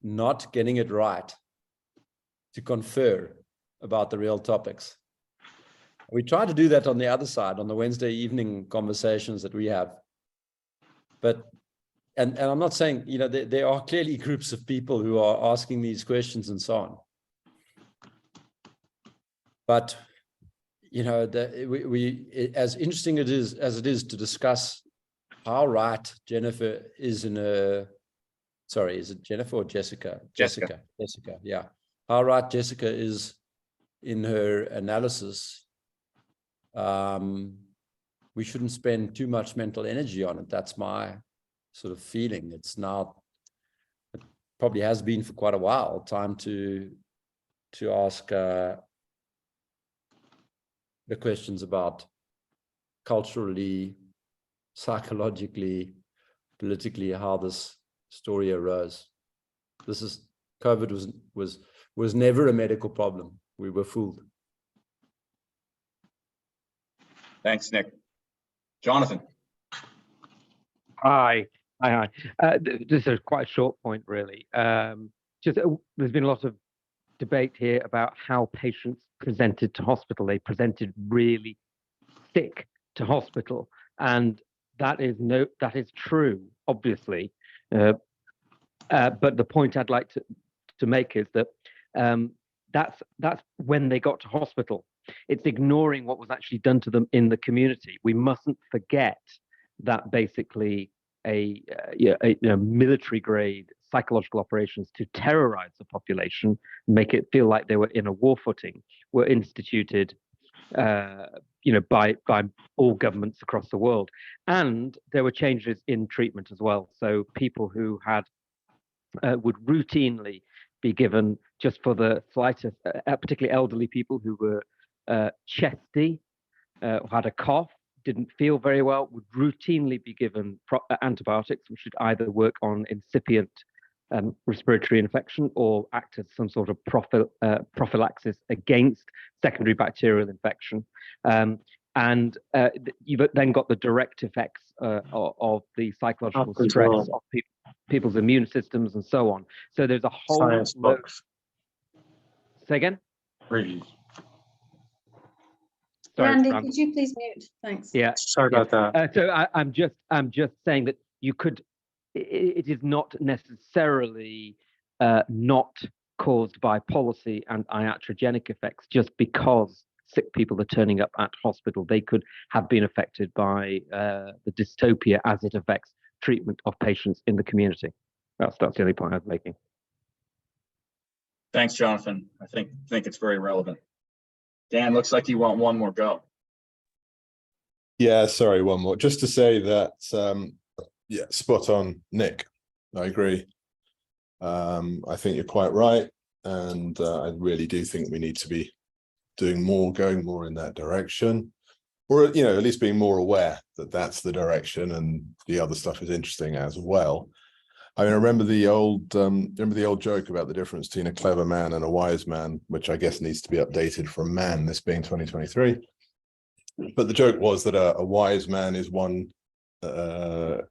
not getting it right to confer about the real topics. We try to do that on the other side, on the Wednesday evening conversations that we have. But, and I'm not saying, you know, there are clearly groups of people who are asking these questions and so on. But, you know, as interesting as it is to discuss how right Jennifer is in a, sorry, is it Jennifer or Jessica? Jessica, yeah. How right Jessica is in her analysis. We shouldn't spend too much mental energy on it. That's my sort of feeling. It's now, it probably has been for quite a while, time to ask the questions about culturally, psychologically, politically, how this story arose. COVID was never a medical problem. We were fooled. Thanks, Nick. Jonathan. Hi. This is quite a short point, really. There's been a lot of debate here about how patients presented to hospital. They presented really sick to hospital, and that is true, obviously. But the point I'd like to make is that that's when they got to hospital. It's ignoring what was actually done to them in the community. We mustn't forget that basically a military grade psychological operations to terrorize the population, make it feel like they were in a war footing, were instituted by all governments across the world. And there were changes in treatment as well. So people who had would routinely be given, just for the slightest, particularly elderly people who were chesty, had a cough, didn't feel very well, would routinely be given antibiotics, which should either work on incipient respiratory infection or act as some sort of prophylaxis against secondary bacterial infection. And you've then got the direct effects of the psychological stress of people's immune systems and so on. So there's a whole Science books. Say again? Please. Sorry, Randy, could you please mute? Thanks. Yeah. Sorry about that. So I'm just saying that you could. It is not necessarily not caused by policy and iatrogenic effects just because sick people are turning up at hospital. They could have been affected by the dystopia as it affects treatment of patients in the community. That's the only point I was making. Thanks, Jonathan. I think it's very relevant. Dan, looks like you want one more go. Yeah, sorry, one more. Just to say that, yeah, spot on, Nick. I agree. I think you're quite right. And I really do think we need to be doing more, going more in that direction. or at least being more aware that that's the direction, and the other stuff is interesting as well. I mean, I remember the old joke about the difference between a clever man and a wise man, which I guess needs to be updated from man, this being 2023. But the joke was that a wise man is a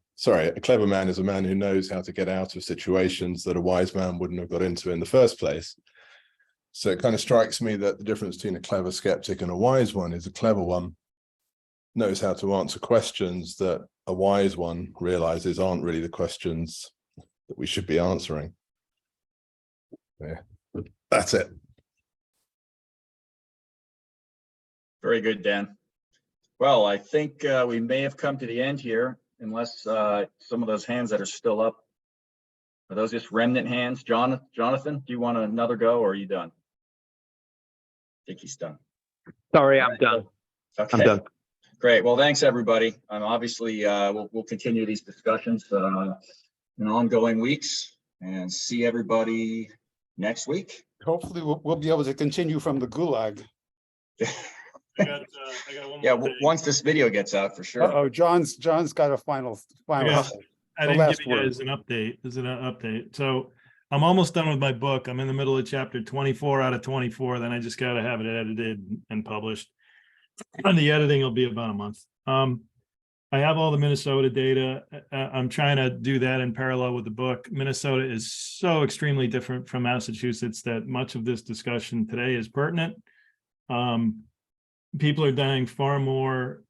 clever man is a man who knows how to get out of situations that a wise man wouldn't have got into in the first place. So it kind of strikes me that the difference between a clever skeptic and a wise one is a clever one knows how to answer questions that a wise one realizes aren't really the questions that we should be answering. Yeah, that's it. Very good, Dan. Well, I think we may have come to the end here, unless some of those hands that are still up, are those just remnant hands? Jonathan, do you want another go, or are you done? I think he's done. Sorry, I'm done. Okay. I'm done. Great. Well, thanks, everybody. Obviously, we'll continue these discussions in ongoing weeks, and see everybody next week. Hopefully we'll be able to continue from the gulag. I got one Yeah, more thing. once this video gets out, for sure. Uh-oh, John's got a final. I the didn't last give you word. guys an update. This is an update. So I'm almost done with my book. I'm in the middle of chapter 24 out of 24. Then I just got to have it edited and published. And the editing will be about a month. I have all the Minnesota data. I'm trying to do that in parallel with the book. Minnesota is so extremely different from Massachusetts that much of this discussion today is pertinent. People are dying far more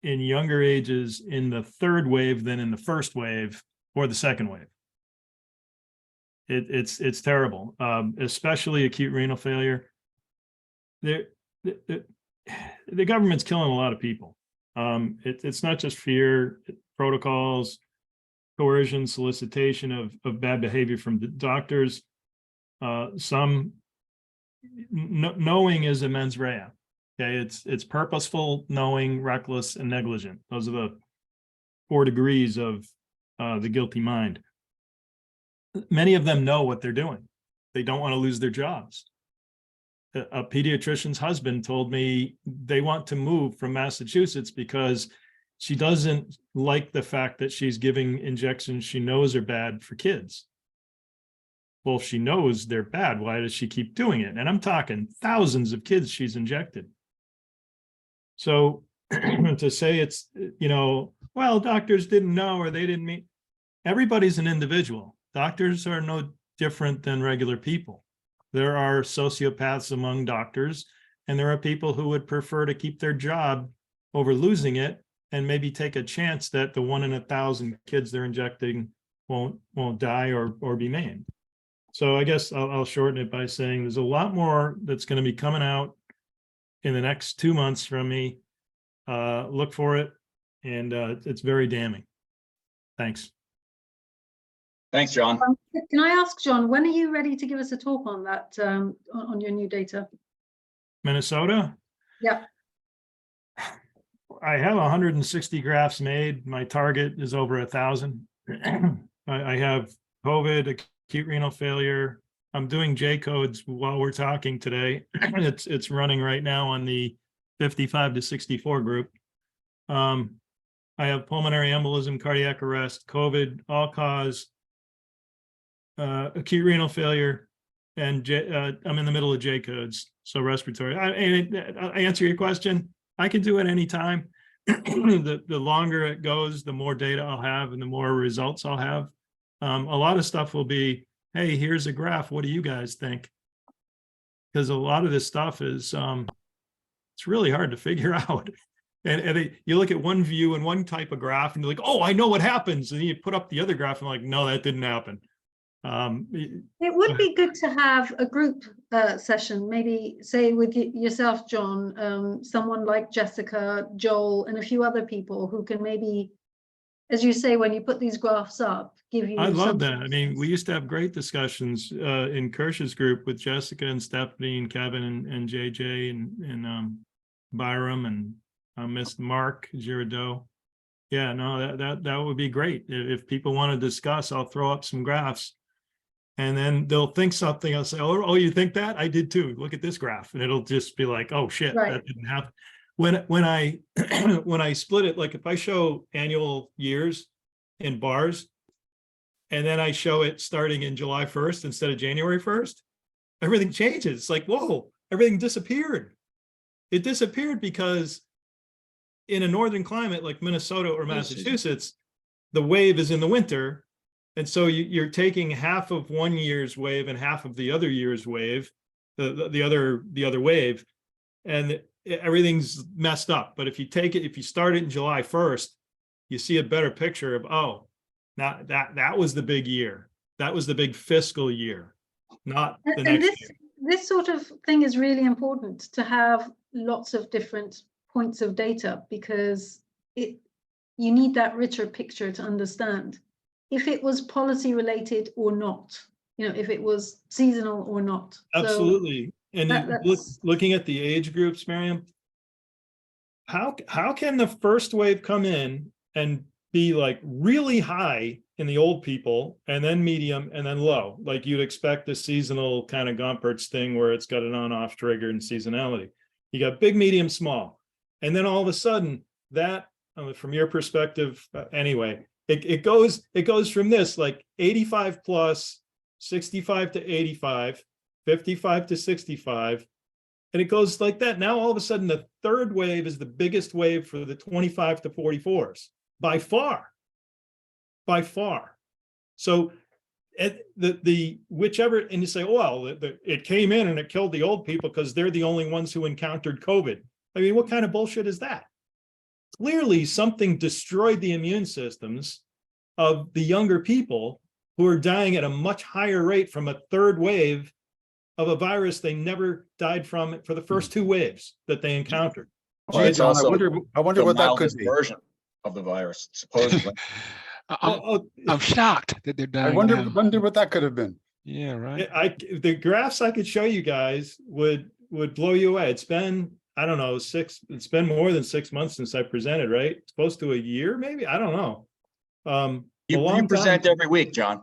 in younger ages in the third wave than in the first wave or the second wave. It's terrible, especially acute renal failure. The government's killing a lot of people. It's not just fear, protocols, coercion, solicitation of bad behavior from the doctors. Knowing is a mens rea. Okay, it's purposeful, knowing, reckless, and negligent. Those are the 4 degrees of the guilty mind. Many of them know what they're doing. They don't want to lose their jobs. A pediatrician's husband told me they want to move from Massachusetts because she doesn't like the fact that she's giving injections she knows are bad for kids. Well, if she knows they're bad, why does she keep doing it? And I'm talking thousands of kids she's injected. So to say it's, well, doctors didn't know or they didn't mean, everybody's an individual. Doctors are no different than regular people. There are sociopaths among doctors, and there are people who would prefer to keep their job over losing it and maybe take a chance that the 1 in 1,000 kids they're injecting won't die or be maimed. So I guess I'll shorten it by saying there's a lot more that's going to be coming out in the next 2 months from me. Look for it, and it's very damning. Thanks. Thanks, John. Can I ask, John, when are you ready to give us a talk on that, on your new data? Minnesota? Yeah. I have 160 graphs made. My target is over 1,000. I have COVID, acute renal failure. I'm doing J codes while we're talking today. It's running right now on the 55 to 64 group. I have pulmonary embolism, cardiac arrest, COVID, all cause, acute renal failure, and I'm in the middle of J codes, so respiratory. I answer your question. I can do it anytime. The longer it goes, the more data I'll have and the more results I'll have. A lot of stuff will be, hey, here's a graph. What do you guys think? Because a lot of this stuff is, it's really hard to figure out. And you look at one view and one type of graph and you're like, oh, I know what happens. And then you put up the other graph and like, no, that didn't happen. It would be good to have a group session, maybe say with yourself, John, someone like Jessica, Joel, and a few other people who can maybe, as you say, when you put these graphs up, give you. I love that. I mean, we used to have great discussions in Kirsch's group with Jessica and Stephanie and Kevin and JJ and Byram and Miss Mark Girardeau. Yeah, no, that would be great. If people want to discuss, I'll throw up some graphs. And then they'll think something. I'll say, oh, you think that? I did too. Look at this graph. And it'll just be like, oh, shit, Right. That didn't happen. when I when I split it, like if I show annual years in bars, and then I show it starting in July 1st instead of January 1st, everything changes. It's like, whoa, everything disappeared. It disappeared because in a northern climate like Minnesota or Massachusetts, the wave is in the winter. And so you're taking half of one year's wave and half of the other year's wave, the other wave, and everything's messed up. But if you start it in July 1st, you see a better picture of, oh, now that was the big year. That was the big fiscal year, not the next year. This sort of thing is really important to have lots of different points of data, because you need that richer picture to understand if it was policy related or not, if it was seasonal or not. Absolutely. So and looking at the age groups, Miriam, how can the first wave come in and be like really high in the old people and then medium and then low, like you'd expect the seasonal kind of Gompertz thing where it's got an on-off trigger and seasonality. You got big, medium, small. And then all of a sudden that, from your perspective, anyway, it goes from this like 85 plus, 65 to 85, 55 to 65, and it goes like that. Now all of a sudden the third wave is the biggest wave for the 25 to 44s by far. So the whichever, and you say, well, it came in and it killed the old people because they're the only ones who encountered COVID. I mean, what kind of bullshit is that? Clearly something destroyed the immune systems of the younger people who are dying at a much higher rate from a third wave of a virus they never died from for the first two waves that they encountered. Well, it's also I wonder what that could be. Version of the virus, supposedly. I'm shocked that they're dying. I wonder what that could have been. Yeah, right. The graphs I could show you guys would blow you away. It's been, I don't know, it's been more than 6 months since I presented, right? It's close to a year, maybe. I don't know. You present every week, John.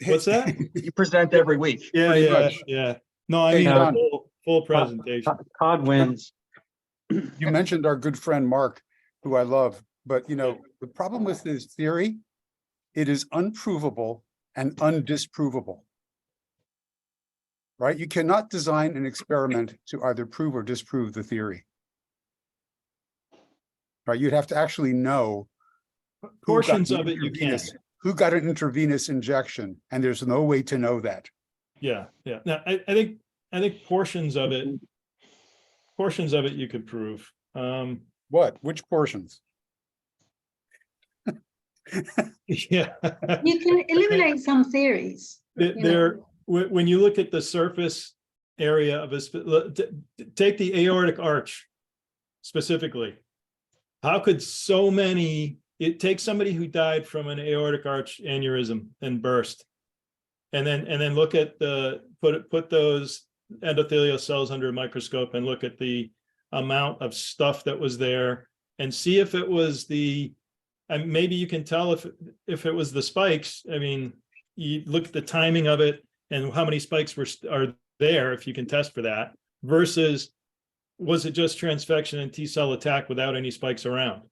What's that? You present every week. Yeah. No, I mean full presentation. Todd wins. You mentioned our good friend Mark, who I love, but the problem with his theory, it is unprovable and undisprovable. Right? You cannot design an experiment to either prove or disprove the theory. Right? You'd have to actually know portions of it you can. Who got an intravenous injection, and there's no way to know that. Yeah. Now, I think portions of it you could prove. What? Which portions? Yeah. You can eliminate some theories. When you look at the surface area of take the aortic arch specifically. How could it takes somebody who died from an aortic arch aneurysm and burst, and then look at put those endothelial cells under a microscope and look at the amount of stuff that was there and see if it was and maybe you can tell if it was the spikes. I mean, you look at the timing of it and how many spikes are there, if you can test for that, versus was it just transfection and T-cell attack without any spikes around?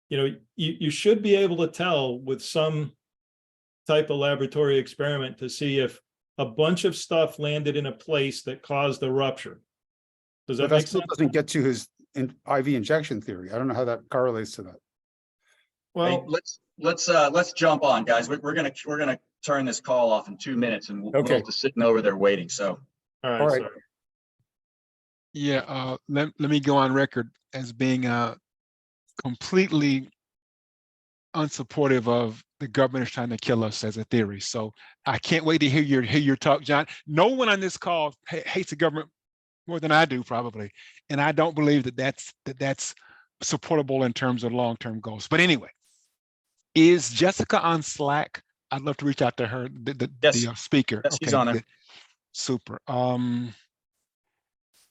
You should be able to tell with some type of laboratory experiment to see if a bunch of stuff landed in a place that caused the rupture. Does that make sense? Doesn't get to his IV injection theory. I don't know how that correlates to that. Well, hey, let's jump on, guys. We're gonna turn this call off in 2 minutes, and we'll have to sitting over there waiting. So, all right. Yeah. Let me go on record as being completely unsupportive of the government is trying to kill us as a theory. So I can't wait to hear your talk, John. No one on this call hates the government more than I do, probably, and I don't believe that's supportable in terms of long-term goals. But anyway, is Jessica on Slack? I'd love to reach out to her, the speaker. Yes, she's on her. Super. And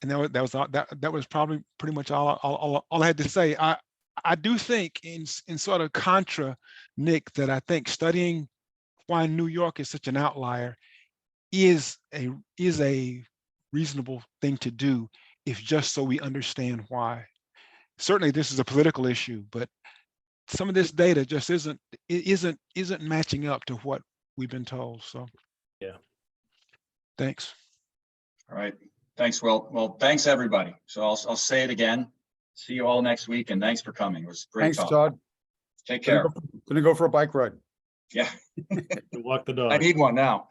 that was probably pretty much all I had to say. I do think in sort of contra, Nick, that I think studying why New York is such an outlier is a reasonable thing to do, if just so we understand why. certainly this is a political issue, but some of this data just isn't matching up to what we've been told. So Yeah. Thanks. All right. Thanks, Will. Well, thanks, everybody. So I'll say it again. See you all next week, and thanks for coming. It was a great Thanks, talk. Todd. Take care. Gonna go for a bike ride. Yeah. Walk the dog. I need one now.